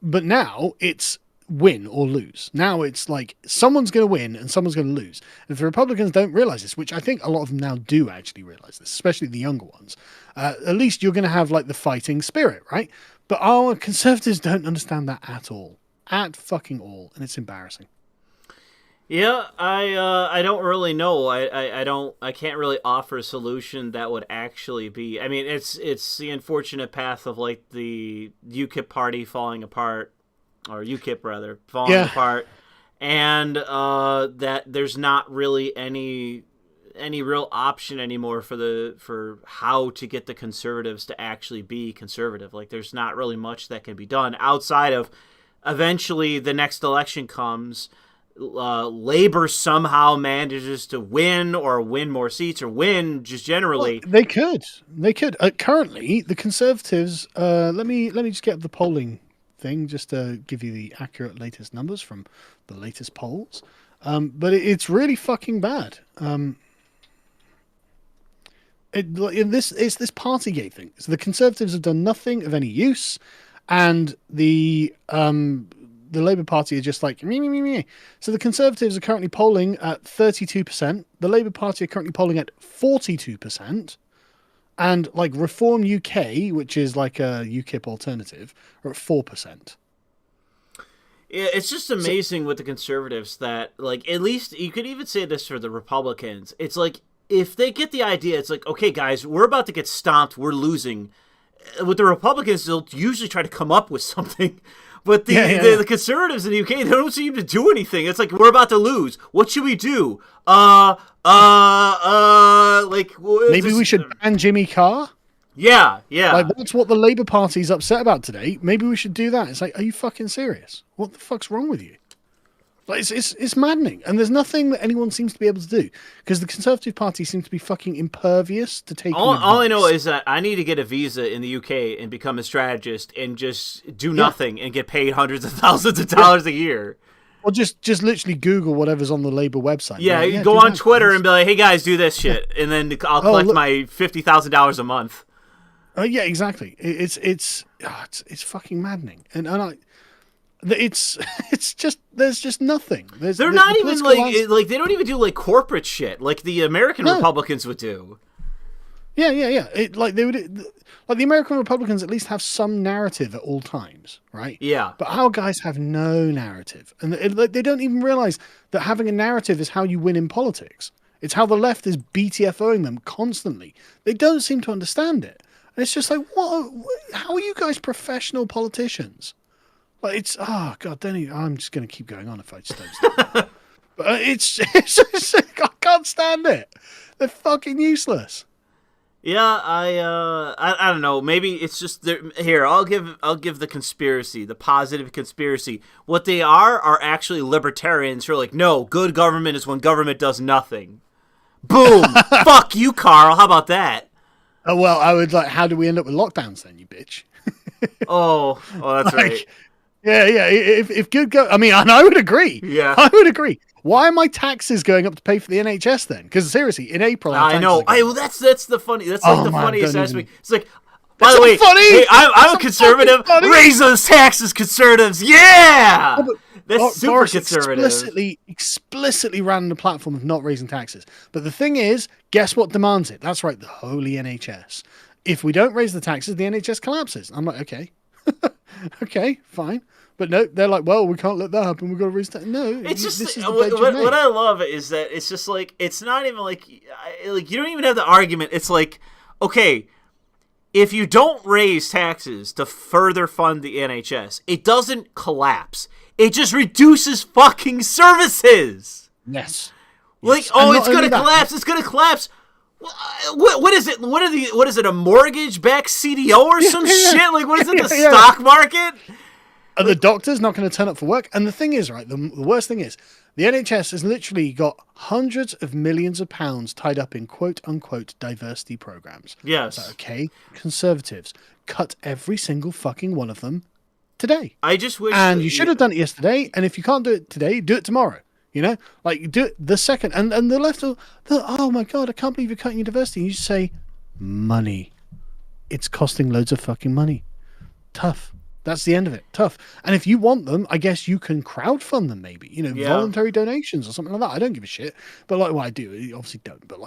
But now it's win or lose. Now it's like someone's going to win and someone's going to lose. And if the Republicans don't realize this, which I think a lot of them now do actually realize this, especially the younger ones, at least you're going to have like the fighting spirit, right? But our Conservatives don't understand that at all. At fucking all. And it's embarrassing. Yeah, I don't really know. I can't really offer a solution that would actually be. I mean, it's the unfortunate path of like the UKIP party falling apart, or UKIP rather falling apart, and that there's not really any real option anymore for how to get the conservatives to actually be conservative. Like, there's not really much that can be done outside of eventually the next election comes. Labor somehow manages to win more seats or win just generally. Well, they could. Currently, the Conservatives. Let me just get the polling thing just to give you the accurate latest numbers from the latest polls. But it's really fucking bad. It's this Partygate thing. So the Conservatives have done nothing of any use, and the Labour Party are just like me. So the Conservatives are currently polling at 32%. The Labour Party are currently polling at 42%. And like Reform UK, which is like a UKIP alternative, are at 4%. Yeah, it's just amazing with the Conservatives that, like, at least you could even say this for the Republicans. It's like, if they get the idea, it's like, okay, guys, we're about to get stomped. We're losing. With the Republicans, they'll usually try to come up with something. But the Conservatives in the UK, they don't seem to do anything. It's like, we're about to lose. What should we do? Like, maybe we should ban Jimmy Carr? Yeah. Like, that's what the Labour Party's upset about today. Maybe we should do that. It's like, are you fucking serious? What the fuck's wrong with you? Like it's maddening, and there's nothing that anyone seems to be able to do because the Conservative Party seems to be fucking impervious to taking All I know advice. is that I need to get a visa in the UK and become a strategist and just do nothing and get paid hundreds of thousands of dollars a year. Or just literally Google whatever's on the Labour website. Yeah, like, you go do on that, Twitter please. and be like, "Hey guys, do this shit," and then I'll collect my $50,000 a month. Yeah, exactly. It's fucking maddening, and it's just there's just nothing. They're not even like they don't even do like corporate shit like the American Republicans would do. Yeah. They would, like the American Republicans at least have some narrative at all times, right? Yeah. But our guys have no narrative, and they don't even realize that having a narrative is how you win in politics. It's how the left is BTFOing them constantly. They don't seem to understand it, and it's just like, what? How are you guys professional politicians? Like it's god, I'm just going to keep going on if I just don't stop. But it's I can't stand it. They're fucking useless. Yeah, I don't know. Maybe it's just here. I'll give the conspiracy, the positive conspiracy. What they are actually libertarians who are like, no, good government is when government does nothing. Boom. Fuck you, Carl. How about that? Oh well, I would like. How do we end up with lockdowns then, you bitch? Oh, that's right. Yeah. If good go, I mean, and I would agree. Yeah, I would agree. Why are my taxes going up to pay for the NHS then? Because seriously, in April, I know. Well, that's the funny. That's like the funniest aspect. It's like, by the way, funny. Hey, I'm a conservative. Raise those taxes, conservatives. Yeah, that's super Boris conservative. explicitly ran on the platform of not raising taxes. But the thing is, guess what demands it? That's right, the holy NHS. If we don't raise the taxes, the NHS collapses. I'm like, okay, okay, fine. But no, they're like, well, we can't let that happen. We've got to raise that. No, It's just this is what I love is that it's just like it's not even like you don't even have the argument. It's like, okay, if you don't raise taxes to further fund the NHS, it doesn't collapse. It just reduces fucking services. Yes. Like, it's gonna collapse. It's gonna collapse. What is it? What is it? A mortgage-backed CDO or some shit? Like, what is it? The stock market? And the doctor's not going to turn up for work. And the thing is, right, the worst thing is, the NHS has literally got hundreds of millions of pounds tied up in quote-unquote diversity programs. Yes. So, okay, Conservatives, cut every single fucking one of them today. I just wish... And you should have done it yesterday, and if you can't do it today, do it tomorrow. You know? Like, do it the second. And the left will, oh my God, I can't believe you're cutting your diversity. And you just say, money. It's costing loads of fucking money. Tough. That's the end of it. Tough. And if you want them, I guess you can crowdfund them maybe, voluntary donations or something like that. I don't give a shit. But like, well, I do. You obviously don't. But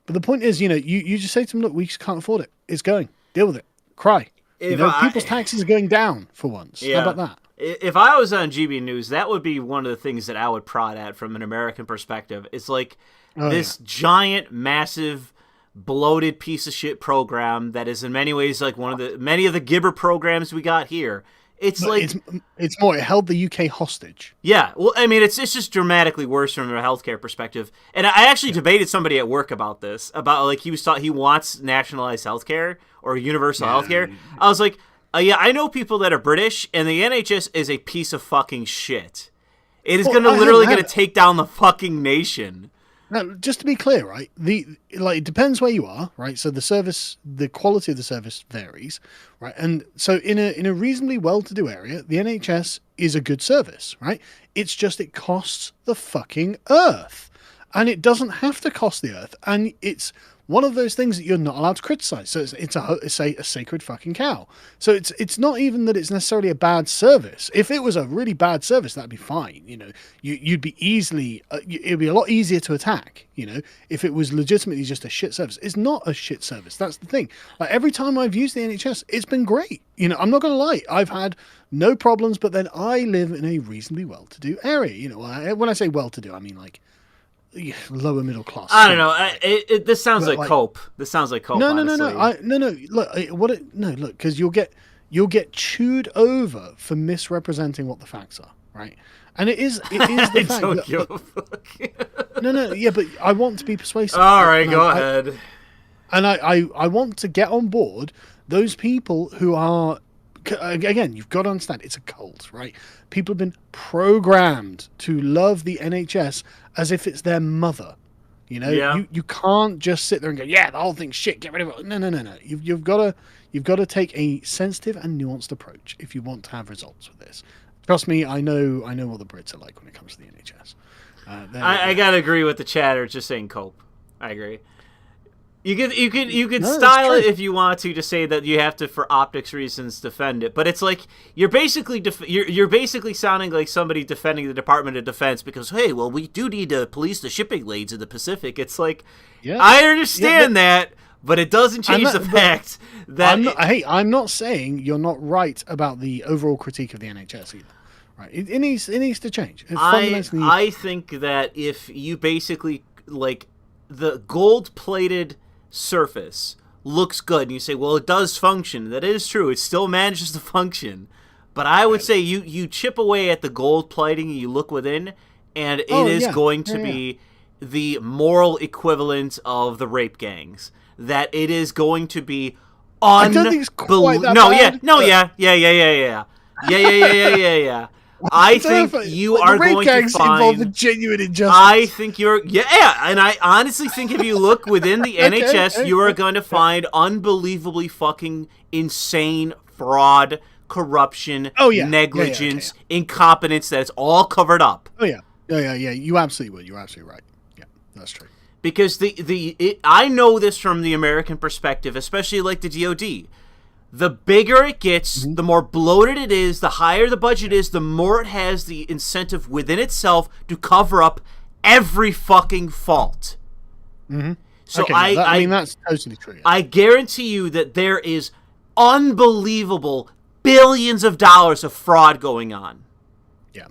the point is, you just say to them, look, we just can't afford it. It's going. Deal with it. Cry. People's taxes are going down for once. Yeah. How about that? If I was on GB News, that would be one of the things that I would prod at from an American perspective. It's like this giant, massive, bloated piece of shit program that is in many ways like many of the Gibber programs we got here. It's more, it held the UK hostage. Yeah, well, I mean, it's just dramatically worse from a healthcare perspective. And I actually debated somebody at work about this, about like he wants nationalized healthcare or universal healthcare. I was like, I know people that are British, and the NHS is a piece of fucking shit. It is going to take down the fucking nation. Now, just to be clear, right? It depends where you are, right? So the quality of the service varies, right? And so in a reasonably well-to-do area, the NHS is a good service, right? It's just it costs the fucking earth, and it doesn't have to cost the earth, and it's one of those things that you're not allowed to criticize. So it's a sacred fucking cow. So it's not even that it's necessarily a bad service. If it was a really bad service, that'd be fine. You'd be it'd be a lot easier to attack. If it was legitimately just a shit service. It's not a shit service. That's the thing. Like every time I've used the NHS, it's been great. I'm not going to lie. I've had no problems, but then I live in a reasonably well-to-do area. When I say well-to-do, I mean like lower middle class. I don't know. This sounds like cope. This sounds like cope. No. Look, because you'll get chewed over for misrepresenting what the facts are, right? And it is the fact. Don't give a fuck. No, yeah, but I want to be persuasive. All right, go ahead. And I want to get on board those people who are again, you've got to understand, it's a cult, right? People have been programmed to love the NHS as if it's their mother. You know, you can't just sit there and go, yeah, the whole thing's shit, get rid of it. No. You've got to take a sensitive and nuanced approach if you want to have results with this. Trust me, I know what the Brits are like when it comes to the NHS. I gotta agree with the chatter just saying cope. I agree. You could style it if you want to say that you have to, for optics reasons, defend it. But it's like you're basically you're basically sounding like somebody defending the Department of Defense because, hey, well, we do need to police the shipping lanes in the Pacific. It's like, I understand that, but it doesn't change the fact that I'm not saying you're not right about the overall critique of the NHS either. Right? It needs to change. I think that if you basically like the gold-plated surface looks good and you say, well, it does function. That is true. It still manages to function. But I would say you chip away at the gold plating and you look within, and it is going to be the moral equivalent of the rape gangs. That it is going to be I don't think it's quite that bad. Yeah. I think you are going to find a genuine injustice. I think and I honestly think if you look within the NHS, you are going to find unbelievably fucking insane fraud, corruption, negligence, incompetence that's all covered up. Yeah. You absolutely would. You're absolutely right. Yeah, that's true. Because I know this from the American perspective, especially like the DoD. The bigger it gets, the more bloated it is, the higher the budget is, the more it has the incentive within itself to cover up every fucking fault. Mm-hmm. So I mean, that's totally true. Yeah. I guarantee you that there is unbelievable billions of dollars of fraud going on. Yeah.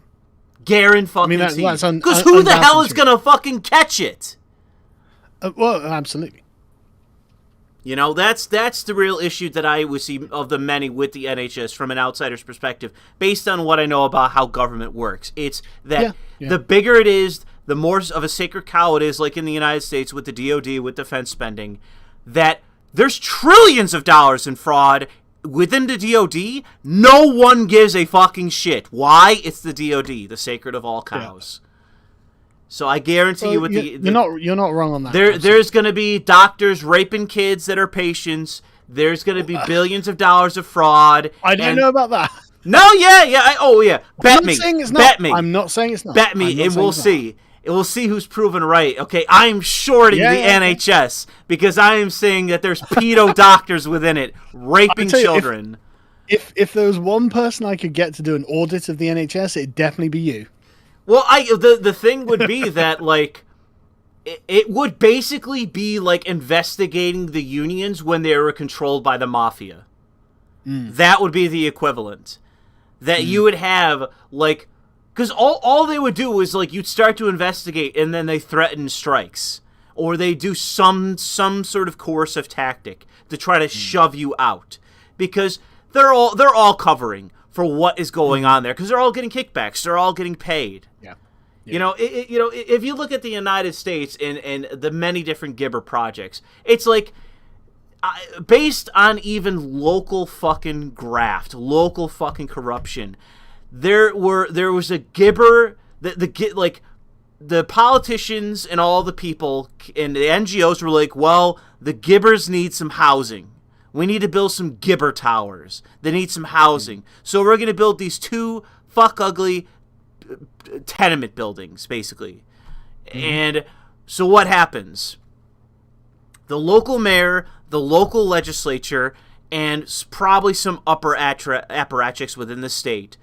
Guarantee. Because who the hell is going to fucking catch it? Well, absolutely. You know, that's the real issue that I would see of the many with the NHS from an outsider's perspective, based on what I know about how government works. It's that the bigger it is, the more of a sacred cow it is, like in the United States with the DoD, with defense spending, that there's trillions of dollars in fraud within the DoD. No one gives a fucking shit. Why? It's the DoD, the sacred of all cows. Yeah. So I guarantee you, you're not wrong on that. There's going to be doctors raping kids that are patients. There's going to be billions of dollars of fraud. I don't know about that. No, Bet me. I'm not saying it's not. Bet me, and we'll see. We'll see who's proven right. Okay, I'm shorting the NHS because I am saying that there's pedo doctors within it raping children. If there was one person I could get to do an audit of the NHS, it'd definitely be you. Well, the thing would be that, like, it would basically be like investigating the unions when they were controlled by the mafia. That would be the equivalent. That you would have, like, because all they would do was, like, you'd start to investigate and then they threaten strikes. Or they do some sort of coercive tactic to try to shove you out. Because they're all covering for what is going on there, because they're all getting kickbacks, they're all getting paid. Yeah. You know, if you look at the United States and the many different Gettr projects, it's like based on even local fucking graft, local fucking corruption. There was a Gettr the politicians and all the people and the NGOs were like, well, the Gettrs need some housing. We need to build some Gettr towers. They need some housing. So we're going to build these 2 ugly tenement buildings, basically. And so what happens? The local mayor, the local legislature, and probably some upper apparatchiks within the state,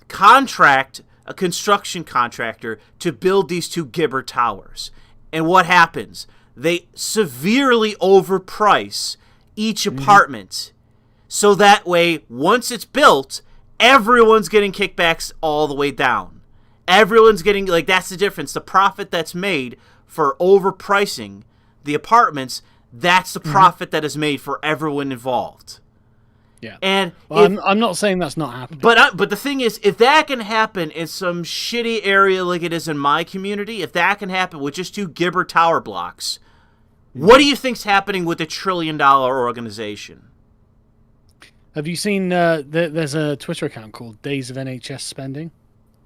contract a construction contractor to build these 2 Gettr towers. And what happens? They severely overprice each apartment. So that way, once it's built, everyone's getting kickbacks all the way down. Everyone's getting, like, that's the difference. The profit that's made for overpricing the apartments, that's the profit that is made for everyone involved. Yeah. And I'm not saying that's not happening. But the thing is, if that can happen in some shitty area like it is in my community, if that can happen with just 2 Gettr tower blocks, what do you think's happening with a $1 trillion organization? Have you seen? There's a Twitter account called Days of NHS Spending.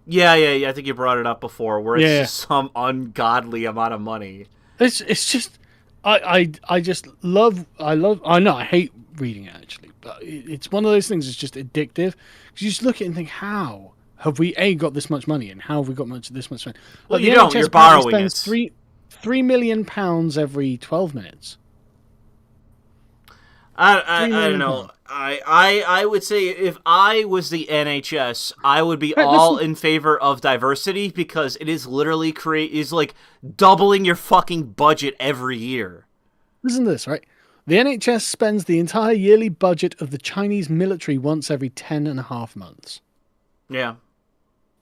Yeah. I think you brought it up before, where it's Yeah, just some ungodly amount of money. it's just I just I know I hate reading it actually, but it's one of those things that's just addictive because you just look at it and think, how have we got this much money and how have we got this much spent? Well, Like you the don't. NHS You're apparently borrowing spends it. £3 million every 12 minutes. I Three don't million know. pounds. I would say if I was the NHS, I would be Right, all listen, in favor of diversity because it is literally is like doubling your fucking budget every year. listen to this, right? The NHS spends the entire yearly budget of the Chinese military once every 10.5 months. Yeah.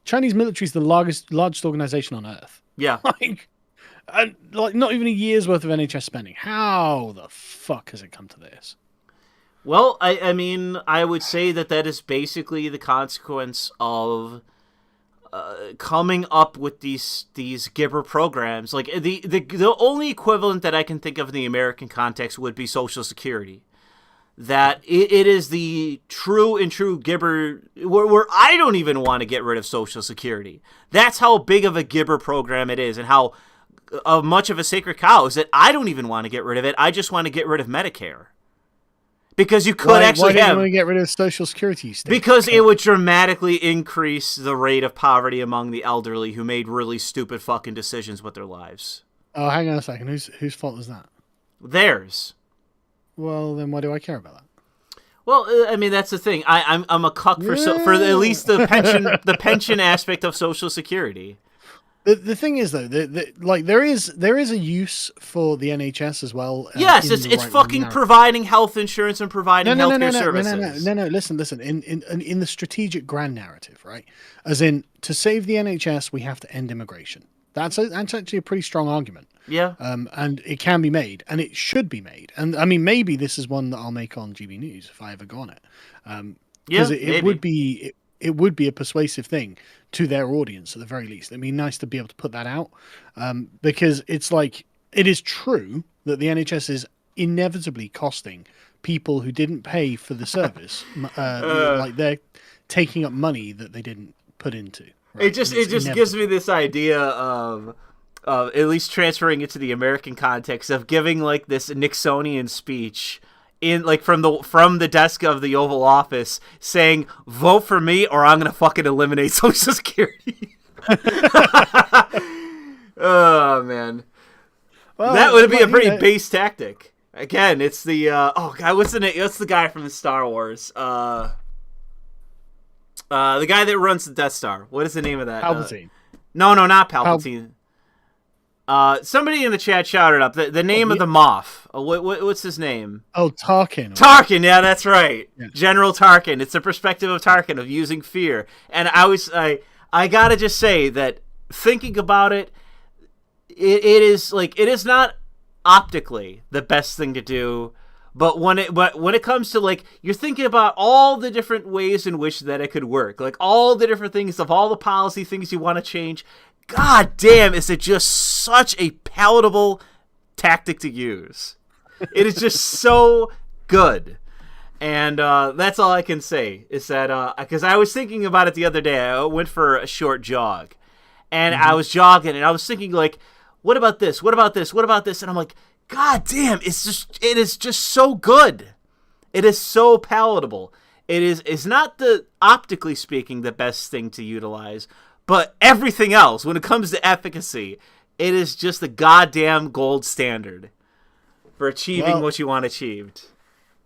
Chinese military is the largest organization on earth. Yeah. Like, and like not even a year's worth of NHS spending. How the fuck has it come to this? Well, I mean, I would say that is basically the consequence of coming up with these Gettr programs. Like the only equivalent that I can think of in the American context would be Social Security. That it is the true Gettr where I don't even want to get rid of Social Security. That's how big of a Gettr program it is, and how much of a sacred cow is that I don't even want to get rid of it. I just want to get rid of Medicare. Because you could actually why don't have... you want to get rid of Social Security? Because it would dramatically increase the rate of poverty among the elderly who made really stupid fucking decisions with their lives. Oh, hang on a second. Whose fault was that? Theirs. Well, then why do I care about that? Well, I mean, that's the thing. I'm a cuck for at least the pension aspect of Social Security. The thing is though, like there is a use for the NHS as well. Yes, it's fucking providing health insurance and providing healthcare services. No. Listen. In the strategic grand narrative, right? As in, to save the NHS, we have to end immigration. That's actually a pretty strong argument. Yeah. And it can be made, and it should be made. And I mean, maybe this is one that I'll make on GB News if I ever go on it. Because it would be a persuasive thing to their audience at the very least. It'd be nice to be able to put that out, because it's like, it is true that the NHS is inevitably costing people who didn't pay for the service, like they're taking up money that they didn't put into. Right? It just gives me this idea of at least transferring it to the American context of giving like this Nixonian speech in like from the desk of the Oval Office saying, "Vote for me or I'm gonna fucking eliminate Social Security." Oh man, well, that would be a pretty base tactic. Again, it's the oh god, what's the name? What's the guy from the Star Wars? The guy that runs the Death Star. What is the name of that? Palpatine. No, not Palpatine. Somebody in the chat shouted up the name of the Moff. What's his name? Oh, Tarkin. Tarkin, yeah, that's right. Yeah. General Tarkin. It's the perspective of Tarkin of using fear. And I gotta just say that thinking about it, it is not optically the best thing to do. But when it comes to like, you're thinking about all the different ways in which that it could work, like all the different things of all the policy things you want to change. God damn, is it just such a palatable tactic to use? It is just so good. And that's all I can say is that because I was thinking about it the other day. I went for a short jog, and I was jogging, and I was thinking like, what about this? What about this? What about this? And I'm like, God damn, it is just so good. It is so palatable. It's not optically speaking the best thing to utilize, but everything else, when it comes to efficacy, it is just the goddamn gold standard for achieving what you want achieved.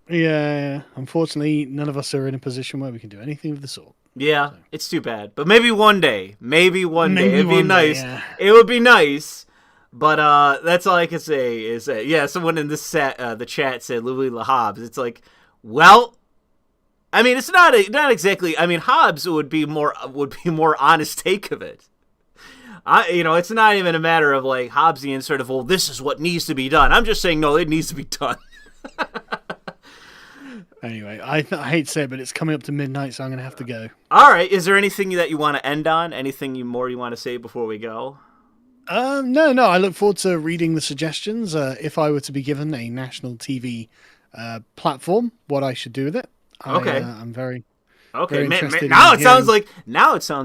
Yeah. Unfortunately, none of us are in a position where we can do anything of the sort. Yeah, so. It's too bad. But maybe one day. Maybe one day. It'd be nice. Yeah. It would be nice. But that's all I can say is that, yeah, someone in this the chat said Louis Le Vau. It's like, well, I mean, it's not exactly. I mean, Hobbes would be more honest take of it. It's not even a matter of like Hobbesian sort of, well, this is what needs to be done. I'm just saying, no, it needs to be done. Anyway, I hate to say it, but it's coming up to midnight, so I'm going to have to go. All right. Is there anything that you want to end on? Anything more you want to say before we go? No. I look forward to reading the suggestions. If I were to be given a national TV platform, what I should do with it. Okay. I'm very Okay, very man, interested now in it sounds hearing.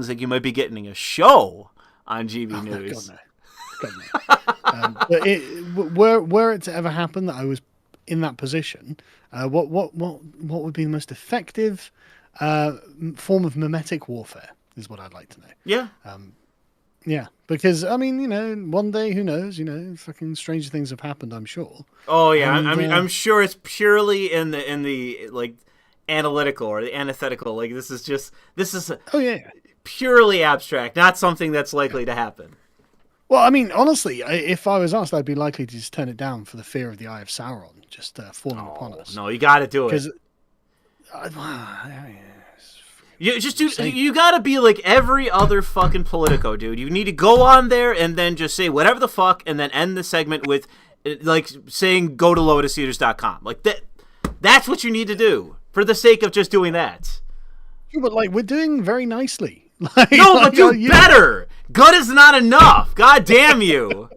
like you might be getting a show on GB Oh no, God News. no, God no. But were it to ever happen that I was in that position, what would be the most effective form of mimetic warfare is what I'd like to know. Yeah. Yeah, because I mean, one day, who knows? Fucking stranger things have happened, I'm sure. Oh yeah, And I'm sure it's purely in the like analytical or the antithetical. Like this is oh yeah, purely abstract, not something that's yeah. likely to happen. Well, I mean, honestly, if I was asked, I'd be likely to just turn it down for the fear of the Eye of Sauron just falling upon Oh us. no, you got to do it. Because You gotta be like every other fucking Politico, dude. You need to go on there and then just say whatever the fuck and then end the segment with like saying go to lotuseaters.com. Like that's what you need to do for the sake of just doing that. but like we're doing very nicely. No, but do better. Good is not enough. God damn you.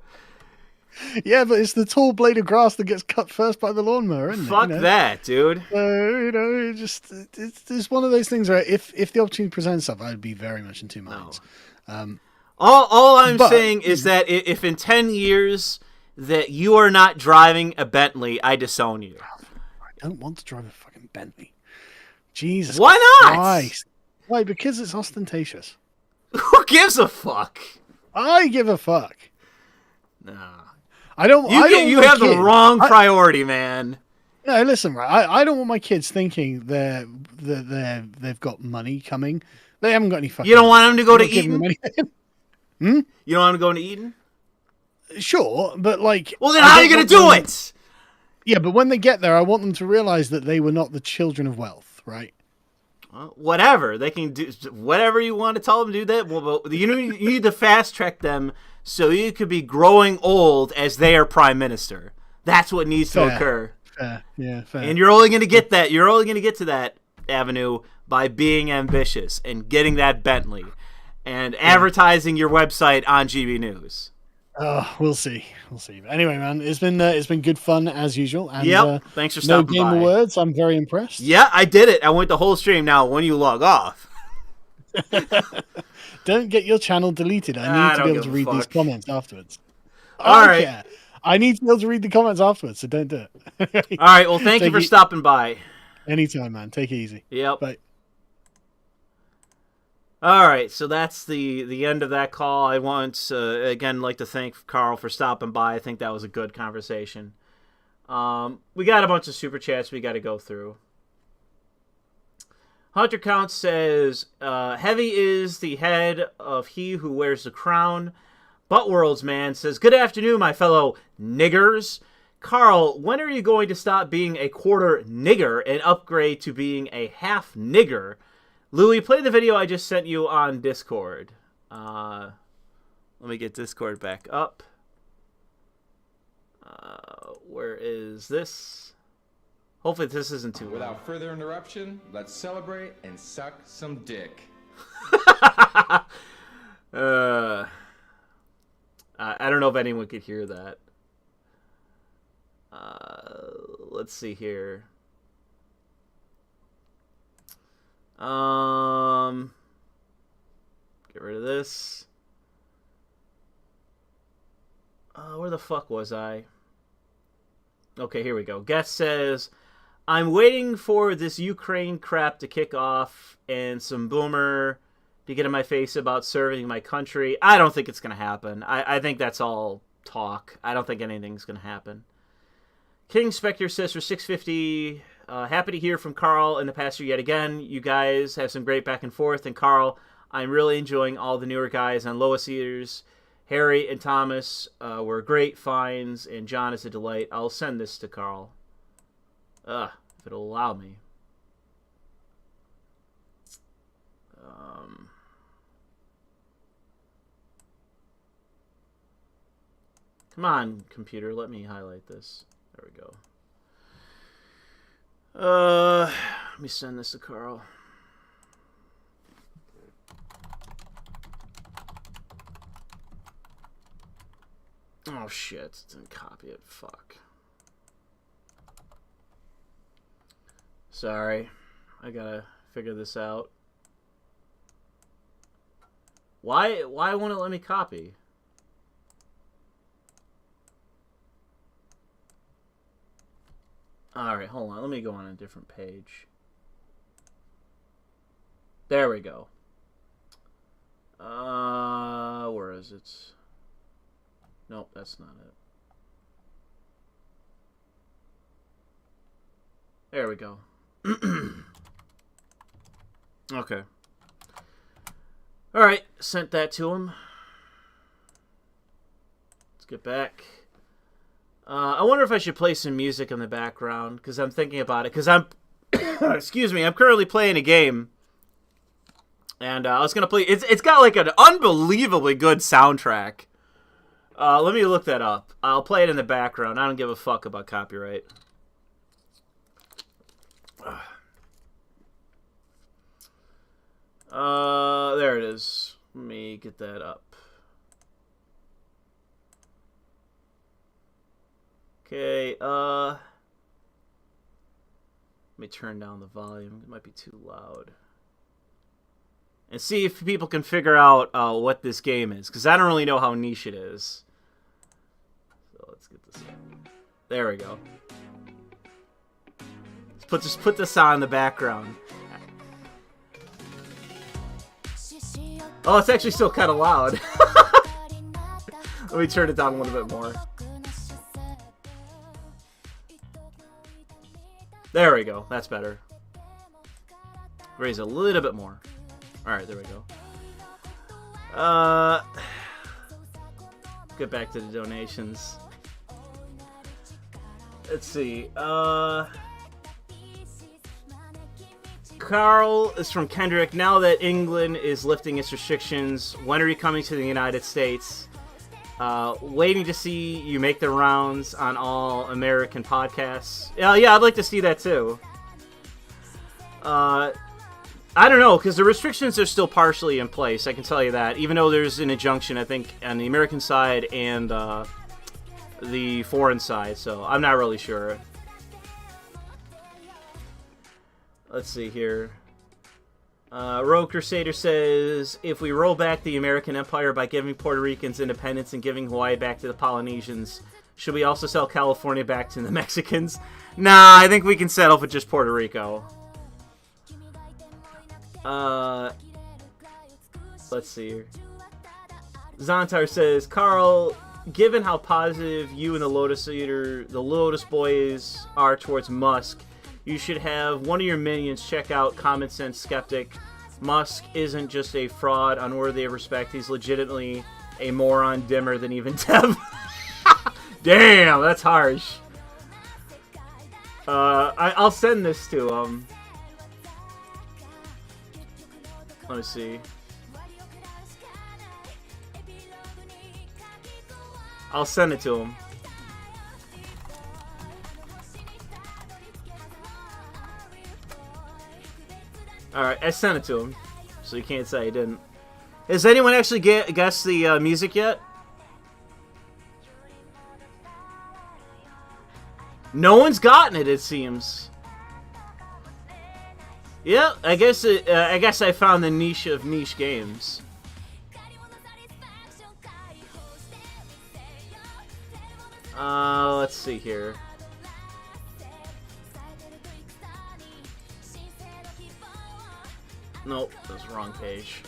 Yeah, but it's the tall blade of grass that gets cut first by the lawnmower, isn't Fuck it? that, dude. It's one of those things where if the opportunity presents itself, I'd be very much in two minds. No. All I'm But, saying is that if in 10 years that you are not driving a Bentley, I disown you. I don't want to drive a fucking Bentley. Jesus Why not? Christ. Why? Because it's ostentatious. Who gives a fuck? I give a fuck. Nah. I don't. You have the wrong priority, man. No, listen, right. I don't want my kids thinking they've got money coming. They haven't got any fucking. You don't want them to go to Eton? Hmm? You don't want them to go to Eton? Sure, but like. Well, then how are you going to do it? Yeah, but when they get there, I want them to realize that they were not the children of wealth, right? Well, whatever. They can do whatever you want to tell them to do that. Well, you need to fast track them so you could be growing old as their prime minister. That's what needs to occur. Fair. Yeah, fair. And you're only going to get that. You're only going to get to that avenue by being ambitious and getting that Bentley and advertising your website on GB News. We'll see. Anyway, man, it's been good fun as usual. And, yep. Thanks for stopping by. No Game Awards. I'm very impressed. Yeah, I did it. I went the whole stream. Now, when you log off, don't get your channel deleted. I need to be able to read these comments afterwards. All right. Yeah. I need to be able to read the comments afterwards, so don't do it. All right. Well, thank you for stopping by. Anytime, man. Take it easy. Yep. Bye. All right, so that's the end of that call. I want again like to thank Carl for stopping by. I think that was a good conversation. We got a bunch of super chats we got to go through. Hunter Count says, "Heavy is the head of he who wears the crown." Buttworlds Man says, "Good afternoon, my fellow niggers. Carl, when are you going to stop being a quarter nigger and upgrade to being a half nigger?" Louis, play the video I just sent you on Discord. Let me get Discord back up. Where is this? Hopefully this isn't too long. Without further interruption, let's celebrate and suck some dick. I don't know if anyone could hear that. Let's see here. Get rid of this. Where the fuck was I? Okay, here we go. Guest says, "I'm waiting for this Ukraine crap to kick off and some boomer to get in my face about serving my country." I don't think it's going to happen. I think that's all talk. I don't think anything's going to happen. King Spectre says for 650, happy to hear from Carl and the pastor yet again. You guys have some great back and forth. And Carl, I'm really enjoying all the newer guys on Lois Eaters. Harry and Thomas were great finds, and John is a delight. I'll send this to Carl. If it'll allow me. Come on, computer, let me highlight this. There we go. Let me send this to Carl. Oh shit, didn't copy it. Fuck. Sorry. I gotta figure this out. Why won't it let me copy? Alright, hold on. Let me go on a different page. There we go. Where is it? Nope, that's not it. There we go. Okay. Alright, sent that to him. Let's get back. I wonder if I should play some music in the background, because I'm thinking about it, because I'm... excuse me, I'm currently playing a game. And I was going to play... It's got like an unbelievably good soundtrack. Let me look that up. I'll play it in the background. I don't give a fuck about copyright. There it is. Let me get that up. Okay, let me turn down the volume. It might be too loud. And see if people can figure out what this game is, because I don't really know how niche it is. So let's get this in. There we go. Let's put this on in the background. Oh, it's actually still kind of loud. Let me turn it down a little bit more. There we go. That's better. Raise a little bit more. Alright, there we go. Get back to the donations. Let's see. Carl is from Kendrick. Now that England is lifting its restrictions, when are you coming to the United States? Waiting to see you make the rounds on all American podcasts. Yeah, I'd like to see that too. I don't know, because the restrictions are still partially in place, I can tell you that. Even though there's an injunction, I think, on the American side and the foreign side, so I'm not really sure. Let's see here. Rogue Crusader says, if we roll back the American Empire by giving Puerto Ricans independence and giving Hawaii back to the Polynesians, should we also sell California back to the Mexicans? Nah, I think we can settle for just Puerto Rico. Let's see here. Zontar says, Carl, given how positive you and the Lotus Boys are towards Musk, you should have one of your minions check out Common Sense Skeptic. Musk isn't just a fraud unworthy of respect. He's legitimately a moron dimmer than even Dev. Damn, that's harsh. I'll send this to him. Let me see. I'll send it to him. Alright, I sent it to him, so you can't say I didn't. Has anyone actually guessed the music yet? No one's gotten it, it seems. Yeah, I guess I found the niche of niche games. Let's see here. Nope, that's the wrong page.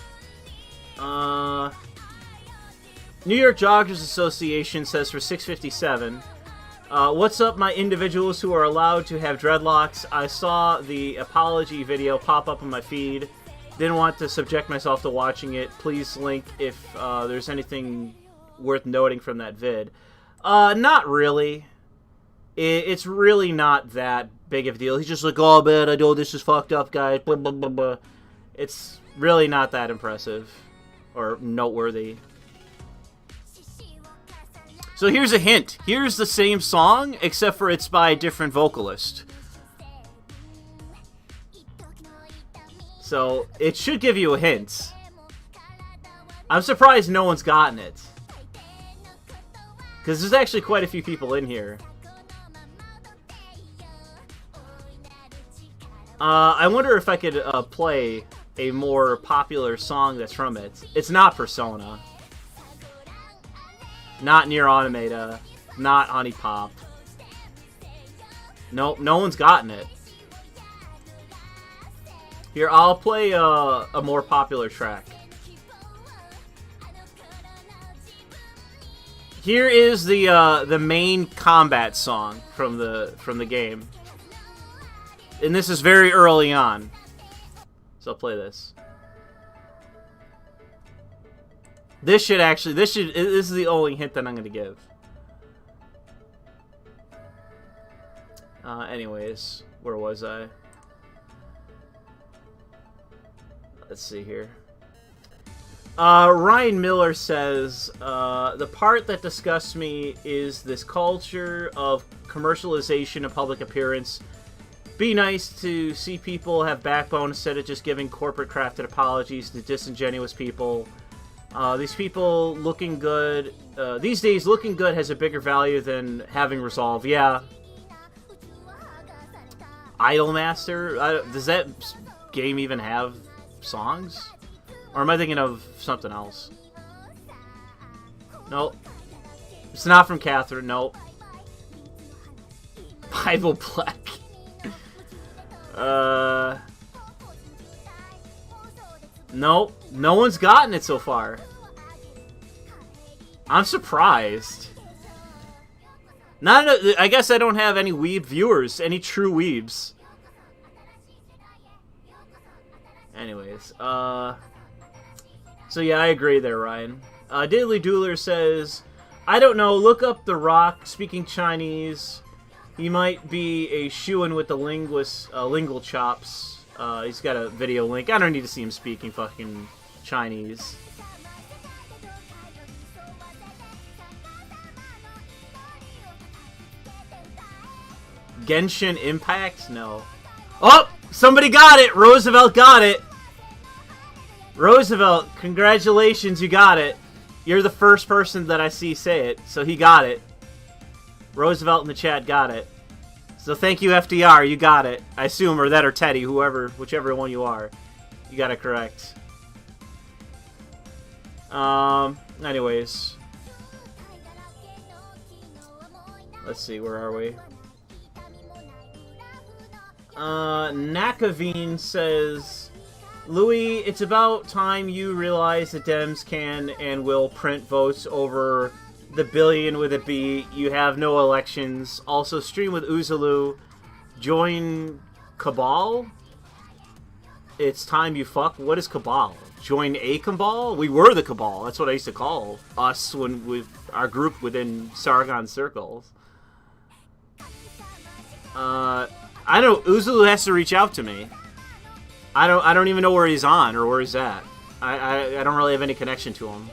New York Joggers Association says for 657. What's up, my individuals who are allowed to have dreadlocks? I saw the apology video pop up on my feed. Didn't want to subject myself to watching it. Please link if there's anything worth noting from that vid. Not really. It's really not that big of a deal. He's just like, oh man, I know this is fucked up, guys. Blah, blah, blah, blah. It's really not that impressive or noteworthy. So here's a hint. Here's the same song, except for it's by a different vocalist. So it should give you a hint. I'm surprised no one's gotten it. Because there's actually quite a few people in here. I wonder if I could play a more popular song that's from it. It's not Persona. Not Nier Automata. Not Honey Pop. Nope, no one's gotten it. Here, I'll play a more popular track. Here is the main combat song from the game, and this is very early on. So I'll play this. This is the only hint that I'm going to give. Anyways, where was I? Let's see here. Ryan Miller says, the part that disgusts me is this culture of commercialization of public appearance. Be nice to see people have backbone instead of just giving corporate crafted apologies to disingenuous people. These people looking good, these days looking good has a bigger value than having resolve. Yeah. Idolmaster? Does that game even have songs? Or am I thinking of something else? Nope. It's not from Catherine. Nope. Bible Black. Nope. No one's gotten it so far. I'm surprised. I guess I don't have any weeb viewers. Any true weebs. Anyways, so yeah, I agree there, Ryan. Diddly Doodler says, I don't know, look up The Rock speaking Chinese. He might be a shoo-in with the lingual chops. He's got a video link. I don't need to see him speaking fucking Chinese. Genshin Impact? No. Oh! Somebody got it! Roosevelt got it! Roosevelt, congratulations, you got it. You're the first person that I see say it, so he got it. Roosevelt in the chat got it. So thank you, FDR, you got it. I assume, or that or Teddy, whichever one you are. You got it correct. Anyways. Let's see, where are we? Nakavine says, Louis, it's about time you realize the Dems can and will print votes over the billion with a B. You have no elections. Also, stream with Uzulu. Join Cabal? It's time you fuck. What is Cabal? Join a Cabal? We were the Cabal. That's what I used to call us when with our group within Sargon circles. I don't. Uzulu has to reach out to me. I don't even know where he's on or where he's at. I don't really have any connection to him.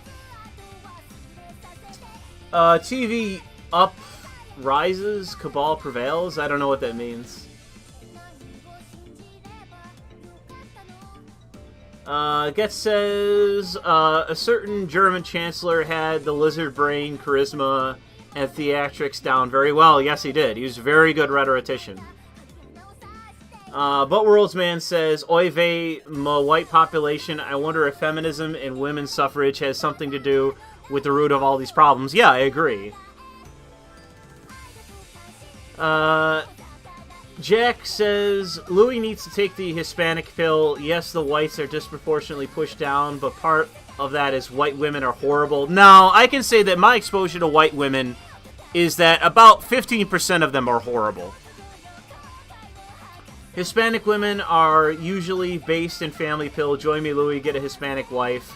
TV up rises, Cabal prevails. I don't know what that means. Get says a certain German chancellor had the lizard brain, charisma, and theatrics down very well. Yes, he did. He was a very good rhetorician. But World's Man says, Oy vey, ma white population, I wonder if feminism and women's suffrage has something to do with the root of all these problems. Yeah, I agree. Jack says, Louis needs to take the Hispanic pill. Yes, the whites are disproportionately pushed down, but part of that is white women are horrible. No, I can say that my exposure to white women is that about 15% of them are horrible. Hispanic women are usually based in family pill. Join me, Louis, get a Hispanic wife.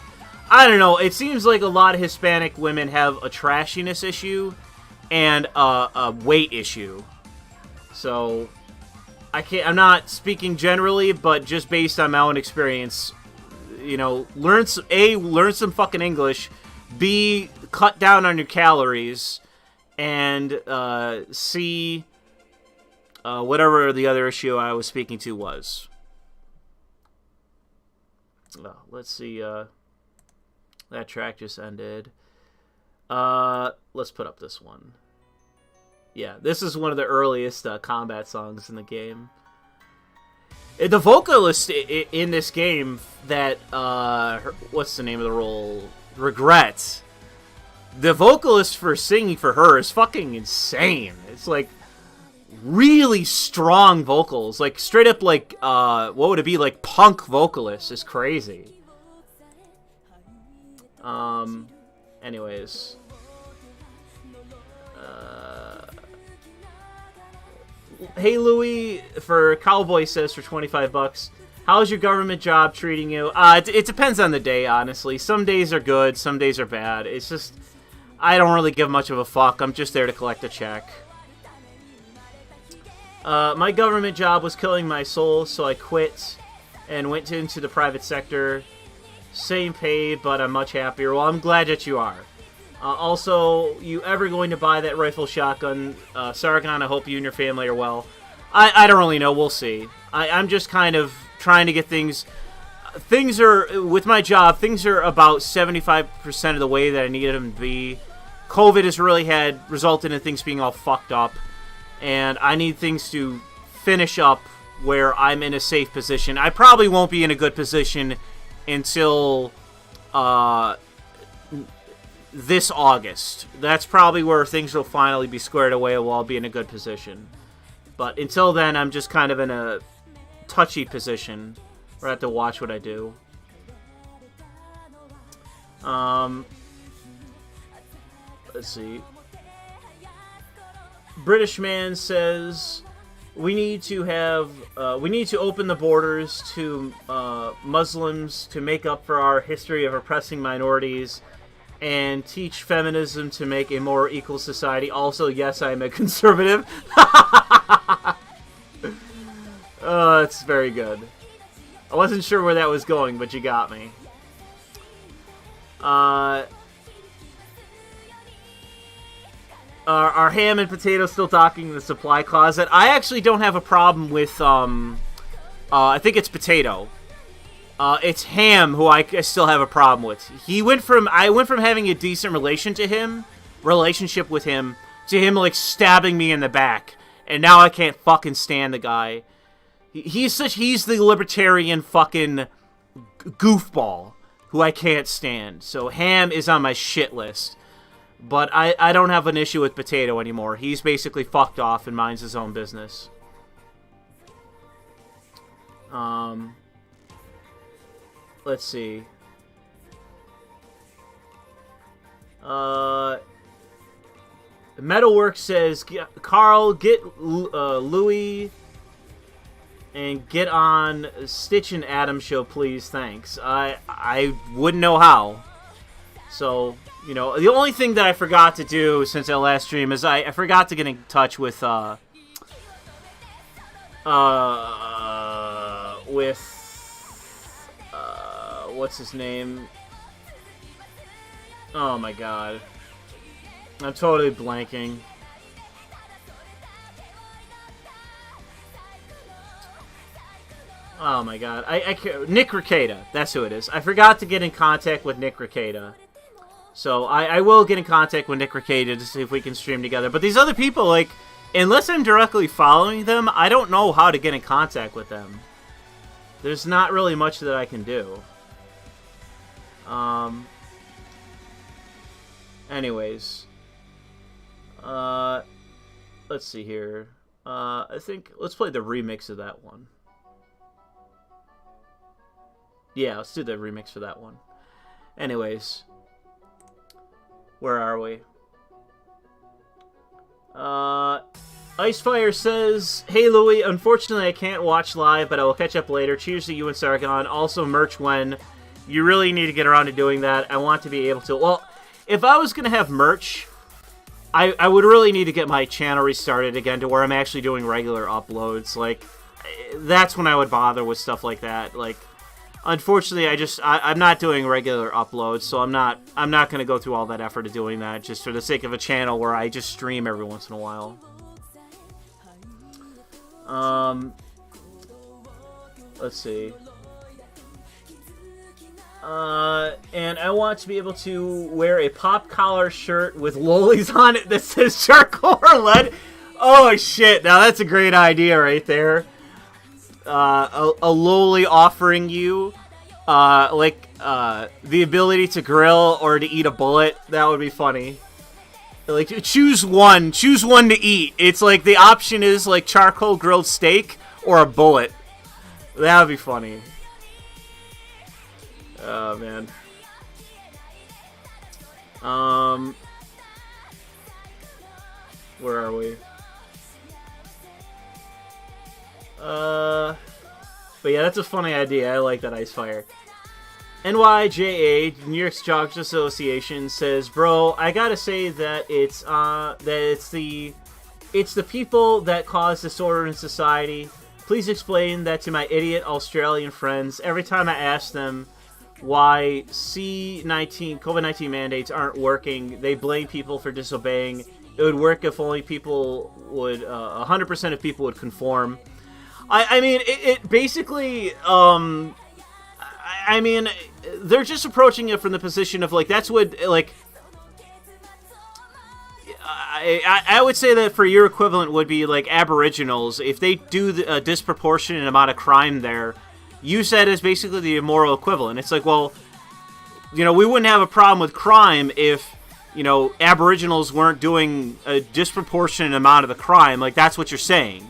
I don't know. It seems like a lot of Hispanic women have a trashiness issue and a weight issue. So I'm not speaking generally, but just based on my own experience, you know, learn some fucking English, B, cut down on your calories, and C, whatever the other issue I was speaking to was. Let's see. That track just ended. Let's put up this one. Yeah, this is one of the earliest combat songs in the game. The vocalist in this game that, what's the name of the role? Regret. The vocalist for singing for her is fucking insane. It's like really strong vocals. Like straight up like, what would it be? Like punk vocalist is crazy. Anyways. Hey Louis, for Cowboy says for $25, how's your government job treating you? It depends on the day, honestly. Some days are good, some days are bad. It's just, I don't really give much of a fuck. I'm just there to collect a check. My government job was killing my soul, so I quit and went into the private sector. Same pay, but I'm much happier. Well, I'm glad that you are. Also, you ever going to buy that rifle shotgun? Sargon, I hope you and your family are well. I don't really know. We'll see. I'm just kind of trying to get things... Things are... With my job, things are about 75% of the way that I needed them to be. COVID has really resulted in things being all fucked up. And I need things to finish up where I'm in a safe position. I probably won't be in a good position until... this August. That's probably where things will finally be squared away and I'll be in a good position. But until then, I'm just kind of in a touchy position where I have to watch what I do. Let's see. British man says we need to open the borders to Muslims to make up for our history of oppressing minorities and teach feminism to make a more equal society. Also, yes, I am a conservative. Oh, that's very good. I wasn't sure where that was going, but you got me. Are Ham and Potato still talking in the supply closet? I actually don't have a problem with, I think it's Potato. It's Ham who I still have a problem with. I went from having a decent relationship with him, to him, like, stabbing me in the back. And now I can't fucking stand the guy. He's the libertarian fucking goofball who I can't stand. So Ham is on my shit list. But I don't have an issue with Potato anymore. He's basically fucked off and minds his own business. Let's see. Metalwork says, Carl, get Louis and get on Stitch and Adam show, please. Thanks. I wouldn't know how. So, you know, the only thing that I forgot to do since our last stream is I forgot to get in touch with what's his name? Oh my god. I'm totally blanking. Oh my god. Nick Ricada. That's who it is. I forgot to get in contact with Nick Ricada. So I will get in contact with Nick Ricada to see if we can stream together. But these other people, like, unless I'm directly following them, I don't know how to get in contact with them. There's not really much that I can do. Anyways. Let's see here. I think, let's play the remix of that one. Yeah, let's do the remix for that one. Anyways. Where are we? Icefire says, hey Louie, unfortunately I can't watch live, but I will catch up later. Cheers to you and Sargon. Also merch when. You really need to get around to doing that. I want to be able to. Well, if I was going to have merch, I would really need to get my channel restarted again to where I'm actually doing regular uploads. Like, that's when I would bother with stuff like that. Like, unfortunately, I'm not doing regular uploads, so I'm not going to go through all that effort of doing that just for the sake of a channel where I just stream every once in a while. Let's see. And I want to be able to wear a pop collar shirt with lollies on it that says charcoal or lead. Oh shit, now that's a great idea right there. a lowly offering you, the ability to grill or to eat a bullet. That would be funny. Like, choose one to eat. It's like the option is like charcoal grilled steak or a bullet. That would be funny. Oh, man. Where are we? But yeah, that's a funny idea. I like that ice fire. NYJA, New York Joggers Association, says, "Bro, I gotta say that it's the people that cause disorder in society. Please explain that to my idiot Australian friends. Every time I ask them why COVID-19 mandates aren't working, they blame people for disobeying. It would work if only people would, 100% of people would conform." I mean, it basically, I mean, they're just approaching it from the position of, like, that's what, like, I would say that for your equivalent would be, like, Aboriginals. If they do a disproportionate amount of crime there, use that as basically the moral equivalent. It's like, well, you know, we wouldn't have a problem with crime if, you know, Aboriginals weren't doing a disproportionate amount of the crime. Like, that's what you're saying.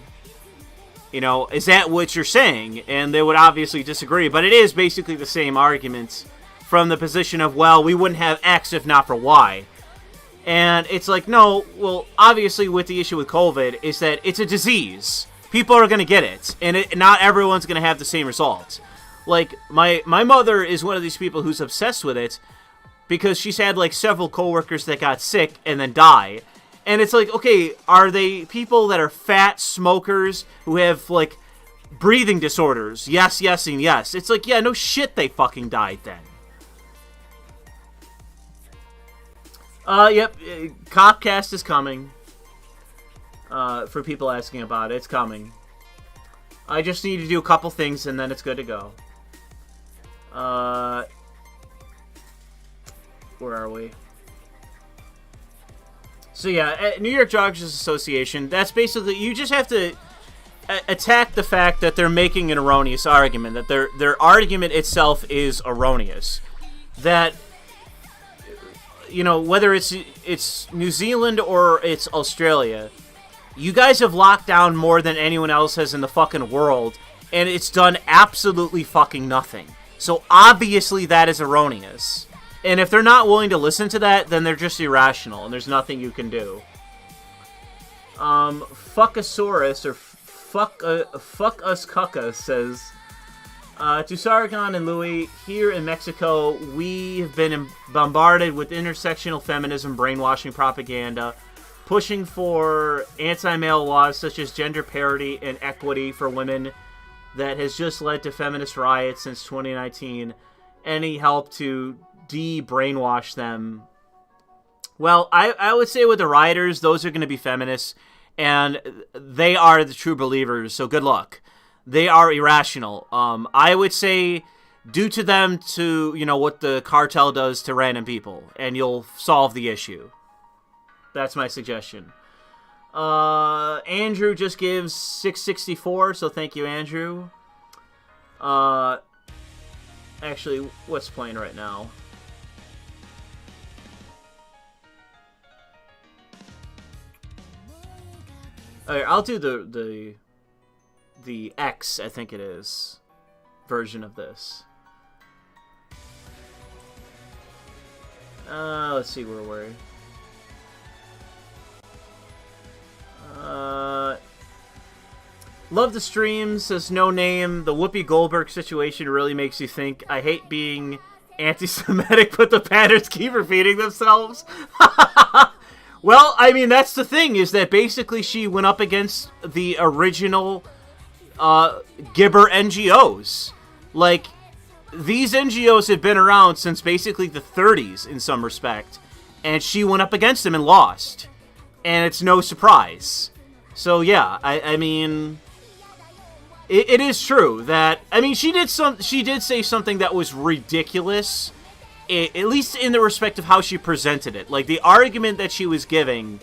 You know, is that what you're saying? And they would obviously disagree, but it is basically the same arguments from the position of, well, we wouldn't have X if not for Y. And it's like, no, well, obviously with the issue with COVID is that it's a disease. People are going to get it, and not everyone's going to have the same result. Like, my mother is one of these people who's obsessed with it because she's had, like, several coworkers that got sick and then die. And it's like, okay, are they people that are fat smokers who have, like, breathing disorders? Yes, yes, and yes. It's like, yeah, no shit they fucking died then. Yep, Copcast is coming. For people asking about it, it's coming. I just need to do a couple things and then it's good to go. Where are we? So yeah, New York Joggers Association, that's basically, you just have to attack the fact that they're making an erroneous argument, that their argument itself is erroneous. That, you know, whether it's New Zealand or it's Australia, you guys have locked down more than anyone else has in the fucking world, and it's done absolutely fucking nothing. So obviously that is erroneous. And if they're not willing to listen to that, then they're just irrational, and there's nothing you can do. Fuckasaurus, or Fuck Us Cucka, says, to Sargon and Louis, here in Mexico, we have been bombarded with intersectional feminism brainwashing propaganda, pushing for anti-male laws such as gender parity and equity for women that has just led to feminist riots since 2019. Any help to de-brainwash them? Well, I would say with the rioters, those are going to be feminists, and they are the true believers, so good luck. They are irrational. I would say due to them to, you know, what the cartel does to random people, and you'll solve the issue. That's my suggestion. Andrew just gives 664, so thank you, Andrew. Actually, what's playing right now? Alright, I'll do the X, I think it is, version of this. Let's see where we're. Love the stream, says No Name. The Whoopi Goldberg situation really makes you think. I hate being anti-Semitic, but the patterns keep repeating themselves. Well, I mean, that's the thing, is that basically she went up against the original Gibber NGOs. Like, these NGOs have been around since basically the 30s in some respect, and she went up against them and lost. And it's no surprise. So yeah, I mean, it is true that, I mean, she did say something that was ridiculous, at least in the respect of how she presented it. Like, the argument that she was giving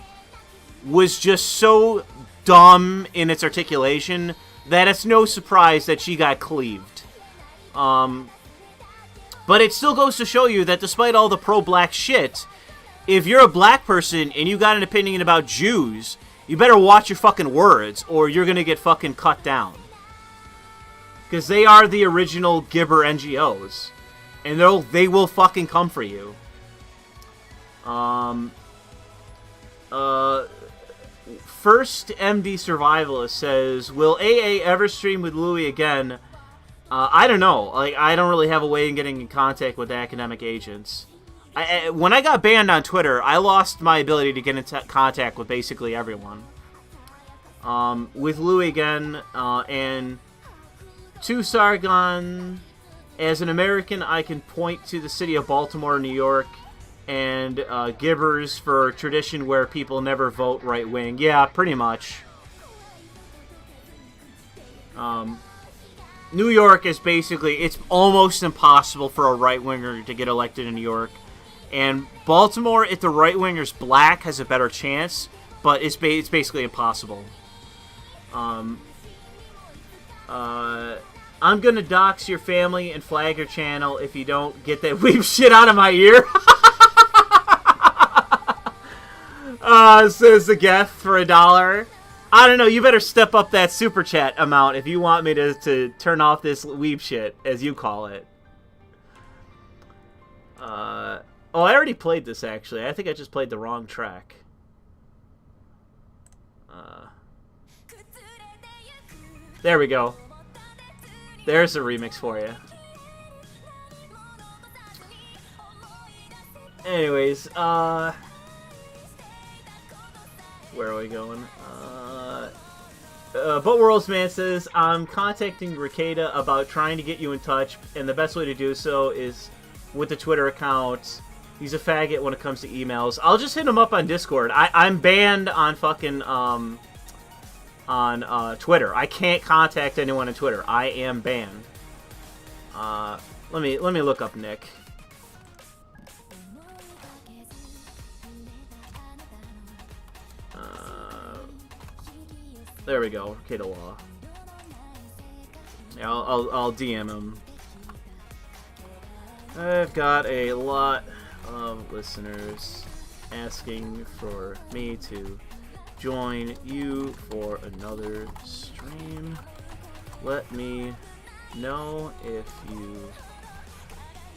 was just so dumb in its articulation that it's no surprise that she got cleaved. But it still goes to show you that despite all the pro-black shit, if you're a black person and you got an opinion about Jews, you better watch your fucking words or you're gonna get fucking cut down. Because they are the original Gibber NGOs. And they will fucking come for you. First MD Survivalist says, will AA ever stream with Louis again? I don't know. Like, I don't really have a way of getting in contact with academic agents. When I got banned on Twitter, I lost my ability to get in contact with basically everyone. With Louis again, and to Sargon, as an American, I can point to the city of Baltimore, New York, and Gibbers for tradition where people never vote right wing. Yeah, pretty much. New York is basically, it's almost impossible for a right-winger to get elected in New York. And Baltimore, if the right-winger's black, has a better chance, but it's basically impossible. I'm gonna dox your family and flag your channel if you don't get that weep shit out of my ear. Says the Geth for $1. I don't know, you better step up that super chat amount if you want me to turn off this weeb shit, as you call it. Oh, I already played this, actually. I think I just played the wrong track. There we go. There's a remix for you. Anyways, where are we going? But Worlds Man says, I'm contacting Ricada about trying to get you in touch, and the best way to do so is with the Twitter account. He's a faggot when it comes to emails. I'll just hit him up on Discord. I'm banned on fucking on Twitter. I can't contact anyone on Twitter. I am banned. Let me look up Nick. There we go, Ricada Law. Yeah, I'll DM him. I've got a lot of listeners asking for me to join you for another stream. Let me know if you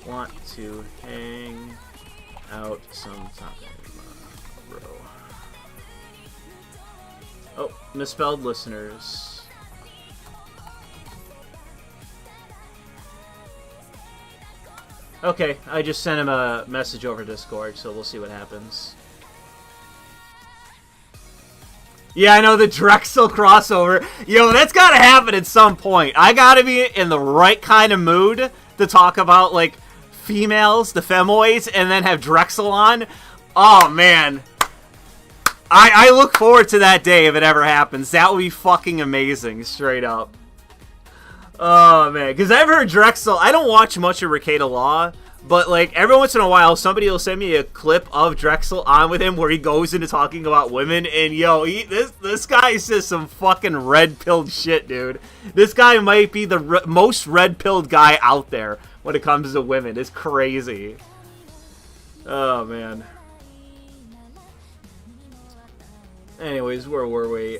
want to hang out sometime, bro. Oh, misspelled listeners. Okay, I just sent him a message over Discord, so we'll see what happens. Yeah, I know, the Drexel crossover. Yo, that's gotta happen at some point. I gotta be in the right kind of mood to talk about, like, females, the femoids, and then have Drexel on. Oh, man. I look forward to that day if it ever happens. That would be fucking amazing, straight up. Oh, man. Because I've heard Drexel... I don't watch much of Ricada Law, but, like, every once in a while, somebody will send me a clip of Drexel on with him where he goes into talking about women, and, yo, this guy says some fucking red-pilled shit, dude. This guy might be the most red-pilled guy out there when it comes to women. It's crazy. Oh, man. Anyways, where were we?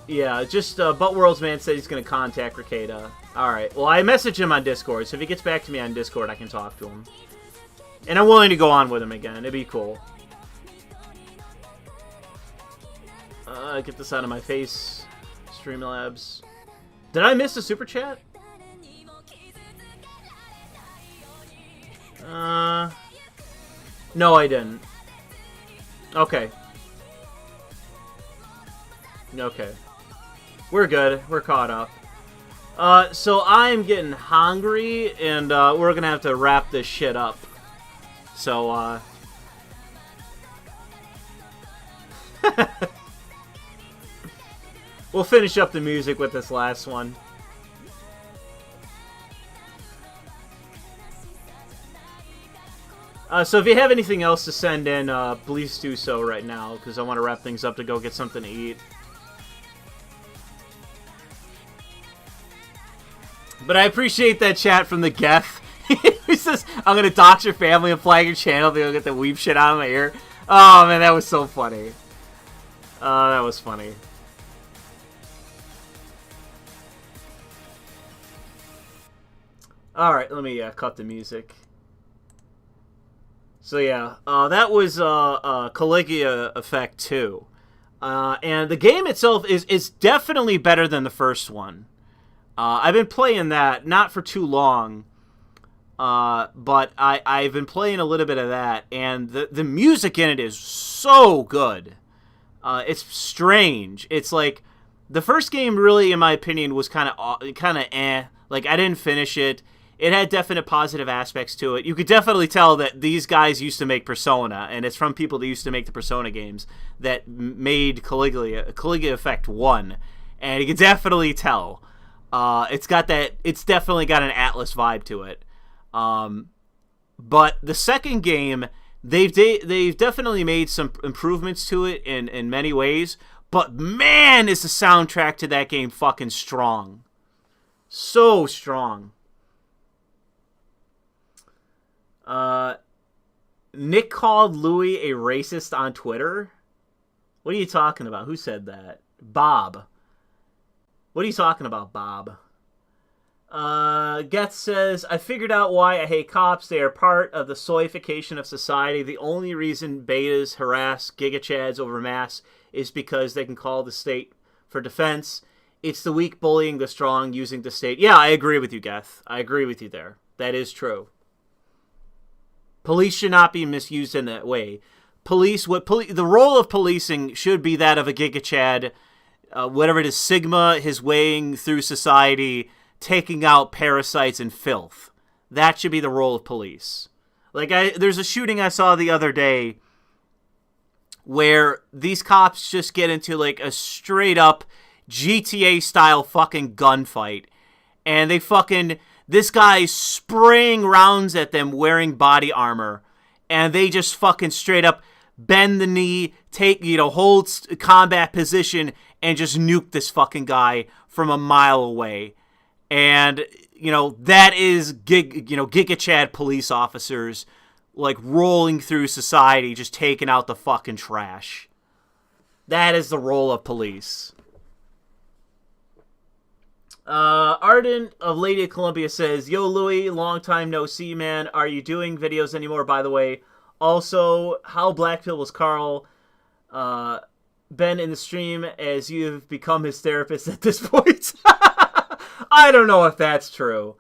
Yeah, just, Butt Worlds Man said he's gonna contact Ricada. Alright, well, I messaged him on Discord, so if he gets back to me on Discord, I can talk to him. And I'm willing to go on with him again. It'd be cool. Get this out of my face. Streamlabs. Did I miss a super chat? No, I didn't. Okay. Okay. We're good. We're caught up. So I'm getting hungry, and we're gonna have to wrap this shit up. So, we'll finish up the music with this last one. So if you have anything else to send in, please do so right now, because I want to wrap things up to go get something to eat. But I appreciate that chat from the Geth. He says, I'm going to dox your family and flag your channel. They'll get the weep shit out of my ear. Oh, man, that was so funny. That was funny. Alright, let me cut the music. So yeah, that was Caligula Effect 2. And the game itself is definitely better than the first one. I've been playing that, not for too long, but I've been playing a little bit of that, and the music in it is so good. It's strange. It's like, the first game really, in my opinion, was kind of eh. Like, I didn't finish it. It had definite positive aspects to it. You could definitely tell that these guys used to make Persona, and it's from people that used to make the Persona games that made Caligula Effect 1. And you can definitely tell. It's definitely got an Atlas vibe to it. But the second game, they've definitely made some improvements to it in many ways. But man, is the soundtrack to that game fucking strong. So strong. Nick called Louis a racist on Twitter. What are you talking about? Who said that? Bob. What are you talking about, Bob? Getz says, I figured out why I hate cops. They are part of the soyification of society. The only reason betas harass gigachads over mass is because they can call the state for defense. It's the weak bullying the strong using the state. Yeah, I agree with you, Geth. I agree with you there. That is true. Police should not be misused in that way. The role of policing should be that of a gigachad, whatever it is, Sigma, his weighing through society, taking out parasites and filth. That should be the role of police. Like, there's a shooting I saw the other day where these cops just get into, like, a straight-up GTA-style fucking gunfight. And this guy's spraying rounds at them wearing body armor. And they just fucking straight up bend the knee, hold combat position, and just nuke this fucking guy from a mile away. And, that is Gigachad police officers, like, rolling through society, just taking out the fucking trash. That is the role of police. Arden of Lady of Columbia says, Yo, Louis, long time no see, man. Are you doing videos anymore, by the way? Also, how Black Pill was Carl been in the stream as you've become his therapist at this point? I don't know if that's true.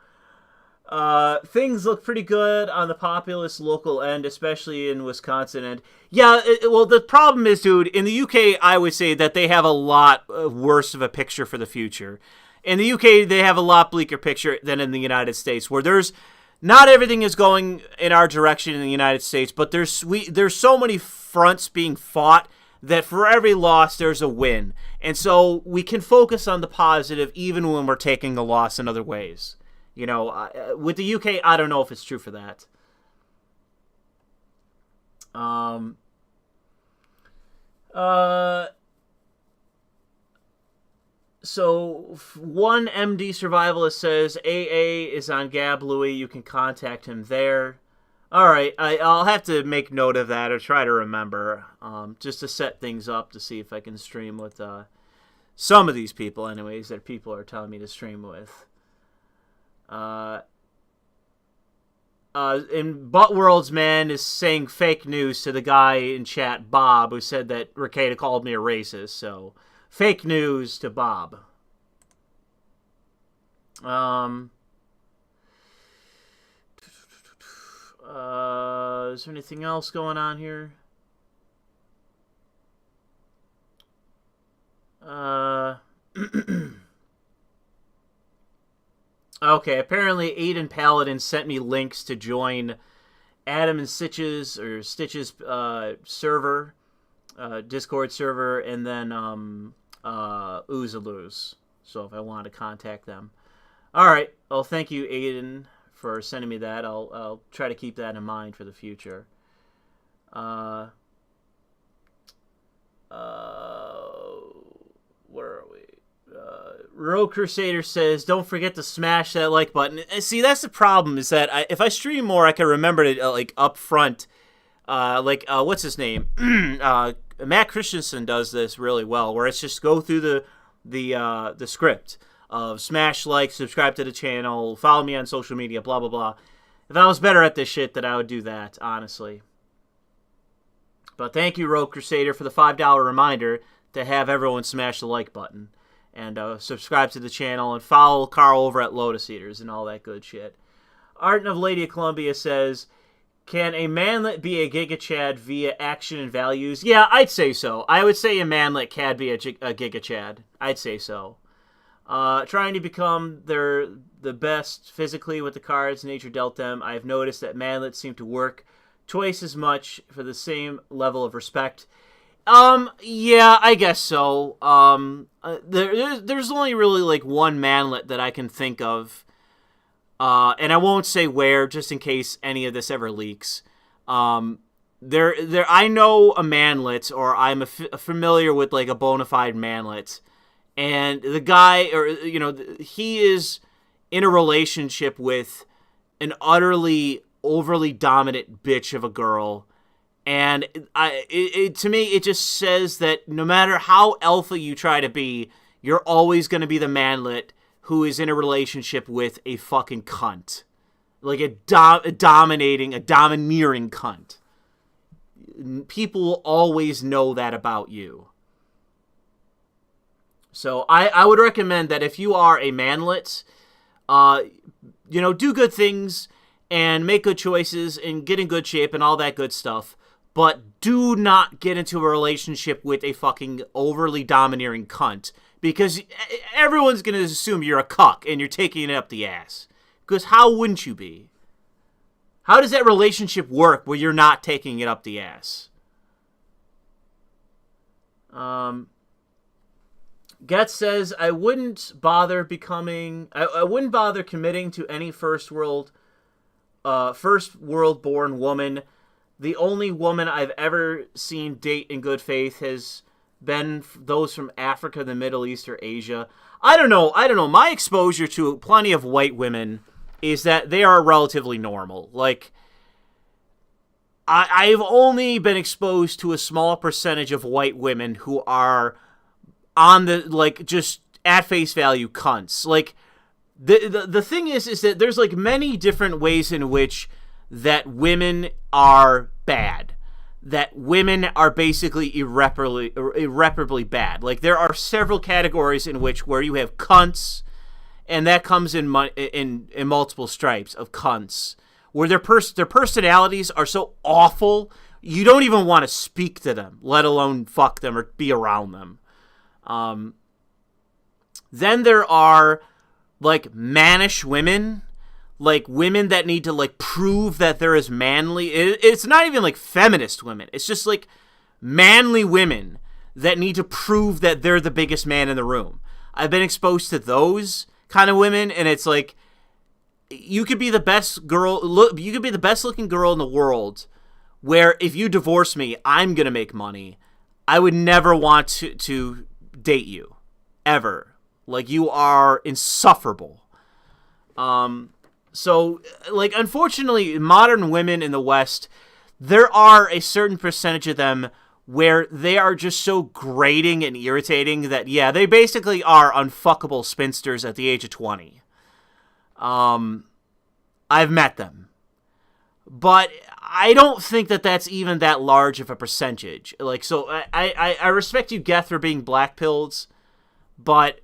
Things look pretty good on the populist local end, especially in Wisconsin. And yeah, well, the problem is, dude, in the UK, I would say that they have a lot worse of a picture for the future. In the UK, they have a lot bleaker picture than in the United States, where not everything is going in our direction in the United States, but there's so many fronts being fought that for every loss, there's a win. And so we can focus on the positive even when we're taking a loss in other ways. With the UK, I don't know if it's true for that. So, one MD Survivalist says, AA is on Gab Louis. You can contact him there. All right, I'll have to make note of that or try to remember, just to set things up to see if I can stream with some of these people, anyways, that people are telling me to stream with. And Butt Worlds Man is saying fake news to the guy in chat, Bob, who said that Ricada called me a racist, so... Fake news to Bob. Is there anything else going on here? Okay, apparently Aiden Paladin sent me links to join Adam and Stitch's server. Discord server, and then Oozaloos. So if I want to contact them. Alright, well, thank you, Aiden, for sending me that. I'll try to keep that in mind for the future. Where are we? Rogue Crusader says, don't forget to smash that like button. And see, that's the problem, is that if I stream more, I can remember to, like, up front, what's his name? Matt Christensen does this really well, where it's just go through the script of smash like, subscribe to the channel, follow me on social media, blah, blah, blah. If I was better at this shit, then I would do that, honestly. But thank you, Rogue Crusader, for the $5 reminder to have everyone smash the like button. And subscribe to the channel and follow Carl over at Lotus Eaters and all that good shit. Art of Lady of Columbia says, can a manlet be a Giga Chad via action and values? Yeah, I'd say so. I would say a manlet can be a Giga Chad. I'd say so. Trying to become the best physically with the cards nature dealt them, I've noticed that manlets seem to work twice as much for the same level of respect. Yeah, I guess so. There's only really, like, one manlet that I can think of. And I won't say where, just in case any of this ever leaks. I know a manlet, or I'm familiar with, like, a bona fide manlet. And the guy, or, you know, he is in a relationship with an utterly, overly dominant bitch of a girl. And to me, it just says that no matter how alpha you try to be, you're always going to be the manlet who is in a relationship with a fucking cunt. Like a domineering cunt. People will always know that about you. So I would recommend that if you are a manlet, you know, do good things and make good choices and get in good shape and all that good stuff. But do not get into a relationship with a fucking overly domineering cunt. Because everyone's going to assume you're a cuck and you're taking it up the ass. Because how wouldn't you be? How does that relationship work where you're not taking it up the ass? Getz says, I wouldn't bother committing to any first world born woman. The only woman I've ever seen date in good faith has been those from Africa, the Middle East, or Asia. I don't know. My exposure to plenty of white women is that they are relatively normal. Like, I've only been exposed to a small percentage of white women who are on the, like, just at face value cunts. Like, the thing is that there's, like, many different ways in which that women are bad. That women are basically irreparably bad. Like, there are several categories in which where you have cunts, and that comes in multiple stripes of cunts, where their personalities are so awful, you don't even want to speak to them, let alone fuck them or be around them. Then there are, like, mannish women. Like, women that need to, like, prove that they're as manly. It's not even, like, feminist women. It's just, like, manly women that need to prove that they're the biggest man in the room. I've been exposed to those kind of women, and it's, like, you could be the best girl. You could be the best looking girl in the world, where if you divorce me, I'm going to make money. I would never want to date you. Ever. Like, you are insufferable. So, like, unfortunately, modern women in the West, there are a certain percentage of them where they are just so grating and irritating that, yeah, they basically are unfuckable spinsters at the age of 20. I've met them. But I don't think that that's even that large of a percentage. Like, so I respect you, Gettr, for being black-pilled, but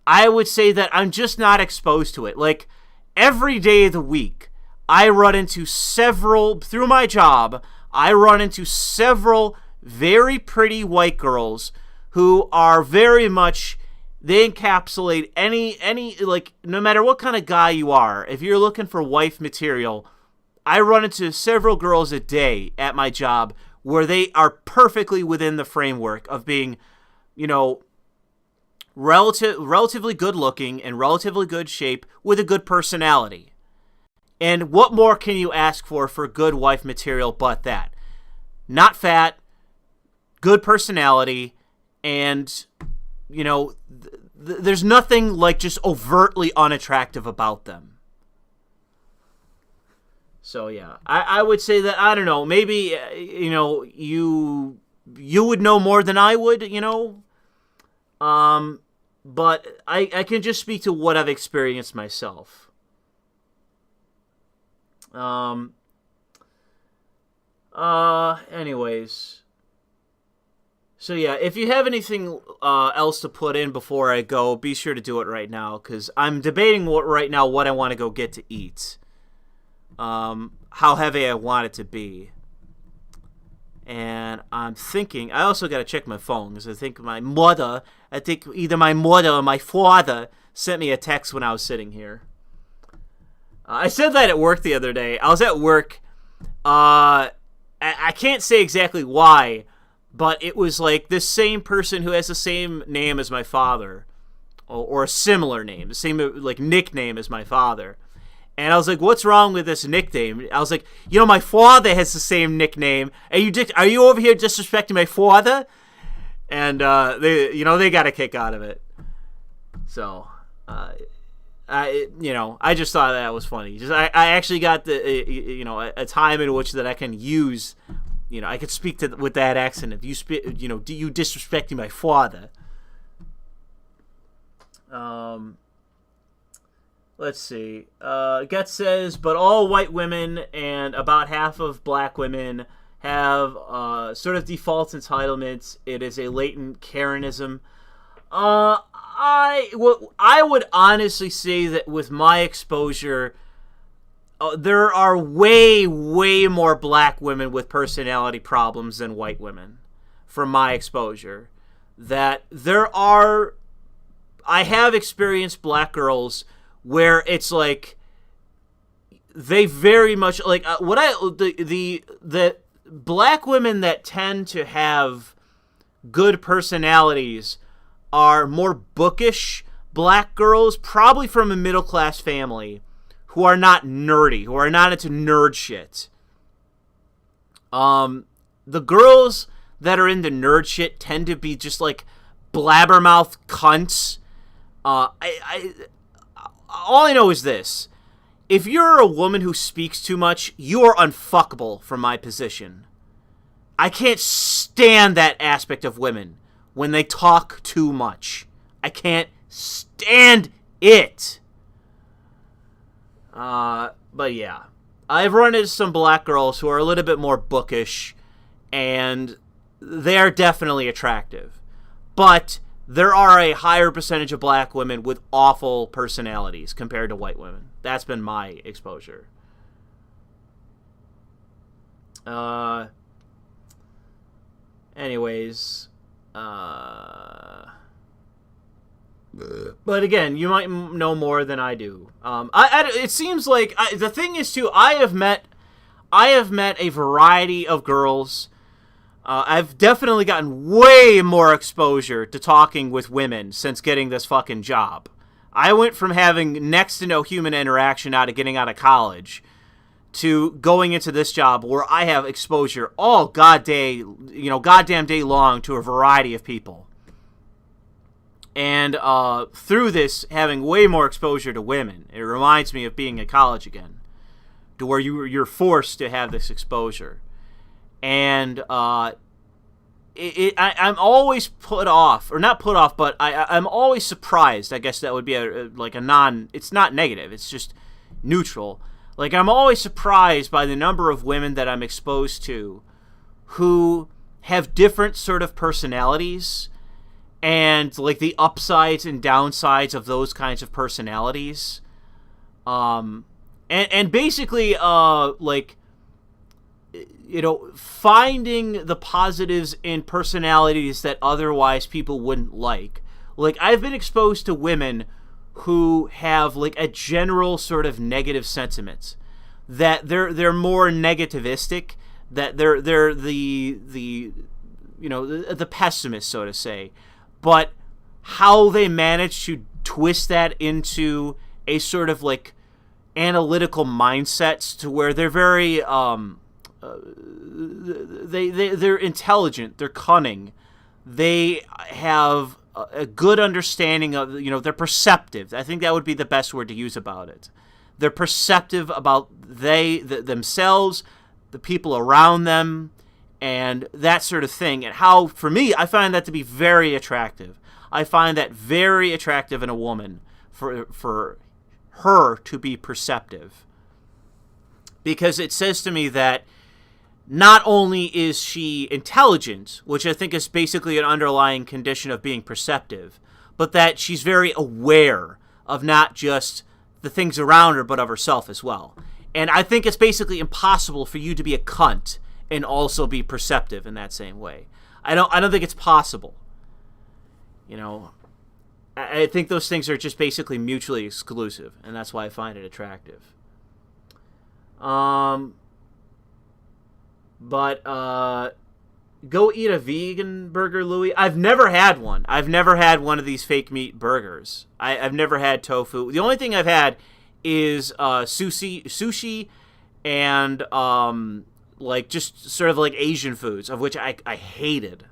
I would say that I'm just not exposed to it. Like, every day of the week, I run into several, through my job, I run into several very pretty white girls who are very much, they encapsulate any, like, no matter what kind of guy you are, if you're looking for wife material, I run into several girls a day at my job where they are perfectly within the framework of being, you know, relatively good looking and relatively good shape with a good personality. And what more can you ask for good wife material but that? Not fat, good personality, and, you know, there's nothing like just overtly unattractive about them. So yeah, I would say that, I don't know, maybe you would know more than I would, but I can just speak to what I've experienced myself. Anyways. So yeah, if you have anything else to put in before I go, be sure to do it right now, because I'm debating what I want to go get to eat. How heavy I want it to be. And I'm thinking, I also got to check my phone, because I think either my mother or my father sent me a text when I was sitting here. I said that at work the other day. I was at work. I can't say exactly why, but it was like this same person who has the same name as my father, or a similar name, the same like nickname as my father. And I was like, "What's wrong with this nickname?" I was like, "My father has the same nickname. Are you over here disrespecting my father?" And they got a kick out of it. So, I just thought that was funny. I actually got a time in which that I can use. I could speak with that accent. If you do you disrespecting my father? Let's see. Get says, but all white women and about half of black women have sort of default entitlements. It is a latent Karenism. I would honestly say that with my exposure, there are way more black women with personality problems than white women, from my exposure. That I have experienced black girls where it's like they very much like the black women that tend to have good personalities are more bookish black girls, probably from a middle class family, who are not nerdy, who are not into nerd shit. The girls that are into nerd shit tend to be just like blabbermouth cunts. All I know is this. If you're a woman who speaks too much, you are unfuckable from my position. I can't stand that aspect of women when they talk too much. I can't stand it. But yeah. I've run into some black girls who are a little bit more bookish, and they are definitely attractive. But there are a higher percentage of black women with awful personalities compared to white women. That's been my exposure. Anyways. But again, you might know more than I do. It seems like the thing is too. I have met a variety of girls. I've definitely gotten way more exposure to talking with women since getting this fucking job. I went from having next to no human interaction getting out of college to going into this job where I have exposure all goddamn day long to a variety of people. And through this, having way more exposure to women, it reminds me of being in college again, to where you're forced to have this exposure. And I'm always put off, or not put off, but I'm always surprised. I guess that would be it's not negative, it's just neutral. Like, I'm always surprised by the number of women that I'm exposed to who have different sort of personalities, and like the upsides and downsides of those kinds of personalities. And basically, finding the positives in personalities that otherwise people wouldn't like. Like, I've been exposed to women who have like a general sort of negative sentiment, that they're more negativistic, that they're the pessimist, so to say. But how they manage to twist that into a sort of like analytical mindset to where they're very they're intelligent, they're cunning, they have a good understanding of, they're perceptive. I think that would be the best word to use about it. They're perceptive about themselves, the people around them, and that sort of thing. And how, for me, I find that to be very attractive. I find that very attractive in a woman, for her to be perceptive. Because it says to me that not only is she intelligent, which I think is basically an underlying condition of being perceptive, but that she's very aware of not just the things around her, but of herself as well. And I think it's basically impossible for you to be a cunt and also be perceptive in that same way. I don't think it's possible. I think those things are just basically mutually exclusive, and that's why I find it attractive. But go eat a vegan burger, Louis. I've never had one. I've never had one of these fake meat burgers. I've never had tofu. The only thing I've had is sushi and just sort of like Asian foods, of which I hated.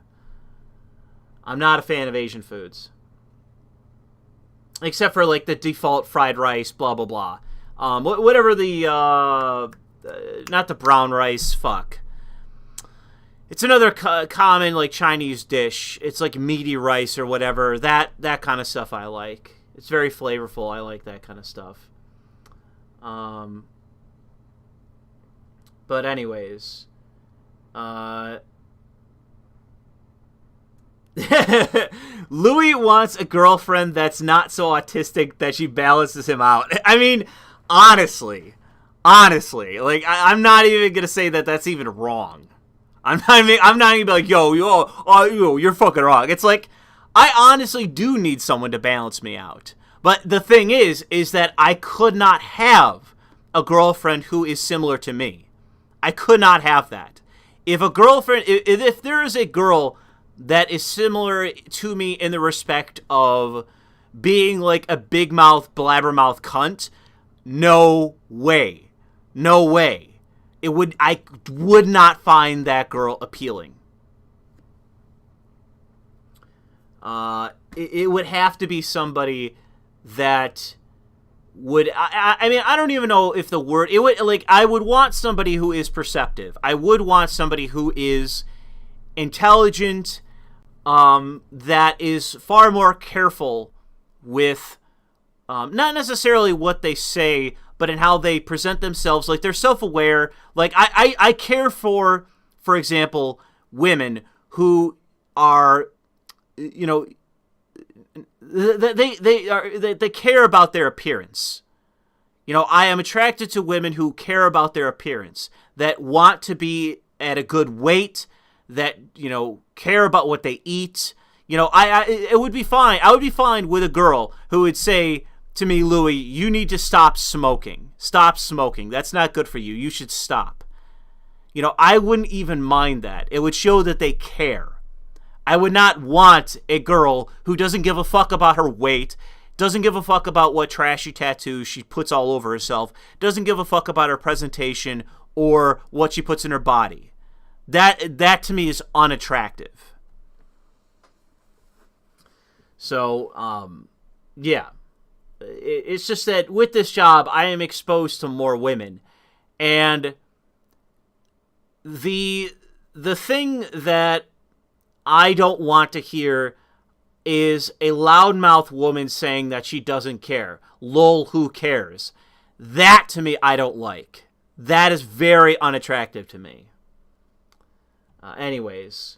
I'm not a fan of Asian foods. Except for like the default fried rice, blah, blah, blah. Whatever the, not the brown rice, fuck. It's another common like Chinese dish. It's like meaty rice or whatever. That kind of stuff I like. It's very flavorful. I like that kind of stuff. But anyways, Louis wants a girlfriend that's not so autistic that she balances him out. I mean, honestly, like I'm not even gonna say that that's even wrong. I'm not even like, yo, you're fucking wrong. It's like, I honestly do need someone to balance me out. But the thing is that I could not have a girlfriend who is similar to me. I could not have that. If there is a girl that is similar to me in the respect of being like a big mouth, blabbermouth cunt, no way. No way. I would not find that girl appealing. It would have to be somebody that would, I mean, I don't even know if the word, I would want somebody who is perceptive. I would want somebody who is intelligent, that is far more careful with, not necessarily what they say, but in how they present themselves. Like, they're self-aware. Like, I care for example, women who are, they care about their appearance. I am attracted to women who care about their appearance, that want to be at a good weight, that, care about what they eat. It would be fine. I would be fine with a girl who would say to me, Louis, you need to stop smoking. Stop smoking. That's not good for you. You should stop. I wouldn't even mind that. It would show that they care. I would not want a girl who doesn't give a fuck about her weight, doesn't give a fuck about what trashy tattoos she puts all over herself, doesn't give a fuck about her presentation or what she puts in her body. That to me is unattractive. So, yeah. It's just that with this job, I am exposed to more women. And the thing that I don't want to hear is a loudmouth woman saying that she doesn't care. Lol, who cares? That, to me, I don't like. That is very unattractive to me. Anyways.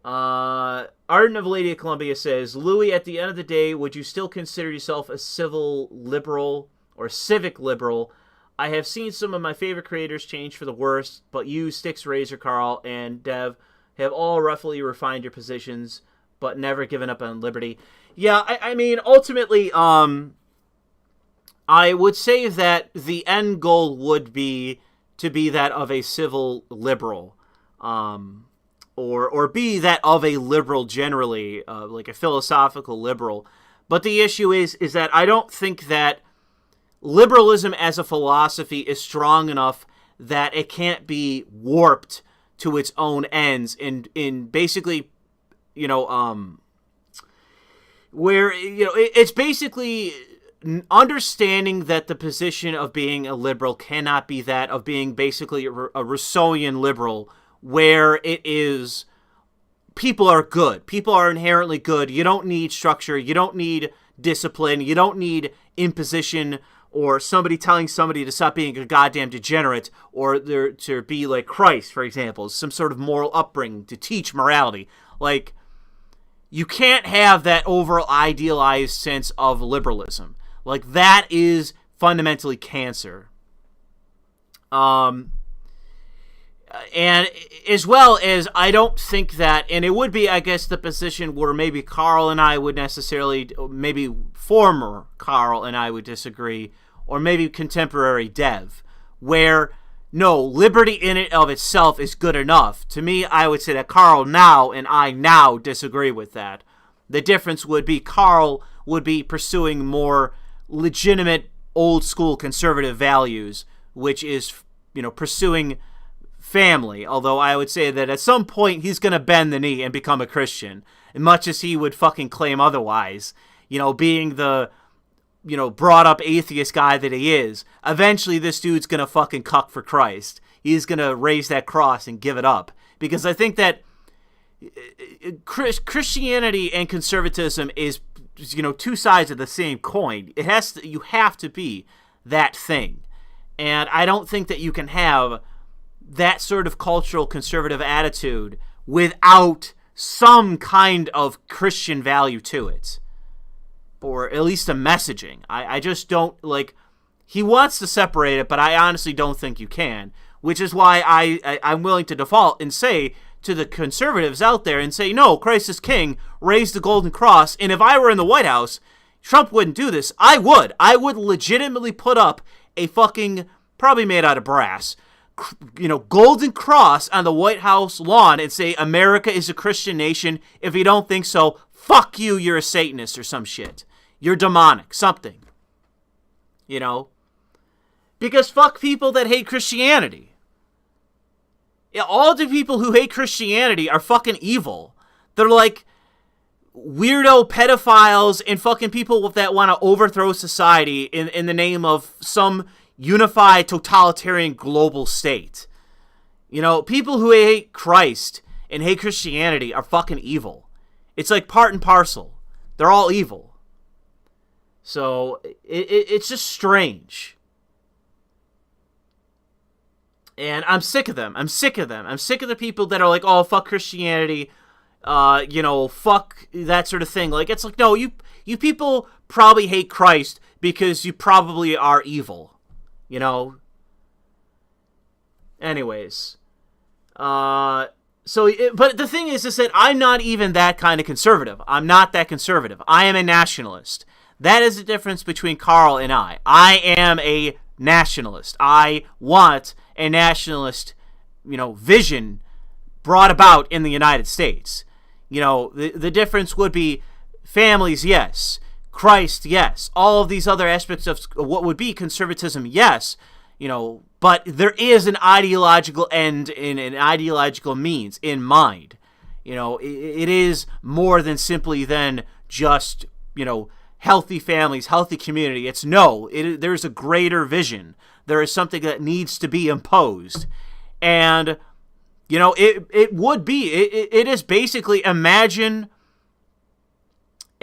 Arden of Lady of Columbia says, Louis, at the end of the day, would you still consider yourself a civil liberal or civic liberal? I have seen some of my favorite creators change for the worst, but you, Styx, Razor, Carl, and Dev have all roughly refined your positions, but never given up on liberty. Yeah, I mean, ultimately, I would say that the end goal would be to be that of a civil liberal. Or be that of a liberal generally, like a philosophical liberal. But the issue is that I don't think that liberalism as a philosophy is strong enough that it can't be warped to its own ends in basically, where, it's basically understanding that the position of being a liberal cannot be that of being basically a Rousseauian liberal, where it is people are good. People are inherently good. You don't need structure. You don't need discipline. You don't need imposition or somebody telling somebody to stop being a goddamn degenerate, or to be like Christ, for example, some sort of moral upbringing to teach morality. Like, you can't have that overall idealized sense of liberalism. Like, that is fundamentally cancer. And as well as, I don't think that, and it would be, I guess, the position where maybe Carl and I would necessarily, maybe former Carl and I would disagree, or maybe contemporary Dev, where, no, liberty in it of itself is good enough. To me, I would say that Carl now and I now disagree with that. The difference would be Carl would be pursuing more legitimate old school conservative values, which is, pursuing family. Although I would say that at some point he's going to bend the knee and become a Christian, and much as he would fucking claim otherwise, being the, brought up atheist guy that he is, eventually this dude's going to fucking cuck for Christ. He's going to raise that cross and give it up. Because I think that Christianity and conservatism is, two sides of the same coin. You have to be that thing. And I don't think that you can have that sort of cultural conservative attitude without some kind of Christian value to it. Or at least a messaging. I just don't, he wants to separate it, but I honestly don't think you can. Which is why I'm willing to default and say to the conservatives out there and say, no, Christ is king, raise the golden cross, and if I were in the White House, Trump wouldn't do this. I would legitimately put up a fucking, probably made out of brass, golden cross on the White House lawn and say, America is a Christian nation. If you don't think so, fuck you, you're a Satanist or some shit. You're demonic, something. Because fuck people that hate Christianity. Yeah, all the people who hate Christianity are fucking evil. They're like weirdo pedophiles and fucking people that want to overthrow society in the name of some unified totalitarian global state. People who hate Christ and hate Christianity are fucking evil. It's like part and parcel. They're all evil. So it's just strange. And I'm sick of them. I'm sick of the people that are like, oh, fuck Christianity, fuck that sort of thing. Like, it's like, no, you people probably hate Christ because you probably are evil, Anyways. But the thing is that I'm not even that kind of conservative. I'm not that conservative. I am a nationalist. That is the difference between Carl and I. I am a nationalist. I want a nationalist, vision brought about in the United States. The difference would be families, yes. Christ, yes. All of these other aspects of what would be conservatism, yes. But there is an ideological end and an ideological means in mind. It is more than simply then just, healthy families, healthy community. It's there's a greater vision. There is something that needs to be imposed. And, it would be, it is basically, imagine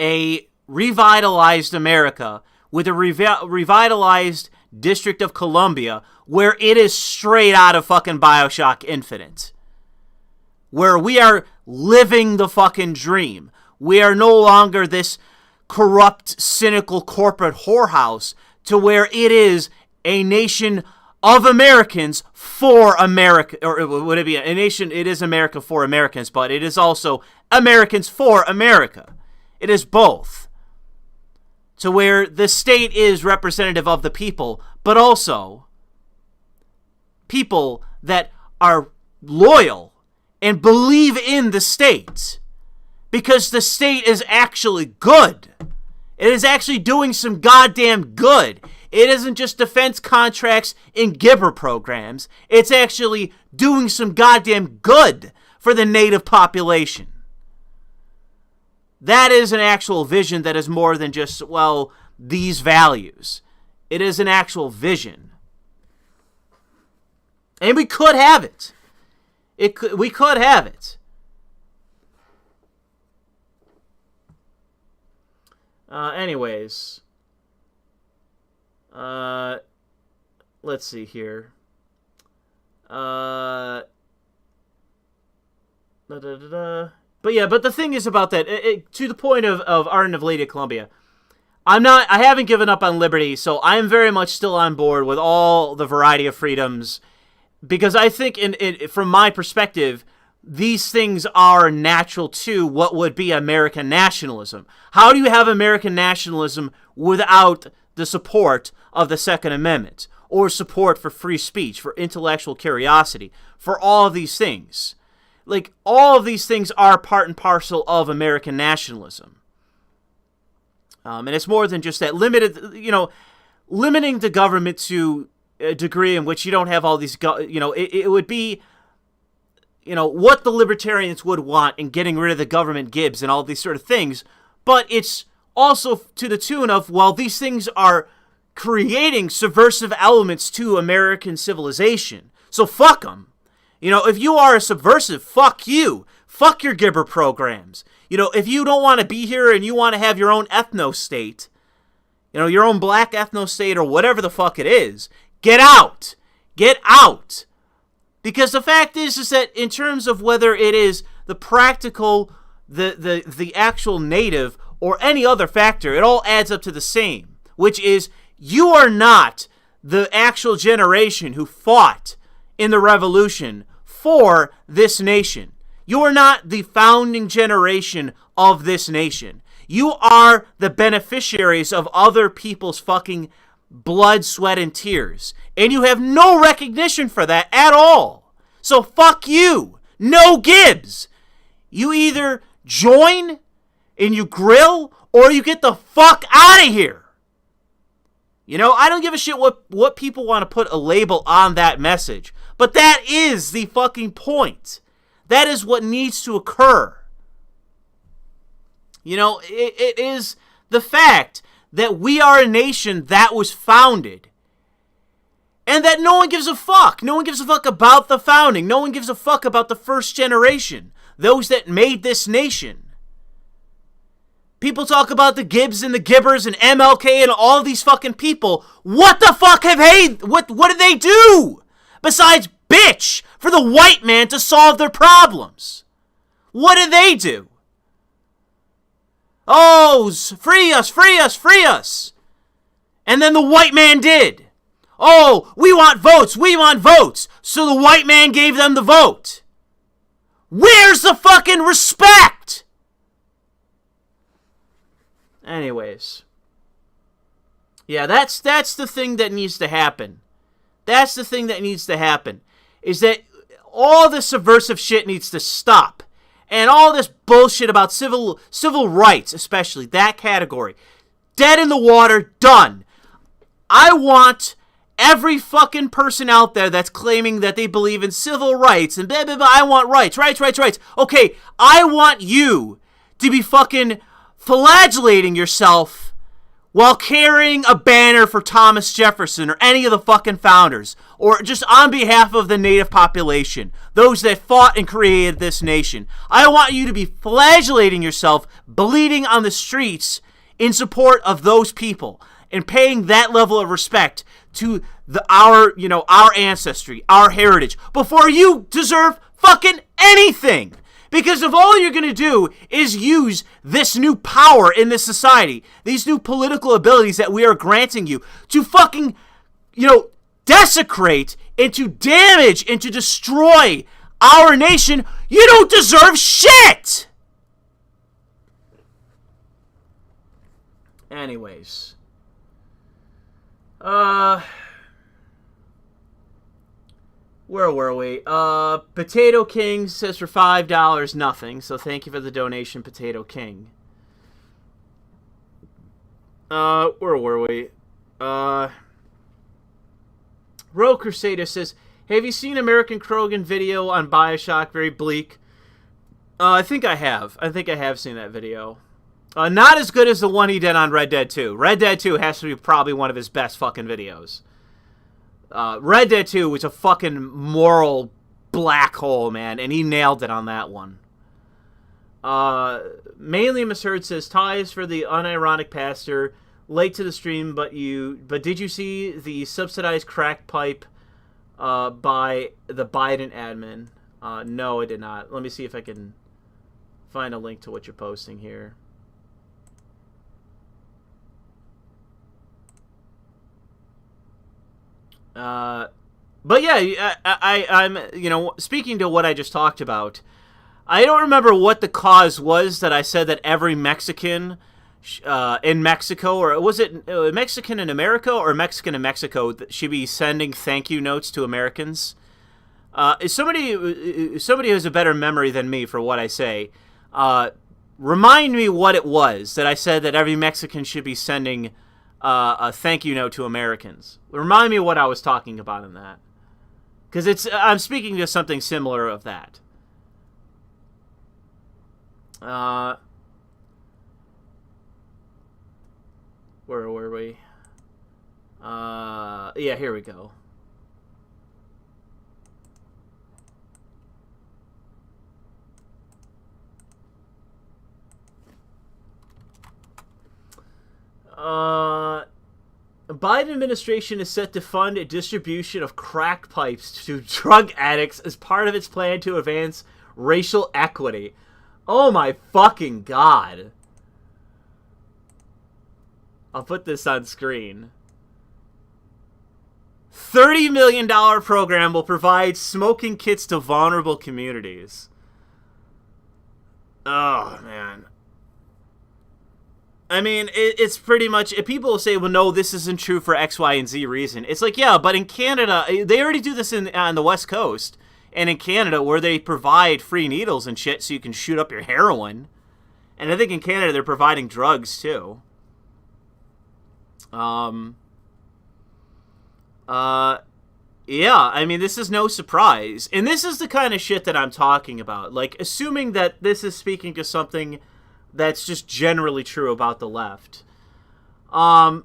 a revitalized America with a revitalized District of Columbia where it is straight out of fucking BioShock Infinite. Where we are living the fucking dream. We are no longer this corrupt, cynical corporate whorehouse to where it is a nation of Americans for America, or would it be a nation? It is America for Americans, but it is also Americans for America. It is both. To where the state is representative of the people, but also people that are loyal and believe in the state. Because the state is actually good. It is actually doing some goddamn good. It isn't just defense contracts and Gettr programs. It's actually doing some goddamn good for the native population. That is an actual vision that is more than just, well, these values. It is an actual vision. And we could have it. We could have it. Anyways. Let's see here. But the thing is about that, to the point of Ardent of Lady of Columbia, I haven't given up on liberty, so I am very much still on board with all the variety of freedoms, because I think, from my perspective, these things are natural to what would be American nationalism. How do you have American nationalism without the support of the Second Amendment, or support for free speech, for intellectual curiosity, for all of these things? Like, all of these things are part and parcel of American nationalism. And it's more than just that limiting the government to a degree in which you don't have all these, it would be, what the libertarians would want in getting rid of the government gibs and all these sort of things. But it's also to the tune of, well, these things are creating subversive elements to American civilization. So fuck them. If you are a subversive, fuck you. Fuck your Gibber programs. If you don't want to be here and you want to have your own ethno-state, your own black ethno-state or whatever the fuck it is, get out. Get out. Because the fact is that in terms of whether it is the practical, the actual native, or any other factor, it all adds up to the same, which is you are not the actual generation who fought in the revolution for this nation. You are not the founding generation of this nation. You are the beneficiaries of other people's fucking blood, sweat, and tears. And you have no recognition for that at all. So fuck you. No Gibbs. You either join and you grill, or you get the fuck out of here. I don't give a shit what people want to put a label on that message. But that is the fucking point. That is what needs to occur. It is the fact that we are a nation that was founded. And that no one gives a fuck. No one gives a fuck about the founding. No one gives a fuck about the first generation. Those that made this nation. People talk about the Gibbs and the Gibbers and MLK and all these fucking people. What the fuck what did they do? Besides bitch for the white man to solve their problems. What did they do? Oh, free us, free us, free us. And then the white man did. Oh, we want votes, we want votes. So the white man gave them the vote. Where's the fucking respect? Anyways. Yeah, that's the thing that needs to happen. That's the thing that needs to happen. Is that all this subversive shit needs to stop. And all this bullshit about civil rights, especially, that category. Dead in the water, done. I want every fucking person out there that's claiming that they believe in civil rights and blah, blah, blah, I want rights. Okay, I want you to be fucking flagellating yourself while carrying a banner for Thomas Jefferson or any of the fucking founders, or just on behalf of the native population, those that fought and created this nation. I want you to be flagellating yourself, bleeding on the streets in support of those people, and paying that level of respect to our ancestry, our heritage, before you deserve fucking anything. Because if all you're going to do is use this new power in this society, these new political abilities that we are granting you to fucking, desecrate and to damage and to destroy our nation, you don't deserve shit! Anyways. Where were we? Potato King says for $5 nothing, so thank you for the donation, Potato King. Where were we? Roe Crusader says, have you seen American Krogan video on Bioshock? Very bleak. I think I have. I think I have seen that video. Not as good as the one he did on Red Dead 2. Red Dead 2 has to be probably one of his best fucking videos. Red Dead 2 was a fucking moral black hole, man, and he nailed it on that one. Mainly Misheard says, ties for the unironic pastor, late to the stream, but did you see the subsidized crack pipe by the Biden admin? No, I did not. Let me see if I can find a link to what you're posting here. But yeah, I'm, you know, speaking to what I just talked about, I don't remember what the cause was that I said that every Mexican in Mexico, or was it Mexican in America or Mexican in Mexico, that should be sending thank you notes to Americans. Somebody who has a better memory than me for what I say, remind me what it was that I said that every Mexican should be sending a thank you note to Americans. Remind me what I was talking about in that, because I'm speaking to something similar of that. Where were we? Yeah, here we go. Biden administration is set to fund a distribution of crack pipes to drug addicts as part of its plan to advance racial equity. Oh my fucking god. I'll put this on screen. $30 million program will provide smoking kits to vulnerable communities. Oh, man. I mean, it's pretty much... People say, well, no, this isn't true for X, Y, and Z reason. It's like, yeah, but in Canada, they already do this on the West Coast. And in Canada, where they provide free needles and shit so you can shoot up your heroin. And I think in Canada, they're providing drugs, too. Yeah, I mean, this is no surprise. And this is the kind of shit that I'm talking about. Like, assuming that this is speaking to something that's just generally true about the left. I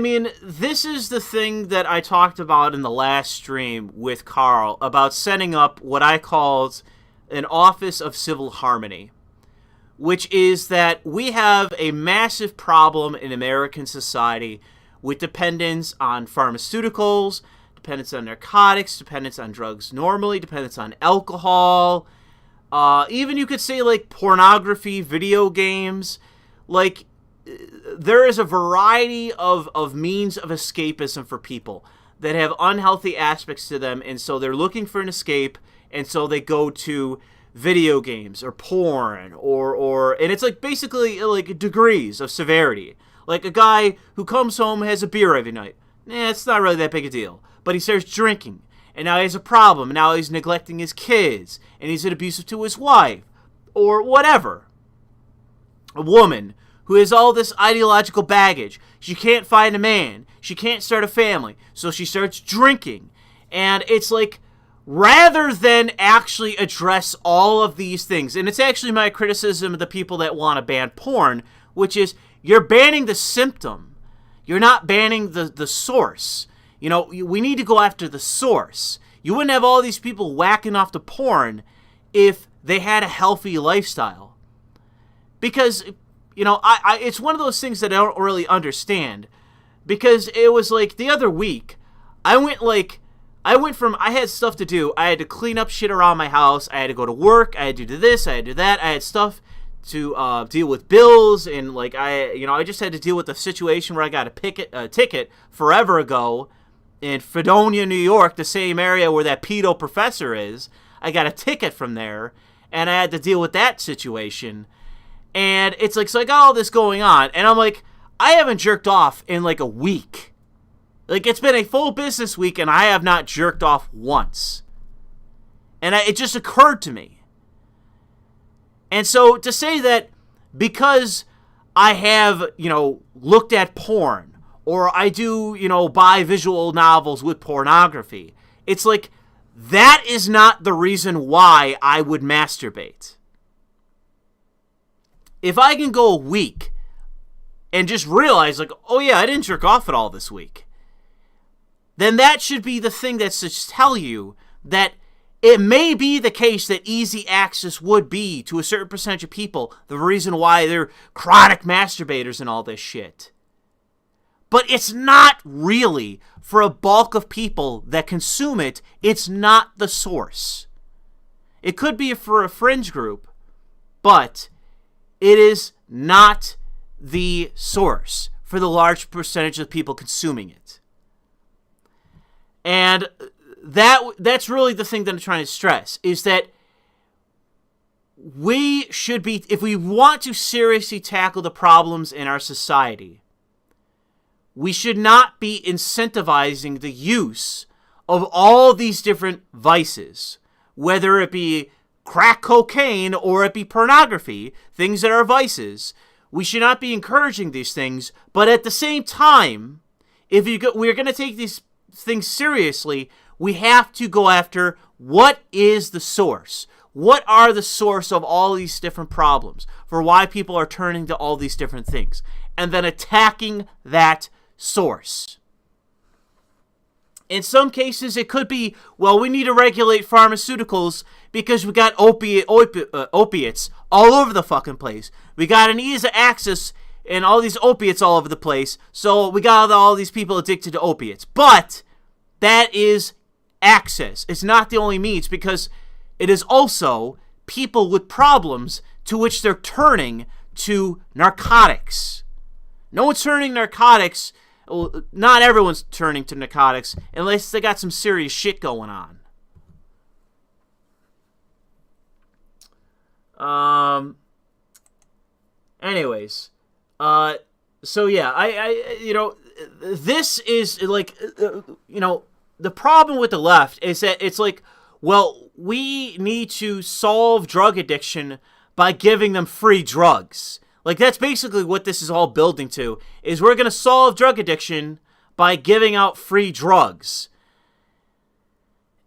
mean, this is the thing that I talked about in the last stream with Carl about setting up what I called an Office of Civil Harmony, which is that we have a massive problem in American society with dependence on pharmaceuticals, dependence on narcotics, dependence on drugs normally, dependence on alcohol, even you could say like pornography, video games. Like, there is a variety of means of escapism for people that have unhealthy aspects to them, and so they're looking for an escape, and so they go to video games or porn or and it's like basically like degrees of severity. Like a guy who comes home, has a beer every night. It's not really that big a deal. But he starts drinking, and now he has a problem. Now he's neglecting his kids, and he's abusive to his wife, or whatever. A woman who has all this ideological baggage. She can't find a man. She can't start a family. So she starts drinking. And it's like, rather than actually address all of these things, and it's actually my criticism of the people that want to ban porn, which is, you're banning the symptom. You're not banning the source. You know, we need to go after the source. You wouldn't have all these people whacking off to porn if they had a healthy lifestyle. Because, you know, it's one of those things that I don't really understand. Because it was like the other week, I had stuff to do. I had to clean up shit around my house. I had to go to work. I had to do this. I had to do that. I had stuff to deal with bills, and like I just had to deal with the situation where I got a ticket forever ago in Fredonia, New York, the same area where that pedo professor is. I got a ticket from there, and I had to deal with that situation. And it's like, so I got all this going on, and I'm like, I haven't jerked off in like a week. Like, it's been a full business week, and I have not jerked off once. And it just occurred to me. And so to say that because I have, looked at porn, or I do, buy visual novels with pornography, it's like, that is not the reason why I would masturbate. if I can go a week and just realize, like, oh yeah, I didn't jerk off at all this week, then that should be the thing that's to tell you that it may be the case that easy access would be, to a certain percentage of people, the reason why they're chronic masturbators and all this shit. But it's not really. For a bulk of people that consume it, it's not the source. It could be for a fringe group, but it is not the source for the large percentage of people consuming it. And that's really the thing that I'm trying to stress, is that we should be, if we want to seriously tackle the problems in our society, we should not be incentivizing the use of all these different vices, whether it be crack cocaine or it be pornography, things that are vices. We should not be encouraging these things, but at the same time, if we're going to take these things seriously, we have to go after what is the source. What are the source of all these different problems for why people are turning to all these different things, and then attacking that source. In some cases, it could be, well, we need to regulate pharmaceuticals because we got opiates all over the fucking place. We got an ease of access and all these opiates all over the place, so we got all these people addicted to opiates. But that is access. It's not the only means, because it is also people with problems to which they're turning to narcotics. No one's turning narcotics. Well, not everyone's turning to narcotics unless they got some serious shit going on. Anyways, so yeah, I this is like, the problem with the left is that it's like, well, we need to solve drug addiction by giving them free drugs. Like, that's basically what this is all building to, is we're going to solve drug addiction by giving out free drugs.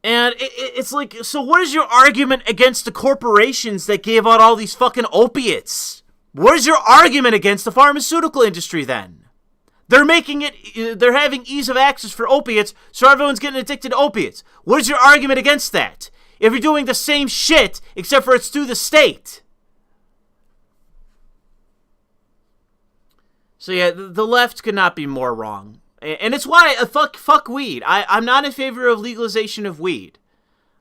And it's like, so what is your argument against the corporations that gave out all these fucking opiates? What is your argument against the pharmaceutical industry then? They're having ease of access for opiates, so everyone's getting addicted to opiates. What is your argument against that? If you're doing the same shit, except for it's through the state. So yeah, the left could not be more wrong. And it's why, fuck weed. I'm not in favor of legalization of weed.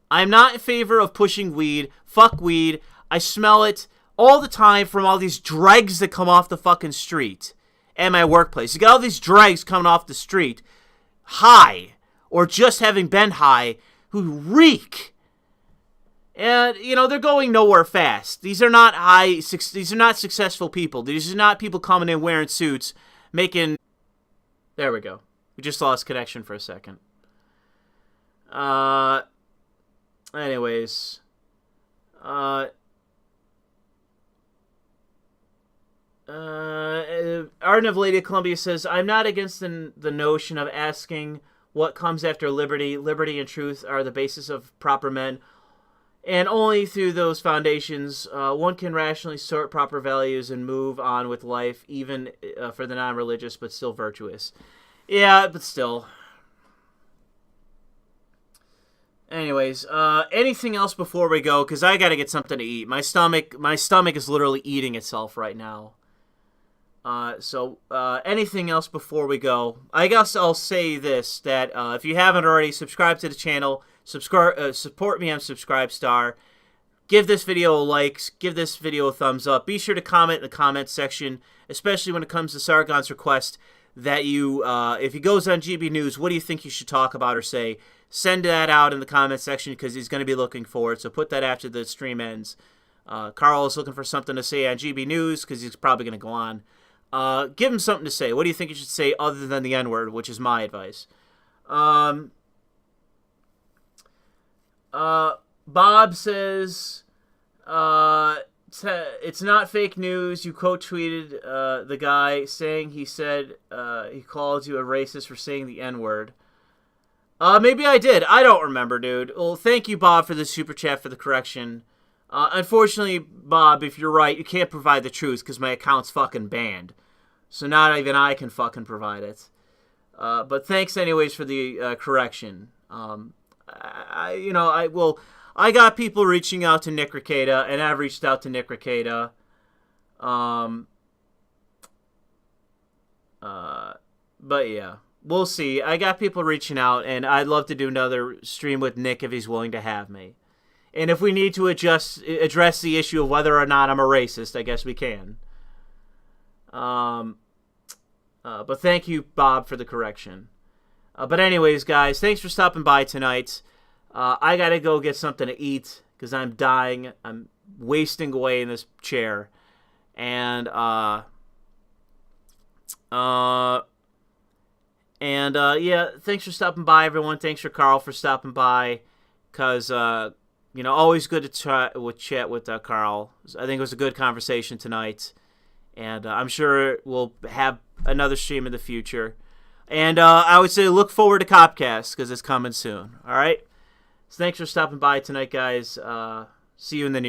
I'm not in favor of pushing weed. Fuck weed. I smell it all the time from all these dregs that come off the fucking street at my workplace. You got all these dregs coming off the street, high, or just having been high, who reek. And, they're going nowhere fast. These are not these are not successful people. These are not people coming in wearing suits, making... There we go. We just lost connection for a second. Anyways. Arden of Lady of Columbia says, I'm not against the notion of asking what comes after liberty. Liberty and truth are the basis of proper men. And only through those foundations, one can rationally sort proper values and move on with life, even for the non-religious, but still virtuous. Yeah, but still. Anyways, anything else before we go? Because I gotta get something to eat. My stomach is literally eating itself right now. So anything else before we go? I guess I'll say this, that if you haven't already, subscribe to the channel. Support me on Subscribestar. Give this video a like. Give this video a thumbs up. Be sure to comment in the comment section, especially when it comes to Sargon's request that you, if he goes on GB News, what do you think you should talk about or say? Send that out in the comment section, because he's going to be looking for it. So put that after the stream ends. Carl is looking for something to say on GB News, because he's probably going to go on. Give him something to say. What do you think you should say other than the N-word, which is my advice? Bob says, it's not fake news. You quote tweeted the guy saying he said he called you a racist for saying the N-word. Maybe I did. I don't remember, dude. Well, thank you, Bob, for the super chat for the correction. Unfortunately, Bob, if you're right, you can't provide the truth because my account's fucking banned. So not even I can fucking provide it. But thanks anyways for the correction. I got people reaching out to Nick Rekieta, and I've reached out to Nick Rekieta. But yeah, we'll see. I got people reaching out, and I'd love to do another stream with Nick if he's willing to have me. And if we need to address the issue of whether or not I'm a racist, I guess we can. But thank you, Bob, for the correction. But anyways, guys, thanks for stopping by tonight. I gotta go get something to eat because I'm dying. I'm wasting away in this chair. And yeah, thanks for stopping by, everyone. Thanks for Carl for stopping by, because always good to chat with Carl. I think it was a good conversation tonight, and I'm sure we'll have another stream in the future. And I would say look forward to Copcast because it's coming soon. All right. So thanks for stopping by tonight, guys. See you in the near